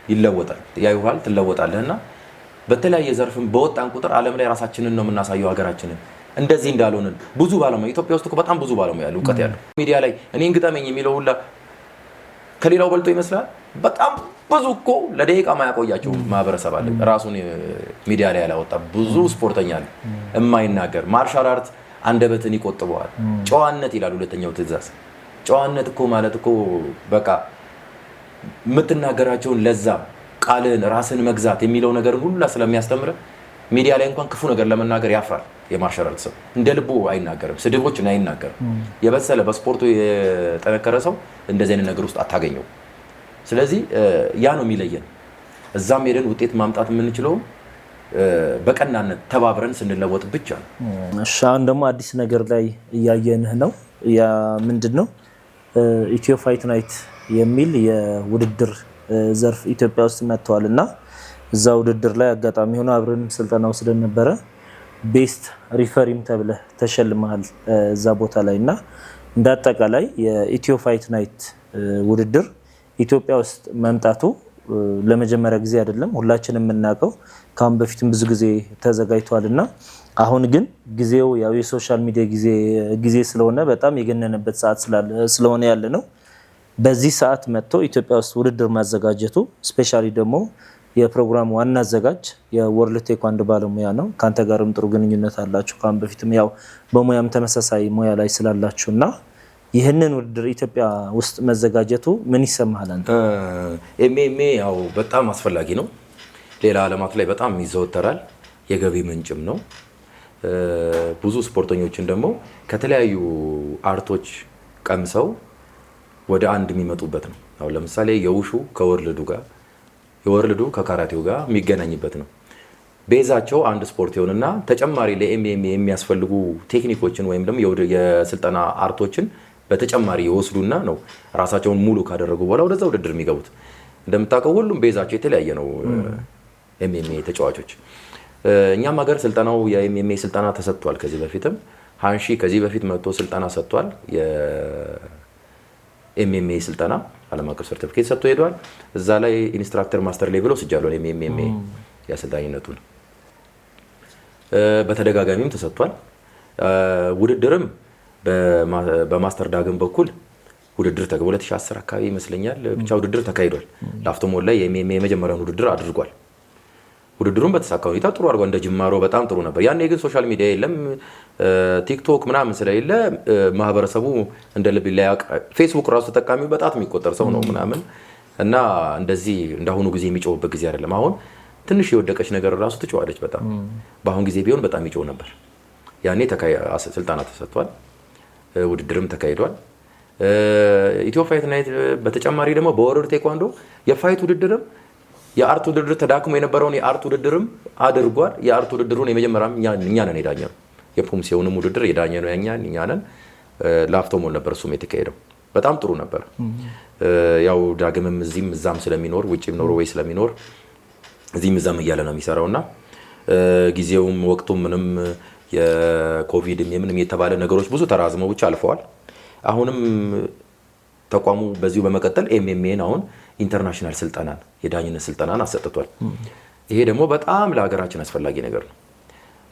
ይለወጣል። ያዩሃል፣ ትለወጣለህና በተለያየ ዘርፍም በወጣን ቁጥር ዓለም ላይ ራሳችንን ነው የምናሳየው ሀገራችንን እንደዚህ እንዳልሆንን። ብዙ ባለሙያ ኢትዮጵያ ውስጥ እኮ በጣም ብዙ ባለሙያ ያለው እውቀት ያለው ሚዲያ ላይ እኔን ግጠመኝ የሚለው ሁላ ከሌላው በልጦ ይመስላል። በጣም ብዙ እኮ ለደቂቃ ማያቆያቸው ማህበረሰብ አለ ራሱን ሚዲያ ላይ ያላወጣ ብዙ ስፖርተኛ አለ የማይናገር። ማርሻል አርት አንደበትን ይቆጥበዋል። ጨዋነት ይላል ሁለተኛው ትዕዛዝ። ጨዋነት እኮ ማለት እኮ በቃ የምትናገራቸውን ለዛ ቃልን ራስን መግዛት የሚለው ነገር ሁሉ ስለሚያስተምር ሚዲያ ላይ እንኳን ክፉ ነገር ለመናገር ያፍራል። የማርሻል አርት ሰው እንደ ልቡ አይናገርም፣ ስድቦችን አይናገርም። የበሰለ በስፖርቱ የጠነከረ ሰው እንደዚህ አይነት ነገር ውስጥ አታገኘው። ስለዚህ ያ ነው የሚለየን። እዛም ሄደን ውጤት ማምጣት የምንችለው በቀናነት ተባብረን ስንለወጥ ብቻ ነው። እሺ፣ አሁን ደግሞ አዲስ ነገር ላይ እያየንህ ነው። ያ ምንድነው? ኢትዮ ፋይት ናይት የሚል የውድድር ዘርፍ ኢትዮጵያ ውስጥ መጥቷል እና እዛ ውድድር ላይ አጋጣሚ ሆኖ አብረን ስልጠና ወስደን ነበረ። ቤስት ሪፈሪም ተብለህ ተሸልመሃል እዛ ቦታ ላይ እና እንደ አጠቃላይ የኢትዮ ፋይት ናይት ውድድር ኢትዮጵያ ውስጥ መምጣቱ ለመጀመሪያ ጊዜ አይደለም። ሁላችንም የምናውቀው ካሁን በፊትም ብዙ ጊዜ ተዘጋጅቷል እና አሁን ግን ጊዜው ያው የሶሻል ሚዲያ ጊዜ ስለሆነ በጣም የገነነበት ሰዓት ስለሆነ ያለ ነው። በዚህ ሰዓት መጥቶ ኢትዮጵያ ውስጥ ውድድር ማዘጋጀቱ ስፔሻሊ ደግሞ የፕሮግራሙ ዋና አዘጋጅ የወርልድ ቴኳንዶ ባለሙያ ነው። ካንተ ጋርም ጥሩ ግንኙነት አላችሁ ካሁን በፊትም ያው በሙያም ተመሳሳይ ሙያ ላይ ስላላችሁና ይህንን ውድድር ኢትዮጵያ ውስጥ መዘጋጀቱ ምን ይሰማሃል አንተ? ኤምኤምኤ ያው በጣም አስፈላጊ ነው። ሌላ ዓለማት ላይ በጣም ይዘወተራል። የገቢ ምንጭም ነው። ብዙ ስፖርተኞችን ደግሞ ከተለያዩ አርቶች ቀምሰው ወደ አንድ የሚመጡበት ነው። አሁን ለምሳሌ የውሹ ከወርልዱ ጋር የወርልዱ ከካራቴው ጋር የሚገናኝበት ነው። ቤዛቸው አንድ ስፖርት ይሆንና ተጨማሪ ለኤምኤምኤ የሚያስፈልጉ ቴክኒኮችን ወይም ደግሞ የስልጠና አርቶችን በተጨማሪ ይወስዱና ነው ራሳቸውን ሙሉ ካደረጉ በኋላ ወደዛ ውድድር የሚገቡት። እንደምታውቀው ሁሉም ቤዛቸው የተለያየ ነው ኤምኤምኤ ተጫዋቾች። እኛም ሀገር ስልጠናው የኤምኤምኤ ስልጠና ተሰጥቷል። ከዚህ በፊትም ሃንሺ ከዚህ በፊት መጥቶ ስልጠና ሰጥቷል። የኤምኤምኤ ስልጠና ዓለም አቀፍ ሰርቲፊኬት ሰጥቶ ሄዷል። እዛ ላይ ኢንስትራክተር ማስተር ሌቭል ወስጃለሁ ኤምኤምኤ የአሰልጣኝነቱን በተደጋጋሚም ተሰጥቷል። ውድድርም በማስተር ዳግም በኩል ውድድር 2010 አካባቢ ይመስለኛል ብቻ ውድድር ተካሂዷል። ላፍቶ ሞል ላይ የኤምኤምኤ የመጀመሪያውን ውድድር አድርጓል። ውድድሩን በተሳካ ሁኔታ ጥሩ አድርጓል። እንደ ጅማሮ በጣም ጥሩ ነበር። ያኔ ግን ሶሻል ሚዲያ የለም፣ ቲክቶክ ምናምን ስለሌለ ማህበረሰቡ እንደ ልብ ላያውቅ፣ ፌስቡክ ራሱ ተጠቃሚው በጣም የሚቆጠር ሰው ነው ምናምን እና እንደዚህ እንዳሁኑ ጊዜ የሚጮህበት ጊዜ አይደለም። አሁን ትንሽ የወደቀች ነገር ራሱ ትጮዋለች በጣም። በአሁን ጊዜ ቢሆን በጣም ይጮህ ነበር። ያኔ ስልጠና ተሰጥቷል፣ ውድድርም ተካሂዷል። ኢትዮ ፋይት ናይት በተጨማሪ ደግሞ በወርልድ ቴኳንዶ የፋይት ውድድርም የአርት ውድድር ተዳክሞ የነበረውን የአርት ውድድርም አድርጓል። የአርት ውድድሩን የመጀመሪያም እኛ ነን የዳኘነው። የፑምሴውንም ውድድር የዳኘነው እኛ ነን። ላፍቶ ሞል ነበር እሱም የተካሄደው። በጣም ጥሩ ነበር። ያው ዳግምም እዚህም እዛም ስለሚኖር ውጪም ኖርዌይ ስለሚኖር እዚህም እዛም እያለ ነው የሚሰራውና ጊዜውም ወቅቱም ምንም የኮቪድም የምንም የተባለ ነገሮች ብዙ ተራዝመው ብቻ አልፈዋል። አሁንም ተቋሙ በዚሁ በመቀጠል ኤምኤምኤን አሁን ኢንተርናሽናል ስልጠናን የዳኝነት ስልጠናን አሰጥቷል። ይሄ ደግሞ በጣም ለሀገራችን አስፈላጊ ነገር ነው።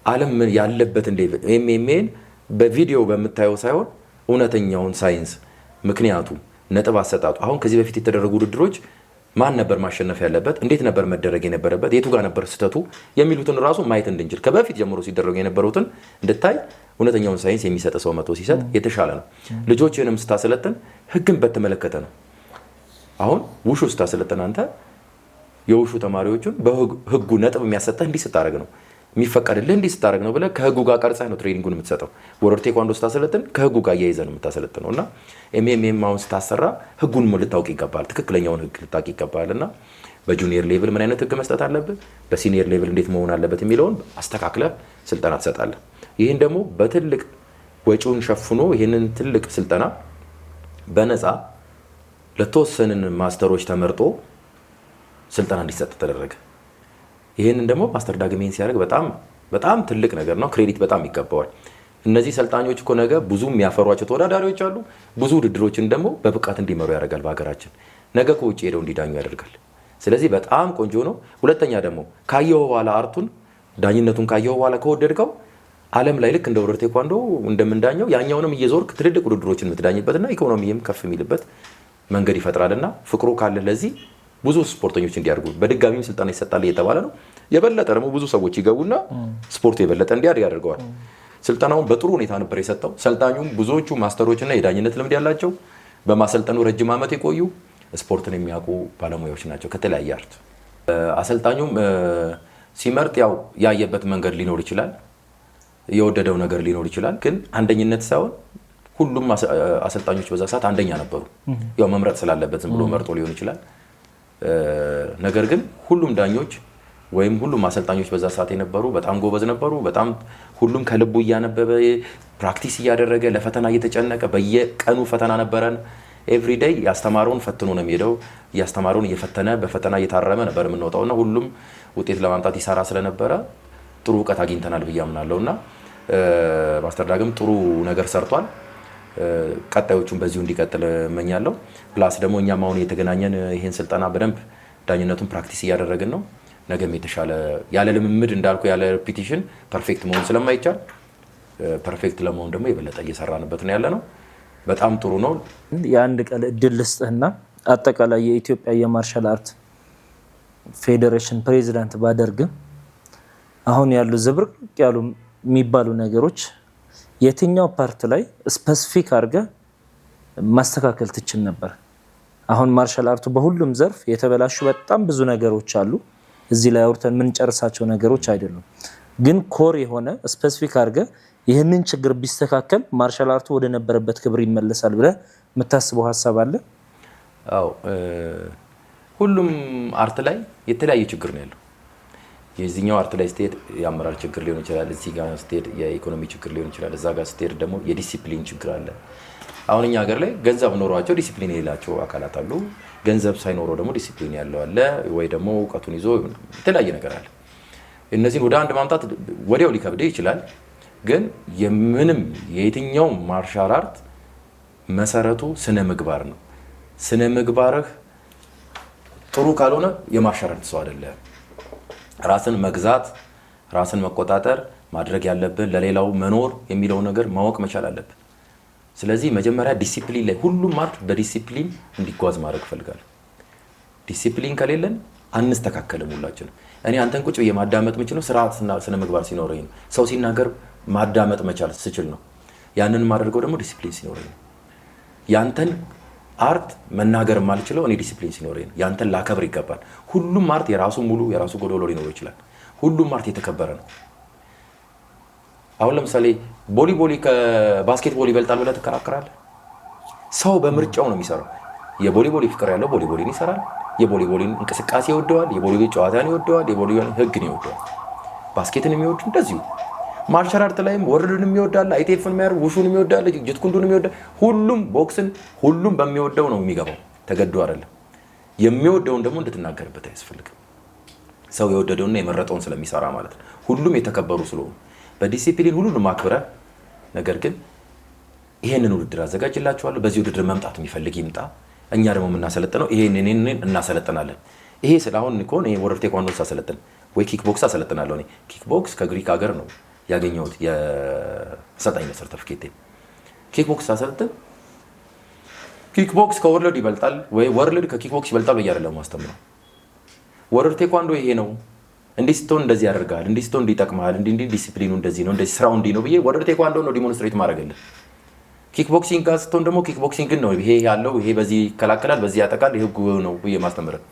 ዓለም ያለበት እንደ ኤምኤምኤን በቪዲዮ በምታየው ሳይሆን እውነተኛውን ሳይንስ ምክንያቱ ነጥብ አሰጣጡ አሁን ከዚህ በፊት የተደረጉ ውድድሮች ማን ነበር ማሸነፍ ያለበት፣ እንዴት ነበር መደረግ የነበረበት፣ የቱ ጋር ነበር ስህተቱ የሚሉትን ራሱ ማየት እንድንችል ከበፊት ጀምሮ ሲደረጉ የነበሩትን እንድታይ እውነተኛውን ሳይንስ የሚሰጥ ሰው መጥቶ ሲሰጥ የተሻለ ነው። ልጆችንም ስታሰለጥን ህግን በተመለከተ ነው። አሁን ውሹ ስታሰለጥን አንተ የውሹ ተማሪዎቹን በህጉ ነጥብ የሚያሰጠህ እንዲህ ስታደርግ ነው የሚፈቀድልህ፣ እንዲህ ስታደርግ ነው ብለህ ከህጉ ጋር ቀርጸህ ነው ትሬኒንጉን የምትሰጠው። ወርልድ ቴኳንዶ ስታሰለጥን ከህጉ ጋር እያይዘህ ነው የምታሰለጥነው እና ኤምኤምኤም አሁን ስታሰራ ህጉን ልታውቅ ይገባል፣ ትክክለኛውን ህግ ልታውቅ ይገባል። እና በጁኒየር ሌቭል ምን አይነት ህግ መስጠት አለብህ፣ በሲኒየር ሌቭል እንዴት መሆን አለበት የሚለውን አስተካክለህ ስልጠና ትሰጣለህ። ይህን ደግሞ በትልቅ ወጪውን ሸፍኖ ይህንን ትልቅ ስልጠና በነፃ ለተወሰንን ማስተሮች ተመርጦ ስልጠና እንዲሰጥ ተደረገ። ይህንን ደግሞ ማስተር ዳግሜን ሲያደርግ በጣም ትልቅ ነገር ነው። ክሬዲት በጣም ይገባዋል። እነዚህ ሰልጣኞች እኮ ነገ ብዙ የሚያፈሯቸው ተወዳዳሪዎች አሉ። ብዙ ውድድሮችን ደግሞ በብቃት እንዲመሩ ያደርጋል። በሀገራችን ነገ ከውጭ ሄደው እንዲዳኙ ያደርጋል። ስለዚህ በጣም ቆንጆ ነው። ሁለተኛ ደግሞ ካየው በኋላ አርቱን ዳኝነቱን ካየው በኋላ ከወደድከው ዓለም ላይ ልክ እንደ ወርልድ ቴኳንዶ እንደምንዳኘው ያኛውንም እየዞርክ ትልልቅ ውድድሮችን የምትዳኝበትና ኢኮኖሚም ከፍ የሚልበት መንገድ ይፈጥራልና ፍቅሩ ካለ ለዚህ ብዙ ስፖርተኞች እንዲያድጉ በድጋሚም ስልጠና ይሰጣል እየተባለ ነው። የበለጠ ደግሞ ብዙ ሰዎች ይገቡና ስፖርቱ የበለጠ እንዲያድግ ያደርገዋል። ስልጠናውን በጥሩ ሁኔታ ነበር የሰጠው። ሰልጣኙም ብዙዎቹ ማስተሮችና የዳኝነት ልምድ ያላቸው በማሰልጠኑ ረጅም ዓመት የቆዩ ስፖርትን የሚያውቁ ባለሙያዎች ናቸው ከተለያየ አርት። አሰልጣኙም ሲመርጥ ያው ያየበት መንገድ ሊኖር ይችላል፣ የወደደው ነገር ሊኖር ይችላል። ግን አንደኝነት ሳይሆን ሁሉም አሰልጣኞች በዛ ሰዓት አንደኛ ነበሩ። ያው መምረጥ ስላለበት ዝም ብሎ መርጦ ሊሆን ይችላል። ነገር ግን ሁሉም ዳኞች ወይም ሁሉም አሰልጣኞች በዛ ሰዓት የነበሩ በጣም ጎበዝ ነበሩ። በጣም ሁሉም ከልቡ እያነበበ ፕራክቲስ እያደረገ ለፈተና እየተጨነቀ በየቀኑ ፈተና ነበረን። ኤቭሪዴይ ያስተማረውን ፈትኖ ነው የሚሄደው። ያስተማረውን እየፈተነ በፈተና እየታረመ ነበር የምንወጣውና ሁሉም ውጤት ለማምጣት ይሰራ ስለነበረ ጥሩ እውቀት አግኝተናል ብዬ አምናለሁና ማስተር ዳግም ጥሩ ነገር ሰርቷል። ቀጣዮቹን በዚሁ እንዲቀጥል እመኛለሁ። ፕላስ ደግሞ እኛም አሁን የተገናኘን ይሄን ስልጠና በደንብ ዳኝነቱን ፕራክቲስ እያደረግን ነው። ነገም የተሻለ ያለ ልምምድ እንዳልኩ ያለ ሪፒቲሽን ፐርፌክት መሆን ስለማይቻል ፐርፌክት ለመሆን ደግሞ የበለጠ እየሰራንበት ነው ያለ ነው። በጣም ጥሩ ነው። የአንድ ቀን እድል ልስጥህና አጠቃላይ የኢትዮጵያ የማርሻል አርት ፌዴሬሽን ፕሬዚዳንት ባደርግ አሁን ያሉ ዝብርቅ ያሉ የሚባሉ ነገሮች የትኛው ፓርት ላይ ስፔሲፊክ አድርገ ማስተካከል ትችል ነበር? አሁን ማርሻል አርቱ በሁሉም ዘርፍ የተበላሹ በጣም ብዙ ነገሮች አሉ። እዚህ ላይ አውርተን የምንጨርሳቸው ነገሮች አይደሉም። ግን ኮር የሆነ ስፔሲፊክ አድርገ ይህንን ችግር ቢስተካከል ማርሻል አርቱ ወደ ነበረበት ክብር ይመለሳል ብለህ የምታስበው ሀሳብ አለ? አዎ፣ ሁሉም አርት ላይ የተለያየ ችግር ነው ያለው። የዚህኛው አርት ላይ ስትሄድ የአመራር ችግር ሊሆን ይችላል፣ እዚህ ጋር ስትሄድ የኢኮኖሚ ችግር ሊሆን ይችላል፣ እዛ ጋር ስትሄድ ደግሞ የዲሲፕሊን ችግር አለ። አሁን እኛ ሀገር ላይ ገንዘብ ኖሯቸው ዲሲፕሊን የሌላቸው አካላት አሉ። ገንዘብ ሳይኖረው ደግሞ ዲሲፕሊን ያለው አለ፣ ወይ ደግሞ እውቀቱን ይዞ የተለያየ ነገር አለ። እነዚህን ወደ አንድ ማምጣት ወዲያው ሊከብድ ይችላል። ግን የየትኛው ማርሻል አርት መሰረቱ ስነ ምግባር ነው። ስነ ምግባርህ ጥሩ ካልሆነ የማርሻል አርት ሰው አይደለም። ራስን መግዛት፣ ራስን መቆጣጠር፣ ማድረግ ያለብን ለሌላው መኖር የሚለው ነገር ማወቅ መቻል አለብን። ስለዚህ መጀመሪያ ዲሲፕሊን ላይ ሁሉም አርት በዲሲፕሊን እንዲጓዝ ማድረግ ፈልጋለሁ። ዲሲፕሊን ከሌለን አንስተካከልም ሁላችንም። እኔ አንተን ቁጭ ብዬ ማዳመጥ የምችለው ስርዓትና ስነ ምግባር ሲኖረኝ ነው። ሰው ሲናገር ማዳመጥ መቻል ስችል ነው። ያንን የማደርገው ደግሞ ዲሲፕሊን ሲኖረኝ ነው። ያንተን አርት መናገር የማልችለው እኔ ዲሲፕሊን ሲኖረኝ ነው። ያንተን ላከብር ይገባል። ሁሉም አርት የራሱ ሙሉ የራሱ ጎዶሎ ሊኖረው ይችላል። ሁሉም አርት የተከበረ ነው። አሁን ለምሳሌ ቦሊ ከባስኬትቦል ይበልጣል ብለህ ትከራከራለህ? ሰው በምርጫው ነው የሚሰራው። የቦሊ ፍቅር ያለው ቦሊን ይሰራል። የቦሊን እንቅስቃሴ ይወደዋል። የቦሊ ጨዋታን ይወደዋል። የቦሊ ህግን ይወደዋል። ባስኬትን የሚወድ እንደዚሁ ማርሻል አርት ላይም ወርድን የሚወዳል፣ አይቴፍን የሚያደርግ ውሹን የሚወዳል፣ ጅትኩንዱን የሚወዳል። ሁሉም ቦክስን ሁሉም በሚወደው ነው የሚገባው፣ ተገዶ አይደለም። የሚወደውን ደግሞ እንድትናገርበት አያስፈልግም። ሰው የወደደውና የመረጠውን ስለሚሰራ ማለት ነው። ሁሉም የተከበሩ ስለሆኑ በዲሲፕሊን ሁሉንም አክብረህ፣ ነገር ግን ይሄንን ውድድር አዘጋጅላችኋለሁ፣ በዚህ ውድድር መምጣት የሚፈልግ ይምጣ፣ እኛ ደግሞ የምናሰለጥነው ይሄንን እናሰለጥናለን። ይሄ ስለአሁን እኮ እኔ ወርልድ ቴኳንዶ ሳሰለጥን ወይ ኪክ ቦክስ አሰለጥናለሁ። እኔ ኪክ ቦክስ ከግሪክ ሀገር ነው ያገኘሁት የአሰልጣኝነት ሰርተፍኬት። ኪክ ቦክስ ሳሰለጥን ኪክ ቦክስ ከወርልድ ይበልጣል ወይ ወርልድ ከኪክ ቦክስ ይበልጣል ወይ አይደለም ማስተምረው። ወርልድ ቴኳንዶ ይሄ ነው፣ እንዲህ ስትሆን እንደዚህ ያደርጋል፣ እንዲህ ስትሆን እንዲህ ይጠቅማል፣ እንዲህ ዲሲፕሊኑ እንደዚህ ነው፣ እንደዚህ ስራው እንዲህ ነው ብዬ ወርልድ ቴኳንዶ ነው ዲሞንስትሬት ማድረግልን። ኪክ ቦክሲንግ ጋር ስትሆን ደግሞ ኪክ ቦክሲንግ ነው ይሄ ያለው፣ ይሄ በዚህ ይከላከላል፣ በዚህ ያጠቃል፣ ይሄ ህጉ ነው ብዬ ማስተምረን።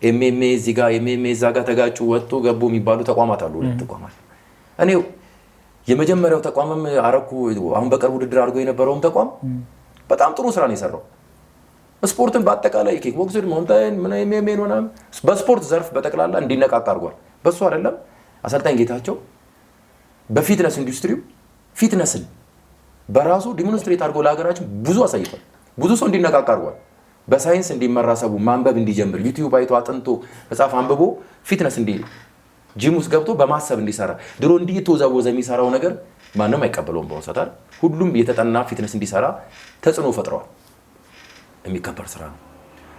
ኤምኤምኤ እዚህ ጋር ኤምኤምኤ እዛ ጋር ተጋጩ ወጡ ገቡ የሚባሉ ተቋማት አሉ። ተቋማት እኔ የመጀመሪያው ተቋምም አረኩ። አሁን በቅርብ ውድድር አድርጎ የነበረውም ተቋም በጣም ጥሩ ስራ ነው የሰራው። ስፖርትን በአጠቃላይ ኪክ ቦክሲንግ፣ ማውንቴን፣ ኤምኤምኤ ምናምን በስፖርት ዘርፍ በጠቅላላ እንዲነቃቃ አድርጓል። በሱ አይደለም አሰልጣኝ ጌታቸው በፊትነስ ኢንዱስትሪው ፊትነስን በራሱ ዲሞንስትሬት አድርጎ ለሀገራችን ብዙ አሳይቷል። ብዙ ሰው እንዲነቃቃ አድርጓል። በሳይንስ እንዲመራ ሰው ማንበብ እንዲጀምር ዩቲዩብ አይቶ አጥንቶ መጽሐፍ አንብቦ ፊትነስ ጂም ውስጥ ገብቶ በማሰብ እንዲሰራ። ድሮ እንዲህ ተወዛወዘ የሚሰራው ነገር ማንም አይቀበለውም። በወሰታል ሁሉም የተጠና ፊትነስ እንዲሰራ ተጽዕኖ ፈጥረዋል። የሚከበር ስራ ነው።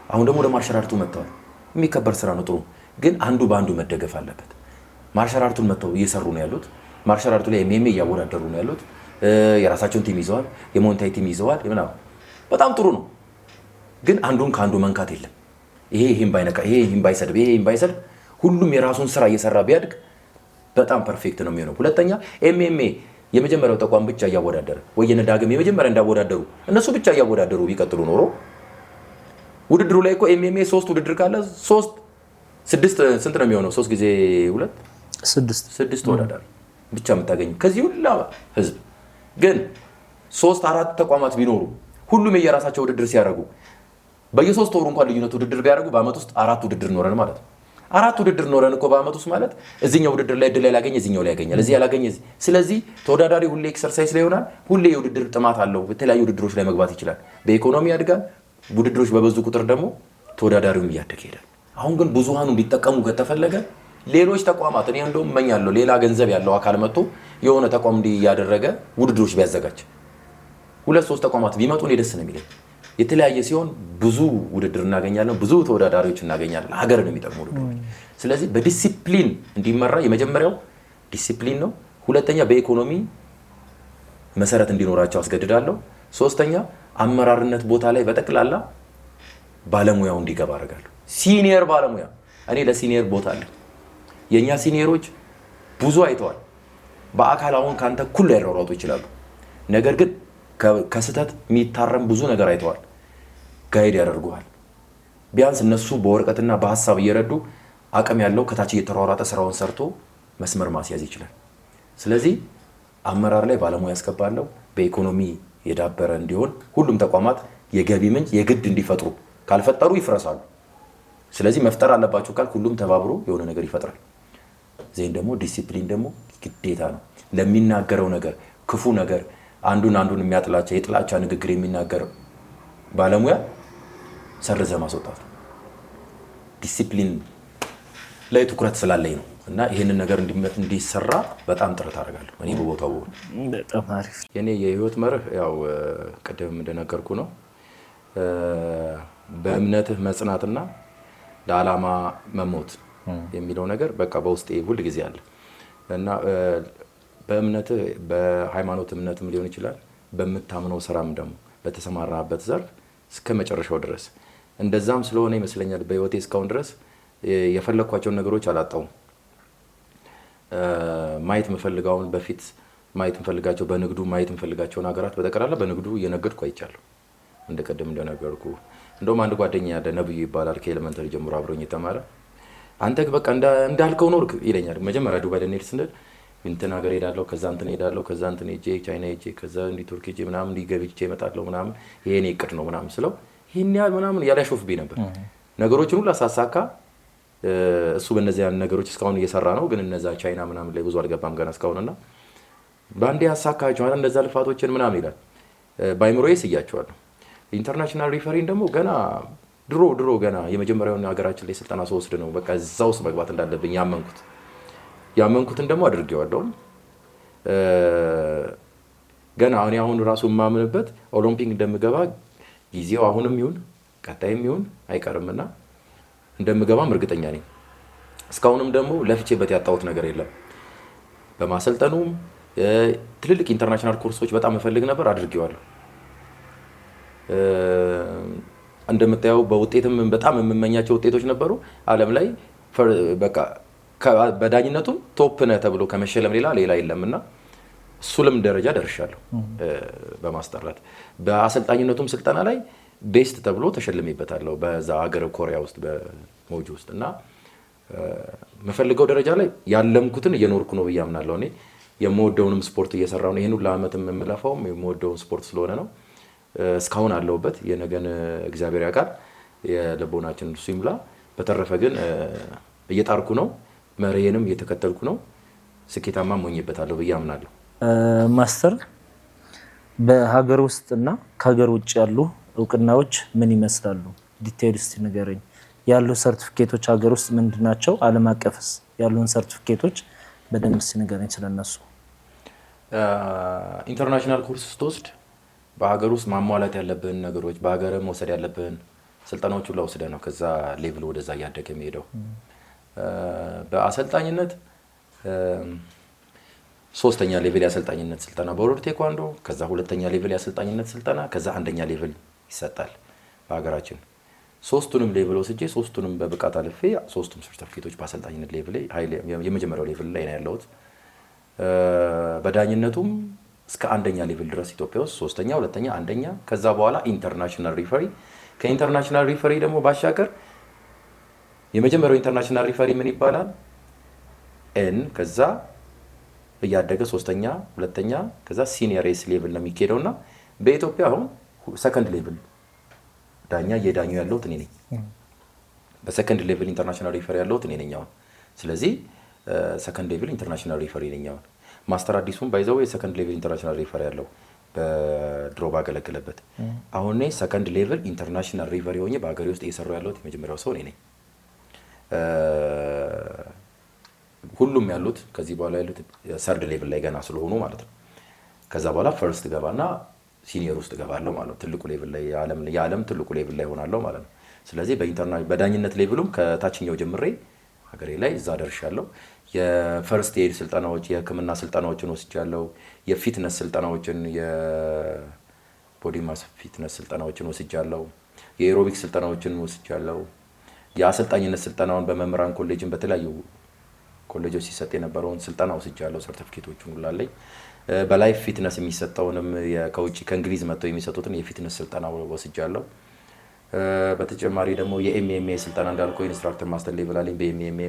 አሁን ደግሞ ወደ ማርሻል አርቱ መጥተዋል። የሚከበር ስራ ነው፣ ጥሩ። ግን አንዱ በአንዱ መደገፍ አለበት። ማርሻል አርቱን መጥተው እየሰሩ ነው ያሉት። ማርሻል አርቱ ላይ ኤምኤምኤ እያወዳደሩ ነው ያሉት። የራሳቸውን ቲም ይዘዋል፣ የሞንታይ ቲም ይዘዋል ምናምን። በጣም ጥሩ ነው። ግን አንዱን ከአንዱ መንካት የለም። ይሄን ባይነካ፣ ይሄን ባይሰድብ፣ ይሄን ባይሰድብ፣ ሁሉም የራሱን ስራ እየሰራ ቢያድግ በጣም ፐርፌክት ነው የሚሆነው። ሁለተኛ ኤምኤምኤ የመጀመሪያው ተቋም ብቻ እያወዳደረ ወይ የነዳግም የመጀመሪያ እንዳወዳደሩ እነሱ ብቻ እያወዳደሩ ቢቀጥሉ ኖሮ ውድድሩ ላይ እኮ ኤምኤምኤ 3 ውድድር ካለ 6 ስንት ነው የሚሆነው? 3 ጊዜ 2 6 ተወዳዳሪ ብቻ የምታገኙ ከዚህ ሁላ ህዝብ። ግን 3-4 ተቋማት ቢኖሩ ሁሉም የየራሳቸው ውድድር ሲያደርጉ በየ3 ወሩ እንኳን ልዩነት ውድድር ቢያደርጉ በአመት ውስጥ 4 ውድድር ኖረን ማለት ነው። 4 ውድድር ኖረን እኮ በአመት ውስጥ ማለት እዚህኛው ውድድር ላይ እድል ያላገኘ እዚህኛው ላይ ያገኛል፣ እዚህ ያላገኘ እዚህ። ስለዚህ ተወዳዳሪ ሁሌ ኤክሰርሳይዝ ላይ ይሆናል፣ ሁሌ የውድድር ጥማት አለው። የተለያዩ ውድድሮች ላይ መግባት ይችላል። በኢኮኖሚ ያድጋል። ውድድሮች በበዙ ቁጥር ደግሞ ተወዳዳሪውም እያደገ ይሄዳል። አሁን ግን ብዙሃኑ እንዲጠቀሙ ከተፈለገ ሌሎች ተቋማት እኔ እንደውም እመኛለሁ ሌላ ገንዘብ ያለው አካል መጥቶ የሆነ ተቋም እንዲህ እያደረገ ውድድሮች ቢያዘጋጅ 2-3 ተቋማት ቢመጡ እኔ ደስ ነው የሚለኝ። የተለያየ ሲሆን ብዙ ውድድር እናገኛለን፣ ብዙ ተወዳዳሪዎች እናገኛለን፣ ሀገርን የሚጠቅሙ ውድድሮች። ስለዚህ በዲሲፕሊን እንዲመራ የመጀመሪያው ዲሲፕሊን ነው። ሁለተኛ በኢኮኖሚ መሰረት እንዲኖራቸው አስገድዳለሁ። ሶስተኛ አመራርነት ቦታ ላይ በጠቅላላ ባለሙያው እንዲገባ አደርጋለሁ። ሲኒየር ባለሙያ እኔ ለሲኒየር ቦታ አለ። የኛ ሲኒየሮች ብዙ አይተዋል። በአካል አሁን ካንተ እኩል ሊያሯሯጡ ይችላሉ። ነገር ግን ከስህተት የሚታረም ብዙ ነገር አይተዋል። ጋይድ ያደርጉሃል። ቢያንስ እነሱ በወረቀትና በሀሳብ እየረዱ አቅም ያለው ከታች እየተሯሯጠ ስራውን ሰርቶ መስመር ማስያዝ ይችላል። ስለዚህ አመራር ላይ ባለሙያ ያስገባለሁ። በኢኮኖሚ የዳበረ እንዲሆን ሁሉም ተቋማት የገቢ ምንጭ የግድ እንዲፈጥሩ፣ ካልፈጠሩ ይፍረሳሉ። ስለዚህ መፍጠር አለባቸው ካል ሁሉም ተባብሮ የሆነ ነገር ይፈጥራል። ዜን ደግሞ ዲሲፕሊን ደግሞ ግዴታ ነው። ለሚናገረው ነገር ክፉ ነገር አንዱን የሚያጥላቻ የጥላቻ ንግግር የሚናገር ባለሙያ ሰርዘ ማስወጣት ነው። ዲሲፕሊን ላይ ትኩረት ስላለኝ ነው እና ይሄንን ነገር እንዲሰራ በጣም ጥረት አደርጋለሁ እኔ በቦታው። በጣም አሪፍ። የኔ የህይወት መርህ ያው ቅድም እንደነገርኩ ነው። በእምነትህ መጽናትና ለዓላማ መሞት የሚለው ነገር በቃ በውስጤ ሁል ጊዜ አለ እና በእምነትህ በሃይማኖት እምነትም ሊሆን ይችላል፣ በምታምነው ስራም ደግሞ በተሰማራበት ዘርፍ እስከ መጨረሻው ድረስ እንደዛም ስለሆነ ይመስለኛል በህይወቴ እስካሁን ድረስ የፈለኳቸውን ነገሮች አላጣውም። ማየት የምፈልጋውን በፊት ማየት የምፈልጋቸው በንግዱ ማየት የምፈልጋቸውን ሀገራት በጠቅላላ በንግዱ እየነገድኩ አይቻለሁ። እንደቀደም እንደነገርኩ እንደውም አንድ ጓደኛ ያለ ነብዩ ይባላል ከኤሌመንተሪ ጀምሮ አብሮኝ የተማረ አንተ በቃ እንዳልከው ኖርክ ይለኛል። መጀመሪያ ዱባይ ልንሄድ ስንል እንትን ሀገር ሄዳለሁ፣ ከዛ እንትን ሄዳለሁ፣ ከዛ እንትን ሄጄ ቻይና ሄጄ ከዛ እንዲ ቱርክ ሄጄ ምናምን እንዲገብቼ እመጣለሁ ምናምን ይሄ እኔ እቅድ ነው ምናምን ስለው ይሄን ያህል ምናምን ያላሾፍብኝ ነበር። ነገሮችን ሁሉ አሳሳካ። እሱ በእነዚያ ነገሮች እስካሁን እየሰራ ነው፣ ግን እነዛ ቻይና ምናምን ላይ ብዙ አልገባም ገና እስካሁንና በአንዴ አሳካቸው ማለት እንደዛ ልፋቶችን ምናምን ይላል። ባይምሮዬ ስያቸዋለሁ። ኢንተርናሽናል ሪፈሪን ደግሞ ገና ድሮ ገና የመጀመሪያውን ሀገራችን ላይ ስልጠና ስወስድ ነው በቃ እዛ ውስጥ መግባት እንዳለብኝ ያመንኩትን ደግሞ አድርጌዋለሁ። ገና አሁን ራሱ የማምንበት ኦሎምፒክ እንደምገባ ጊዜው አሁንም ይሁን ቀጣይም ይሁን አይቀርምና እንደምገባም እርግጠኛ ነኝ። እስካሁንም ደግሞ ለፍቼበት ያጣሁት ነገር የለም። በማሰልጠኑም ትልልቅ ኢንተርናሽናል ኮርሶች በጣም እፈልግ ነበር፣ አድርጌዋለሁ። እንደምታየው በውጤትም በጣም የምመኛቸው ውጤቶች ነበሩ። ዓለም ላይ በቃ በዳኝነቱም ቶፕ ነህ ተብሎ ከመሸለም ሌላ የለምና እሱንም ደረጃ ደርሻለሁ። በማስጠራት በአሰልጣኝነቱም ስልጠና ላይ ቤስት ተብሎ ተሸልሜበታለሁ በዛ ሀገር ኮሪያ ውስጥ በሞጆ ውስጥ እና የምፈልገው ደረጃ ላይ ያለምኩትን እየኖርኩ ነው ብዬ አምናለሁ። እኔ የምወደውንም ስፖርት እየሰራሁ ነው። ይሄን ሁሉ ዓመትም የምለፋውም የምወደውን ስፖርት ስለሆነ ነው። እስካሁን አለሁበት። የነገን እግዚአብሔር ያውቃል። የልቦናችን እሱ ይሙላ። በተረፈ ግን እየጣርኩ ነው፣ መሪዬንም እየተከተልኩ ነው። ስኬታማ ሆኜበታለሁ ብዬ አምናለሁ። ማስተር፣ በሀገር ውስጥና ከሀገር ውጭ ያሉ እውቅናዎች ምን ይመስላሉ? ዲቴይል እስቲ ንገረኝ። ያሉ ሰርቲፊኬቶች ሀገር ውስጥ ምንድናቸው? ዓለም አቀፍስ ያሉን ሰርቲፊኬቶች በደንብ እስቲ ንገረኝ ስለነሱ። ኢንተርናሽናል ኮርስ ስትወስድ በሀገር ውስጥ ማሟላት ያለብን ነገሮች በሀገር መውሰድ ያለብን ስልጠናዎቹ ላይ ወስደህ ነው ከዛ ሌቭል ወደዛ እያደገ የሚሄደው። በአሰልጣኝነት ሶስተኛ ሌቭል የአሰልጣኝነት ስልጠና በወርልድ ቴኳንዶ፣ ከዛ ሁለተኛ ሌቭል የአሰልጣኝነት ስልጠና፣ ከዛ አንደኛ ሌቭል ይሰጣል በሀገራችን። ሶስቱንም ሌቭል ወስጄ ሶስቱንም በብቃት አልፌ ሶስቱም ሰርቲፊኬቶች በአሰልጣኝነት ሌቭል ላይ የመጀመሪያው ሌቭል ላይ ነው ያለሁት። በዳኝነቱም እስከ አንደኛ ሌቭል ድረስ ኢትዮጵያ ውስጥ ሶስተኛ፣ ሁለተኛ፣ አንደኛ፣ ከዛ በኋላ ኢንተርናሽናል ሪፈሪ። ከኢንተርናሽናል ሪፈሪ ደግሞ ባሻገር የመጀመሪያው ኢንተርናሽናል ሪፈሪ ምን ይባላል? ኤን፣ ከዛ እያደገ ሶስተኛ፣ ሁለተኛ፣ ከዛ ሲኒየር ኤስ ሌቭል ነው የሚካሄደውና በኢትዮጵያ አሁን ሰከንድ ሌቭል ዳኛ እየዳኙ ያለሁት እኔ ነኝ። በሰከንድ ሌቭል ኢንተርናሽናል ሪፈሪ ያለሁት እኔ ነኝ አሁን። ስለዚህ ሰከንድ ሌቭል ኢንተርናሽናል ሪፈሪ ነኝ አሁን። ማስተር አዲሱም ባይዘው የሰከንድ ሌቭል ኢንተርናሽናል ሪፈሪ ያለው በድሮ ባገለገለበት። አሁን እኔ ሰከንድ ሌቭል ኢንተርናሽናል ሪፈሪ ሆኜ በሀገሬ ውስጥ እየሰራሁ ያለሁት የመጀመሪያው ሰው እኔ ነኝ። ሁሉም ያሉት ከዚህ በኋላ ያሉት ሰርድ ሌቭል ላይ ገና ስለሆኑ ማለት ነው። ከዛ በኋላ ፈርስት ገባና ሲኒየር ውስጥ ገባለሁ ማለት ነው። ትልቁ ሌቭል ላይ የዓለም ትልቁ ሌቭል ላይ ሆናለሁ ማለት ነው። ስለዚህ በዳኝነት ሌቭሉም ከታችኛው ጀምሬ ሀገሬ ላይ እዛ ደርሻለሁ። የፈርስት ኤድ ስልጠናዎች፣ የሕክምና ስልጠናዎችን ወስጃለሁ። የፊትነስ ስልጠናዎችን፣ የቦዲ ማስ ፊትነስ ስልጠናዎችን ወስጃለሁ። የኤሮቢክስ ስልጠናዎችን ወስጃለሁ። የአሰልጣኝነት ስልጠናውን በመምህራን ኮሌጅን በተለያዩ ኮሌጆች ሲሰጥ የነበረውን ስልጠና ወስጃለሁ። ሰርቲፊኬቶቹን ሁሉ አለኝ። በላይፍ ፊትነስ የሚሰጠውንም ከውጭ ከእንግሊዝ መጥተው የሚሰጡትን የፊትነስ ስልጠና ወስጃለሁ። በተጨማሪ ደግሞ የኤምኤምኤ ስልጠና እንዳልኩ ኢንስትራክተር ማስተር ሌቭል አለኝ። በኤምኤምኤ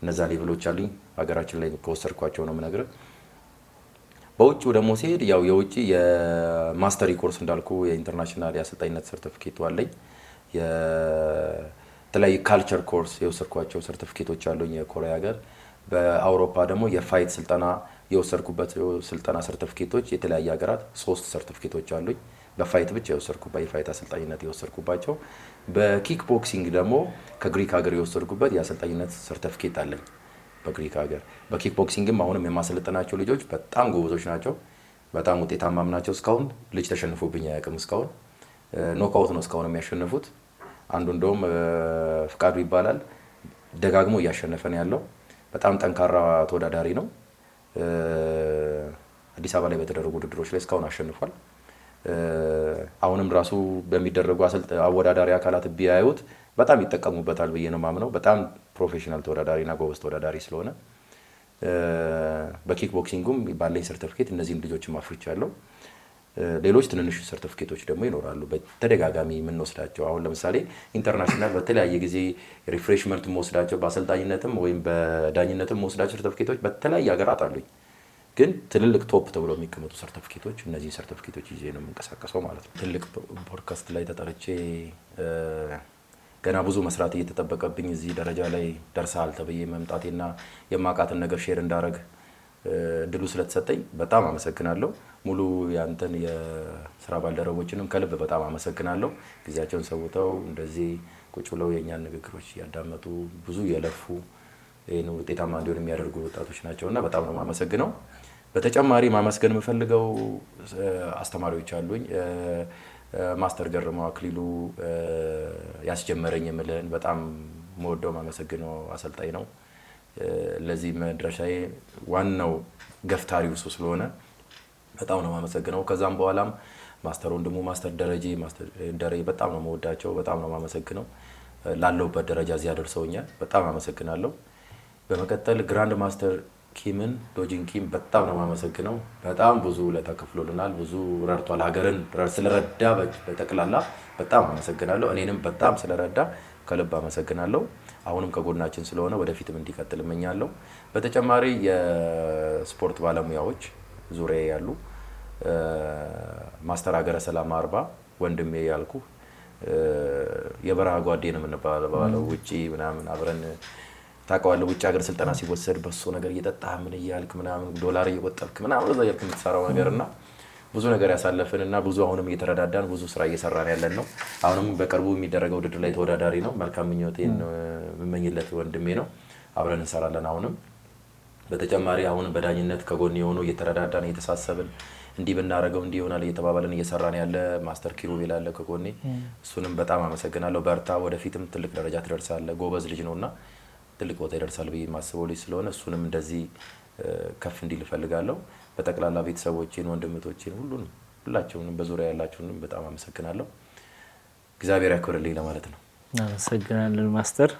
እነዛ ሌቭሎች አሉኝ። ሀገራችን ላይ ከወሰድኳቸው ነው የምነግርህ። በውጭው ደግሞ ሲሄድ ያው የውጭ የማስተሪ ኮርስ እንዳልኩ የኢንተርናሽናል የአሰልጣኝነት ሰርቲፊኬቱ አለኝ። የተለያዩ ካልቸር ኮርስ የወሰድኳቸው ሰርቲፊኬቶች አሉኝ የኮሪያ ሀገር። በአውሮፓ ደግሞ የፋይት ስልጠና የወሰድኩበት ስልጠና ሰርቲፊኬቶች የተለያየ ሀገራት 3 ሰርቲፊኬቶች አሉኝ። በፋይት ብቻ የወሰድኩበት የፋይት አሰልጣኝነት የወሰድኩባቸው። በኪክ ቦክሲንግ ደግሞ ከግሪክ ሀገር የወሰድኩበት የአሰልጣኝነት ሰርቲፊኬት አለኝ በግሪክ ሀገር። በኪክ ቦክሲንግም አሁንም የማሰለጥናቸው ልጆች በጣም ጎበዞች ናቸው፣ በጣም ውጤታማም ናቸው። እስካሁን ልጅ ተሸንፎብኝ አያውቅም። እስካሁን ኖክአውት ነው እስካሁን የሚያሸንፉት። አንዱ እንደውም ፍቃዱ ይባላል ደጋግሞ እያሸነፈ ነው ያለው። በጣም ጠንካራ ተወዳዳሪ ነው። አዲስ አበባ ላይ በተደረጉ ውድድሮች ላይ እስካሁን አሸንፏል። አሁንም ራሱ በሚደረጉ አወዳዳሪ አካላት ቢያዩት በጣም ይጠቀሙበታል ብዬ ነው ማምነው። በጣም ፕሮፌሽናል ተወዳዳሪና ጎበዝ ተወዳዳሪ ስለሆነ በኪክ ቦክሲንጉም ባለኝ ሰርቲፊኬት እነዚህን ልጆችም አፍርቻለሁ። ሌሎች ትንንሽ ሰርቲፊኬቶች ደግሞ ይኖራሉ በተደጋጋሚ የምንወስዳቸው። አሁን ለምሳሌ ኢንተርናሽናል በተለያየ ጊዜ ሪፍሬሽመንት የምወስዳቸው በአሰልጣኝነትም ወይም በዳኝነትም የምወስዳቸው ሰርቲፊኬቶች በተለያየ ሀገራት አሉኝ። ግን ትልልቅ ቶፕ ተብሎ የሚቀመጡ ሰርቲፊኬቶች እነዚህ ሰርቲፊኬቶች ይዤ ነው የምንቀሳቀሰው ማለት ነው። ትልቅ ፖድካስት ላይ ተጠርቼ ገና ብዙ መስራት እየተጠበቀብኝ እዚህ ደረጃ ላይ ደርሰሃል ተብዬ መምጣቴና የማውቃትን ነገር ሼር እንዳረግ እድሉ ስለተሰጠኝ በጣም አመሰግናለሁ። ሙሉ ያንተን የስራ ባልደረቦችንም ከልብ በጣም አመሰግናለሁ። ጊዜያቸውን ሰውተው እንደዚህ ቁጭ ብለው የእኛን ንግግሮች እያዳመጡ ብዙ የለፉ ይህን ውጤታማ እንዲሆን የሚያደርጉ ወጣቶች ናቸውና በጣም ነው የማመሰግነው። በተጨማሪ ማመስገን የምፈልገው አስተማሪዎች አሉኝ። ማስተር ገርማው አክሊሉ ያስጀመረኝ የምልህን በጣም መወደው ማመሰግነው አሰልጣኝ ነው። ለዚህ መድረሻዬ ዋናው ገፍታሪው እሱ ስለሆነ በጣም ነው የማመሰግነው። ከዛም በኋላም ማስተር ወንድሙ ማስተር ደረጀ በጣም ነው የምወዳቸው፣ በጣም ነው የማመሰግነው። ላለሁበት ደረጃ እዚህ አደርሰውኛል። በጣም አመሰግናለሁ። በመቀጠል ግራንድ ማስተር ኪምን ዶጂን ኪም በጣም ነው የማመሰግነው። በጣም ብዙ ለተከፍሎልናል፣ ብዙ ረድቷል። ሀገርን ስለረዳ በጠቅላላ በጣም አመሰግናለሁ። እኔንም በጣም ስለረዳ ከልብ አመሰግናለሁ። አሁንም ከጎናችን ስለሆነ ወደፊትም እንዲቀጥል እመኛለሁ። በተጨማሪ የስፖርት ባለሙያዎች ዙሪያ ያሉ ማስተር ሀገረ ሰላም አርባ ወንድሜ ያልኩ የበረሃ ጓዴ ነው የምንባለው። ውጪ ምናምን አብረን ታውቀዋለህ። ውጭ ሀገር ስልጠና ሲወሰድ በሱ ነገር እየጠጣህ ምን እያልክ ምናምን ዶላር እየቆጠብክ ምናምን እዛ እያልክ የምትሰራው ነገርና ብዙ ነገር ያሳለፍንና ብዙ አሁንም እየተረዳዳን ብዙ ስራ እየሰራን ያለን ነው። አሁንም በቅርቡ የሚደረገው ውድድር ላይ ተወዳዳሪ ነው። መልካም ምኞቴን የምመኝለት ወንድሜ ነው። አብረን እንሰራለን። አሁንም በተጨማሪ አሁንም በዳኝነት ከጎን የሆኑ እየተረዳዳን እየተሳሰብን እንዲህ ብናረገው እንዲህ ይሆናል እየተባባልን እየሰራን ያለ ማስተር ኪሩቤል አለ ከጎኔ። እሱንም በጣም አመሰግናለሁ። በርታ፣ ወደፊትም ትልቅ ደረጃ ትደርሳለህ። ጎበዝ ልጅ ነውና ትልቅ ቦታ ይደርሳል ብዬ የማስበው ልጅ ስለሆነ እሱንም እንደዚህ ከፍ እንዲል እፈልጋለሁ። በጠቅላላ ቤተሰቦቼን፣ ወንድምቶቼን ሁላቸውንም በዙሪያ ያላችሁንም በጣም አመሰግናለሁ። እግዚአብሔር ያክብርልኝ ለማለት ነው። አመሰግናለን ማስተር።